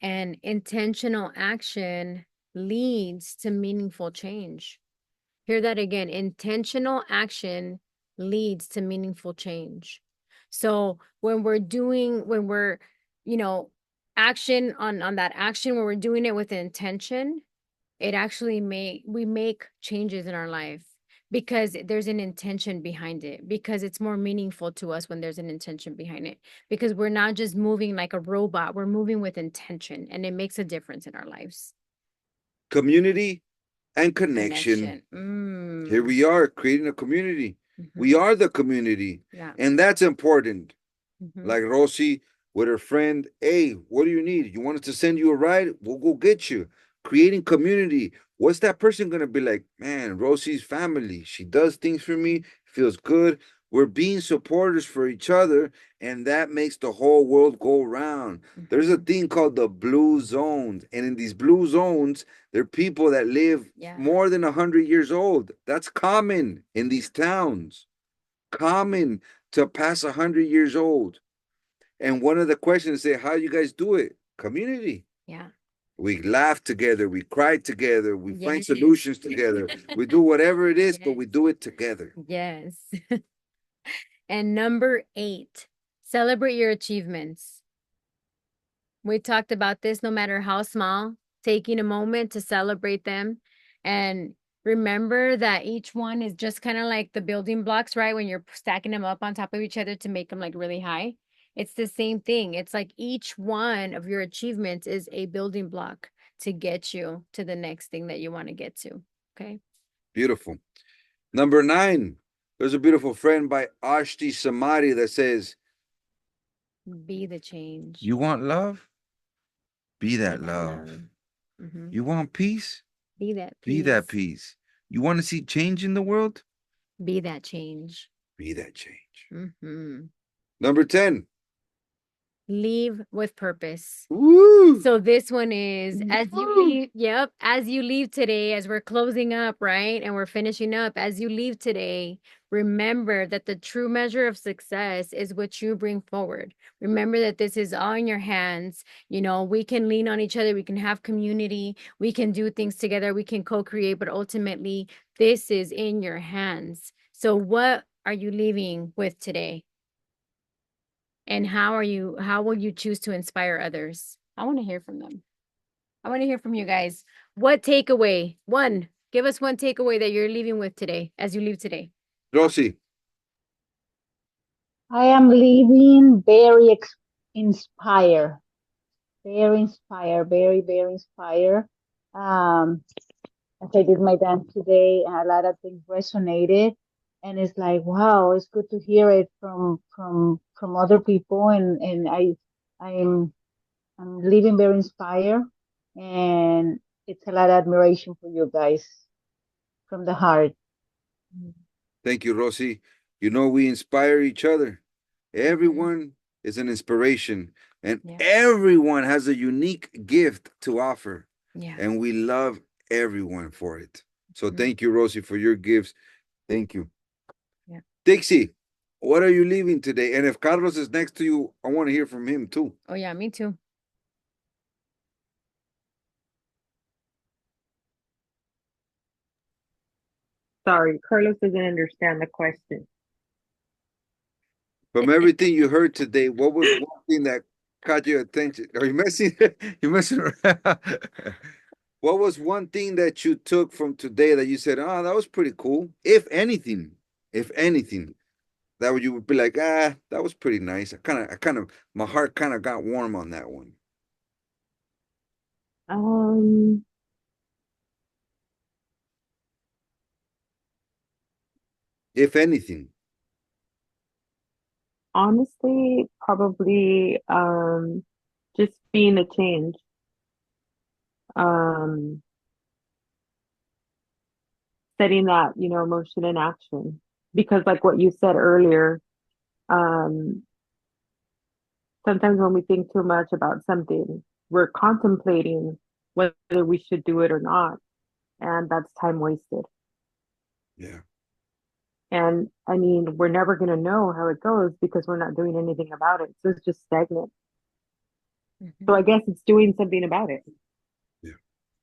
And intentional action leads to meaningful change. Hear that again. Intentional action leads to meaningful change. So when we're, action on that action, when we're doing it with intention, it actually we make changes in our life because there's an intention behind it, because it's more meaningful to us when there's an intention behind it, because we're not just moving like a robot, we're moving with intention, and it makes a difference in our lives. Community and connection. Here we are creating a community. Mm-hmm. We are the community. Yeah. And that's important. Mm-hmm. Like Rosie with her friend, hey, what do you need? You want us to send you a ride? We'll go get you. Creating community. What's that person going to be like? Man, Rosie's family. She does things for me. Feels good. We're being supporters for each other, and that makes the whole world go round. Mm-hmm. There's a thing called the blue zones. And in these blue zones, there are people that live more than 100 years old. That's common in these towns. Common to pass 100 years old. And one of the questions say, how you guys do it? Community. Yeah. We laugh together. We cry together. We find solutions together. We do whatever it is, but we do it together. Yes. And number 8, celebrate your achievements. We talked about this, no matter how small, taking a moment to celebrate them. And remember that each one is just kind of like the building blocks, right? When you're stacking them up on top of each other to make them like really high. It's the same thing. It's like each one of your achievements is a building block to get you to the next thing that you want to get to. Okay. Beautiful. Number 9, there's a beautiful friend by Ashti Samari that says, be the change. You want love? Be that love. Mm-hmm. You want peace? Be that peace. Be that peace. You want to see change in the world? Be that change. Be that change. Mm-hmm. Number 10. Leave with purpose. Woo! So this one is, as you leave, as you leave today, as we're closing up, right? And we're finishing up, as you leave today, remember that the true measure of success is what you bring forward. Remember that this is all in your hands. We can lean on each other. We can have community. We can do things together. We can co-create, but ultimately this is in your hands. So what are you leaving with today? And how will you choose to inspire others? I want to hear from them. I want to hear from you guys. What takeaway? Give us one takeaway that you're leaving with today as you leave today. Rosie. I am living very inspired, very inspired, very, very inspired. Um, as I did my dance today, and a lot of things resonated, and it's like, wow, it's good to hear it from other people, and I'm I'm living very inspired, and it's a lot of admiration for you guys from the heart. Thank you, Rosie. You know, we inspire each other. Mhm. Everyone is an inspiration, and Yeah. everyone has a unique gift to offer. Yeah. And we love everyone for it. So Mhm. thank you, Rosie, for your gifts. Thank you. Yeah. Dixie, what are you leaving today? And if Carlos is next to you, I want to hear from him too. Oh yeah, me too. Sorry, Carlos doesn't understand the question. From everything you heard today, what was one thing that caught your attention? Are you messing? You messing around? What was one thing that you took from today that you said, "Oh, that was pretty cool"? If anything, that would you would be like, "Ah, that was pretty nice." My heart kind of got warm on that one. Um, If anything, Honestly, probably just being a change. Um, Setting that, motion in action. Because like what you said earlier, um, sometimes when we think too much about something, we're contemplating whether we should do it or not, and that's time wasted. yeah. And I mean, we're never going to know how it goes because we're not doing anything about it. So it's just stagnant. So I Mhm. guess it's doing something about it, Yeah.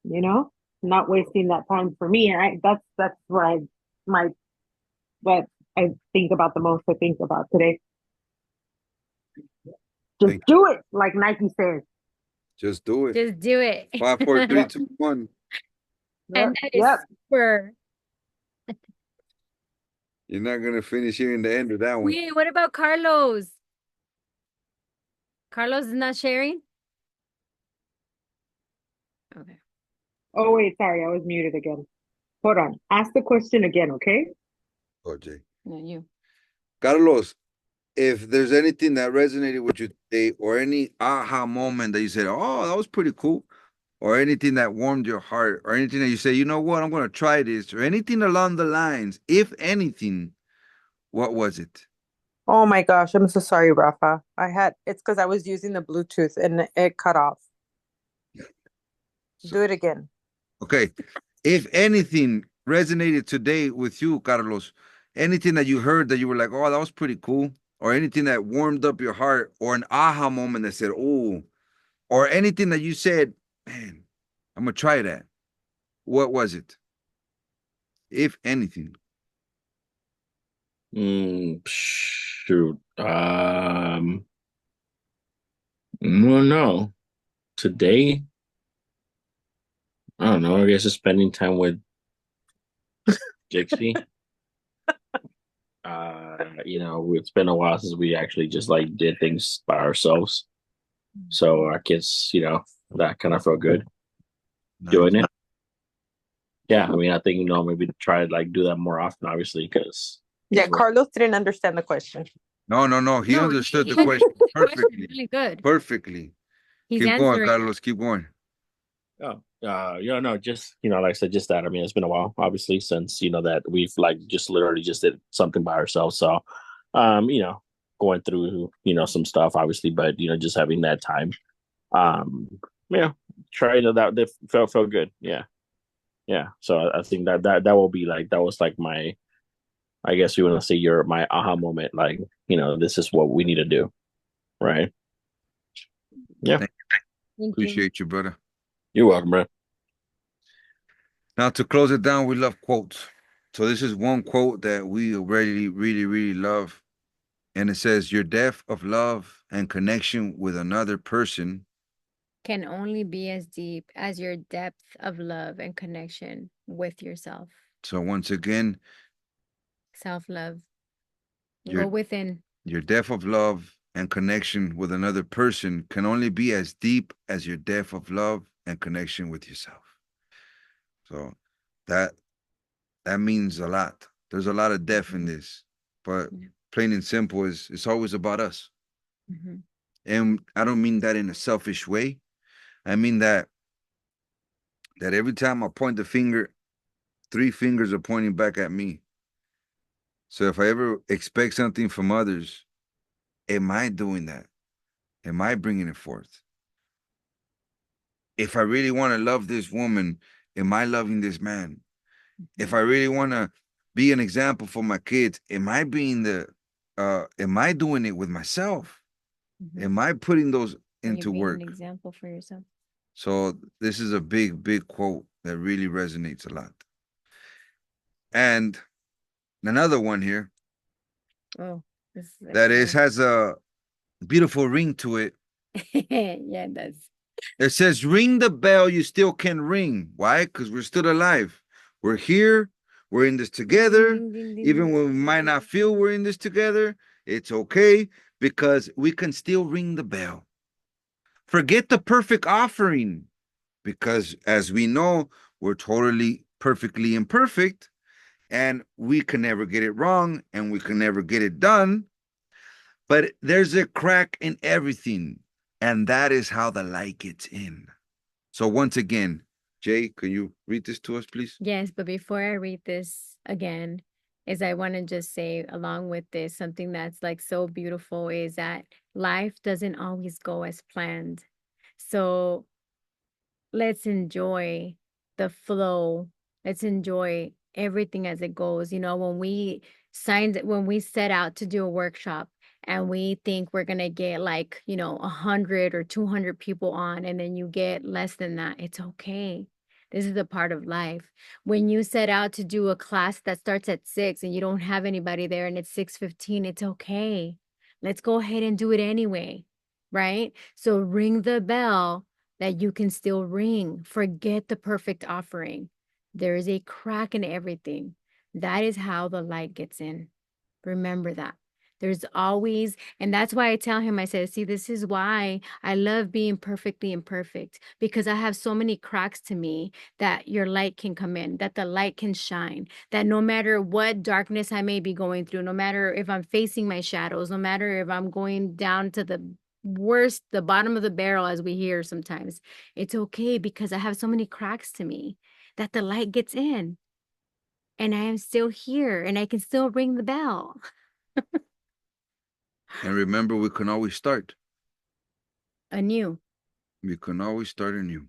you know, not wasting that time for me. And that's what my, what I think about the most, I think about today. Just Thank you. do it, like Nike says. Just do it. Just do it. 5, 4, 3, Yep, 2, 1. yep, And that yep. is super. You're not gonna finish hearing the end of that one. Wait, what about Carlos? Carlos is not sharing? Okay. Oh, wait, sorry, I was muted again. Hold on. Ask the question again, okay? OJ. No, you. Carlos, if there's anything that resonated with you today, or any aha moment that you said, "Oh, that was pretty cool," or anything that warmed your heart, or anything that you say, "You know what, I'm gonna try this," or anything along the lines, if anything, what was it? Oh my gosh, I'm so sorry, Rafa. It's because I was using the Bluetooth and it cut off. So, Do it again. okay, if anything resonated today with you, Carlos, anything that you heard that you were like, "Oh, that was pretty cool," or anything that warmed up your heart, or an aha moment that said, "Oh," or anything that you said, "Man, I'm gonna try that." What was it? If anything. Shoot. Well, no. Today, I don't know. I guess just spending time with Dixie. It's been a while since we actually just like did things by ourselves. So I guess, that kind of felt good Nice. doing it. Yeah, I mean, I think, maybe try to like do that more often, obviously, because Yeah, Carlos didn't understand the question. No. He No, understood the he question answered the question perfectly. really good. Perfectly. He's Keep going, answering. Carlos. Keep going. Oh, no, just like I said, just that. I mean, it's been a while, obviously, since that we've like just literally just did something by ourselves. So, um, you know, going through some stuff, obviously, but just having that time. Um, yeah, trying that felt good. Yeah, yeah. So I think that will be like that was like my, I guess you want to say my aha moment. Like this is what we need to do, right? Yeah, Thank Thank you. Appreciate you, brother. you're welcome, bro. Now to close it down, we love quotes. So this is one quote that we really, really, really love. And it says, "Your depth of love and connection with another person." Can only be as deep as your depth of love and connection with yourself. So once again, Self-love. Go Your within. your depth of love and connection with another person can only be as deep as your depth of love and connection with yourself. So that that means a lot. There's a lot of depth in this, but Yeah. plain and simple is it's always about us. Mm-hmm. And I don't mean that in a selfish way. I mean that every time I point the finger, three fingers are pointing back at me. So if I ever expect something from others, am I doing that? Am I bringing it forth? If I really want to love this woman, am I loving this man? If I really want to be an example for my kids, am I am I doing it with myself? Mm-hmm. Am I putting those Are you into being work? an example for yourself? So this is a big, big quote that really resonates a lot. And another one here Oh, this is that is excellent. has a beautiful ring to it. Yeah, it does. It says, ring the bell, you still can ring. Why? Because we're still alive. We're here. We're in this together. Ding, ding, ding, Even ding. when we might not feel we're in this together, it's okay because we can still ring the bell. Forget the perfect offering because, as we know, we're totally perfectly imperfect and we can never get it wrong and we can never get it done. But there's a crack in everything, and that is how the light gets in. So once again, Jay, can you read this to us, please? Yes, but before I read this again, is I want to just say along with this, something that's like so beautiful is that life doesn't always go as planned. So let's enjoy the flow. Let's enjoy everything as it goes. You know, when we set out to do a workshop and we think we're going to get like, 100 or 200 people on, and then you get less than that, it's okay. This is a part of life. When you set out to do a class that starts at 6 and you don't have anybody there and it's 6:15, it's okay. Let's go ahead and do it anyway, right? So ring the bell that you can still ring. Forget the perfect offering. There is a crack in everything. That is how the light gets in. Remember that. There's always, and that's why I tell him, I said, see, this is why I love being perfectly imperfect, because I have so many cracks to me that your light can come in, that the light can shine, that no matter what darkness I may be going through, no matter if I'm facing my shadows, no matter if I'm going down to the worst, the bottom of the barrel, as we hear sometimes, it's okay because I have so many cracks to me that the light gets in and I am still here and I can still ring the bell. And remember, we can always start. Anew. We can always start anew.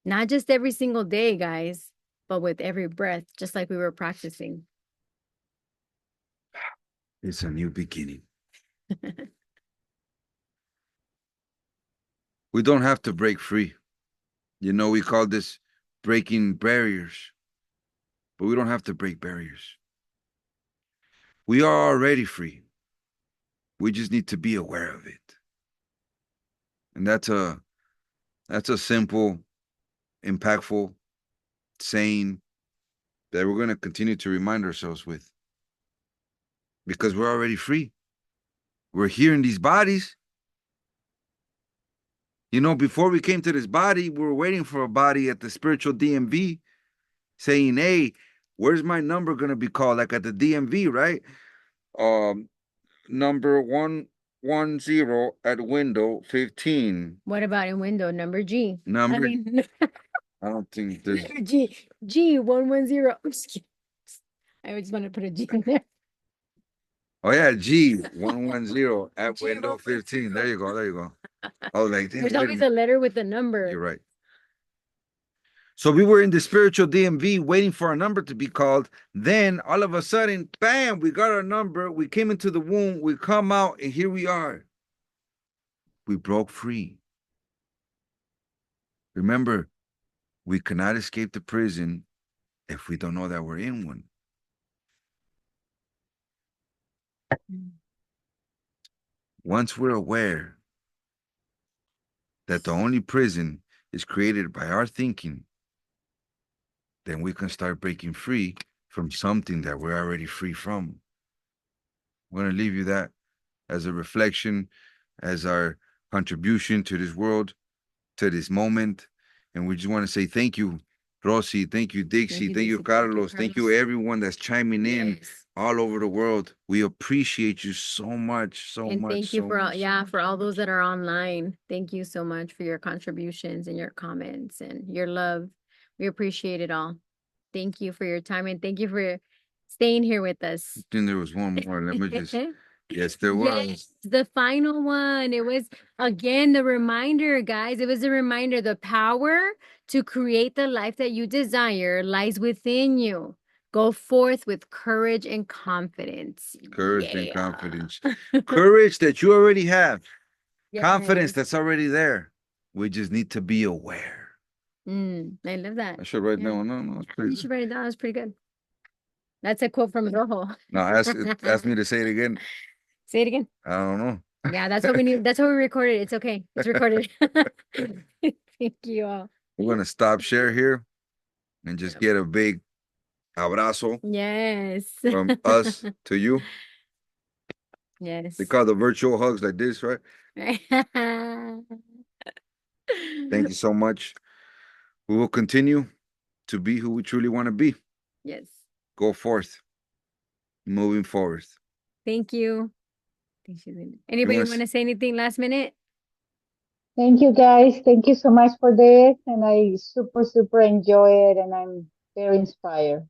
Not just every single day, guys, but with every breath, just like we were practicing. It's a new beginning. We don't have to break free. You know, we call this breaking barriers, but we don't have to break barriers. We are already free. We just need to be aware of it. And that's a simple, impactful saying that we're going to continue to remind ourselves with because we're already free. We're here in these bodies. You know, before we came to this body, we were waiting for a body at the spiritual DMV saying, hey, where's my number going to be called? Like at the DMV, right? Number 110 at window 15. What about in window number G? I Number, mean, I don't think there's, G 110. I'm just kidding. I just want to put a G in there. oh yeah, G 110 at window 15. There you go. There you go. I was like, damn, There's wait a always minute. a letter with a number. You're right. So we were in the spiritual DMV waiting for our number to be called. Then all of a sudden, bam, we got our number. We came into the womb. We come out, and here we are. We broke free. Remember, we cannot escape the prison if we don't know that we're in one. Once we're aware that the only prison is created by our thinking, then we can start breaking free from something that we're already free from. We're going to leave you that as a reflection, as our contribution to this world, to this moment. And we just want to say thank you, Rosy. Thank you, Dixie. Thank you, Carlos. Thank you, everyone that's chiming in all over the world. We appreciate you so much, so And much. thank you so for all, much. yeah, for all those that are online. Thank you so much for your contributions and your comments and your love. We appreciate it all. Thank you for your time and thank you for staying here with us. I think there was one more. Let me just. Yes, there Yes, was. the final one. It was again the reminder, guys. It was a reminder. The power to create the life that you desire lies within you. Go forth with courage and confidence. Courage and Yeah. confidence. Courage that you already have. Confidence Yes. that's already there. We just need to be aware. I love that. I should write Yeah. down. No, it's pretty You should write it down. That's pretty good. That's a quote from Rojo. Now ask me to say it again. Say it again. I don't know. Yeah, that's what we need. That's what we recorded. It's okay. It's recorded. Thank you all. We're gonna stop share here and just get a big abrazo Yes. from us to you. Yes. They call the virtual hugs like this, right? Thank you so much. We will continue to be who we truly want to be. Yes. Go forth. Moving forward. Thank you. Anybody Yes. want to say anything last minute? Thank you, guys. Thank you so much for this. And I super enjoy it. And I'm very inspired.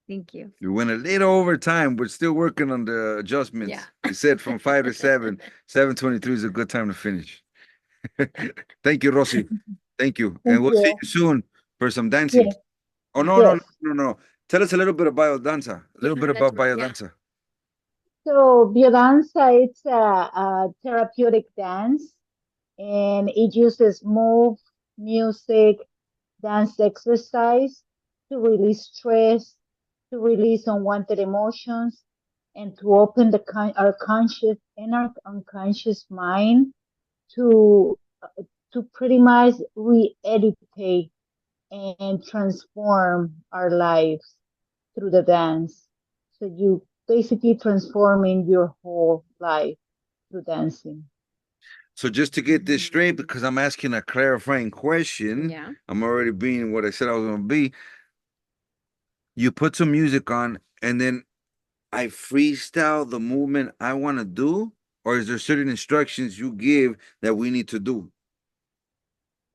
Thank you. We went a little over time. We're still working on the adjustments. Yeah. We said from 5 to 7. 7:23 is a good time to finish. Thank you, Rosy. Thank you. Thank And we'll see you. you soon for some dancing. Yes. Oh, no. Yes. Tell us a little bit about biodanza. A little bit about biodanza. So biodanza, it's a therapeutic dance, and it uses move, music, dance exercise to release stress, to release unwanted emotions, and to open our conscious and our unconscious mind to to pretty much re-educate and transform our lives through the dance. So you basically transforming your whole life through dancing. So just to get this straight, because I'm asking a clarifying question, Yeah. I'm already being what I said I was going to be. You put some music on, and then I freestyle the movement I want to do, or is there certain instructions you give that we need to do?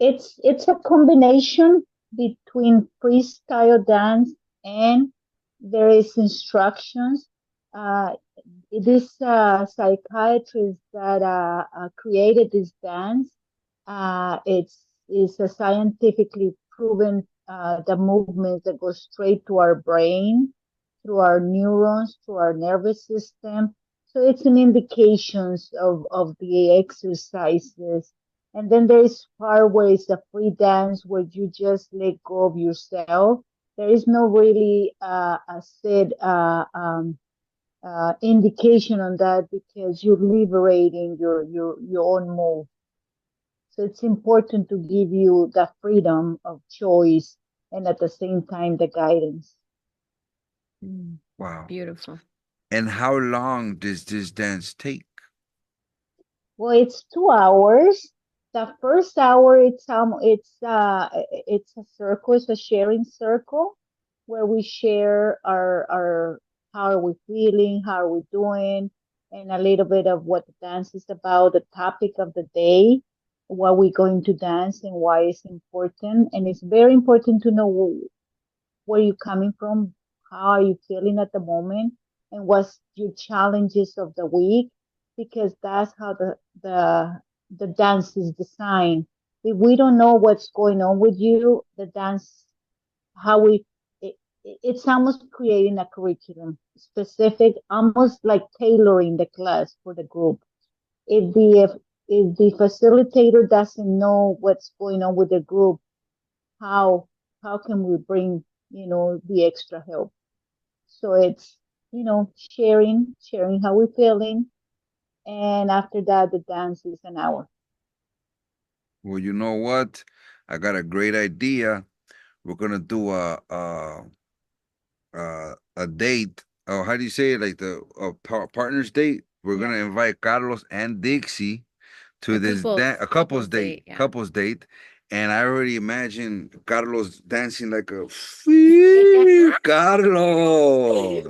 It's a combination between freestyle dance and there is instructions. Uh, this psychiatrist that created this dance, it's a scientifically proven the movements that go straight to our brain, through our neurons, to our nervous system. So it's an indications of the exercises. And then there is part where it's a free dance where you just let go of yourself. There is no really a set indication on that because you're liberating your own move. So it's important to give you the freedom of choice and at the same time the guidance. Wow. Beautiful. And how long does this dance take? Well, it's 2 hours. The first hour, it's a circle, it's a sharing circle where we share our how are we feeling, how are we doing, and a little bit of what the dance is about, the topic of the day, what we're going to dance and why it's important. And it's very important to know where you're coming from, how are you feeling at the moment, and what's your challenges of the week, because that's how the dance is designed. If we don't know what's going on with you, the dance, how we, it, it's almost creating a curriculum specific, almost like tailoring the class for the group. If the facilitator doesn't know what's going on with the group, how how can we bring the extra help? So it's sharing how we're feeling, and after that the dance is an hour. Well, you know what? I got a great idea. We're gonna do a date. Oh, how do you say it? Like the partner's date. We're gonna invite Carlos and Dixie to this couples date, yeah. couples date, and I already imagine Carlos dancing like a Carlos.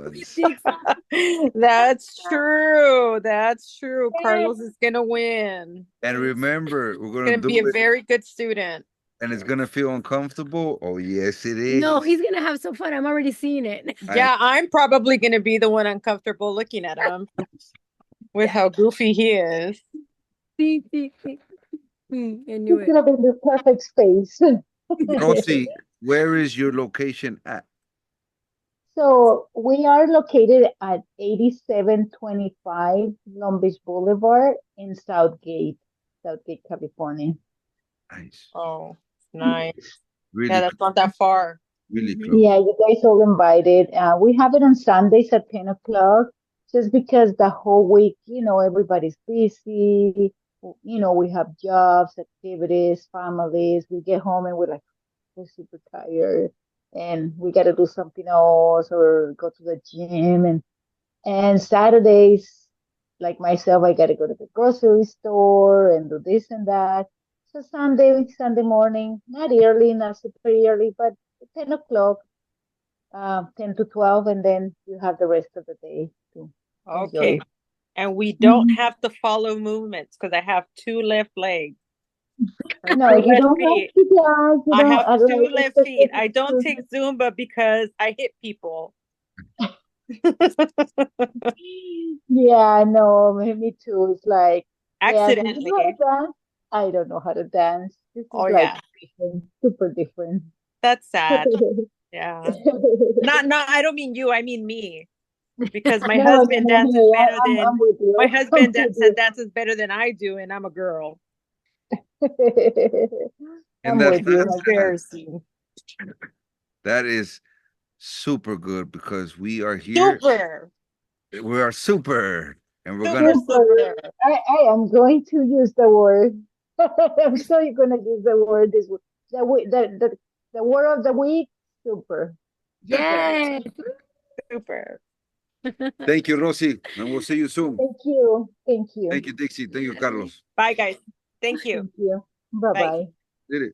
That's true. That's true. Carlos is gonna win. And remember, we're Gonna gonna be do a it, very good student. and it's gonna feel uncomfortable. Oh yes, it is. No, he's gonna have some fun. I'm already seeing it. Yeah, I'm probably gonna be the one uncomfortable looking at him with how goofy he is. See. I knew It's it. gonna be the perfect space. Rosie, where is your location at? So we are located at 8725 Long Beach Boulevard in Southgate, California. Nice. Oh, nice. Really, Yeah, that's not that far. really Mhm. close. Yeah, you guys all invited. We have it on Sundays at 10 o'clock, just because the whole week, everybody's busy. We have jobs, activities, families. We get home and we're like, we're super tired and we got to do something else or go to the gym. And Saturdays, like myself, I got to go to the grocery store and do this and that. So Sunday morning, not early, not super early, but 10 o'clock, 10 to 12, and then you have the rest of the day to Okay. enjoy. And we don't Mhm. have to follow movements because I have two left legs. Or No, two you left don't have feet. to dance. You I don't, have I don't two know, left feet. I don't take Zumba because I hit people. Yeah, no, me too. It's like, yeah, do you know how Accidentally. to dance? I don't know how to dance. This is Oh like yeah. different, super different. That's sad. Yeah. Not I don't mean you, I mean me. Because my No, husband no, dances hey, better I'm than with my you. I'm husband with you. dances better than I do, and I'm a girl. And I'm that's with It's you. embarrassing. that is super good because we are here. Super, We are super, and we're gonna. super, Super. super. I am going to use the word. I'm sure you're gonna use the word this week. The word of the week, super. Yes. Super. Thank you, Rosie, and we'll see you soon. Thank you. Thank you. Thank you, Dixie. Thank you, Carlos. Bye, guys. Thank you. Thank you. Bye Bye. bye. Did it.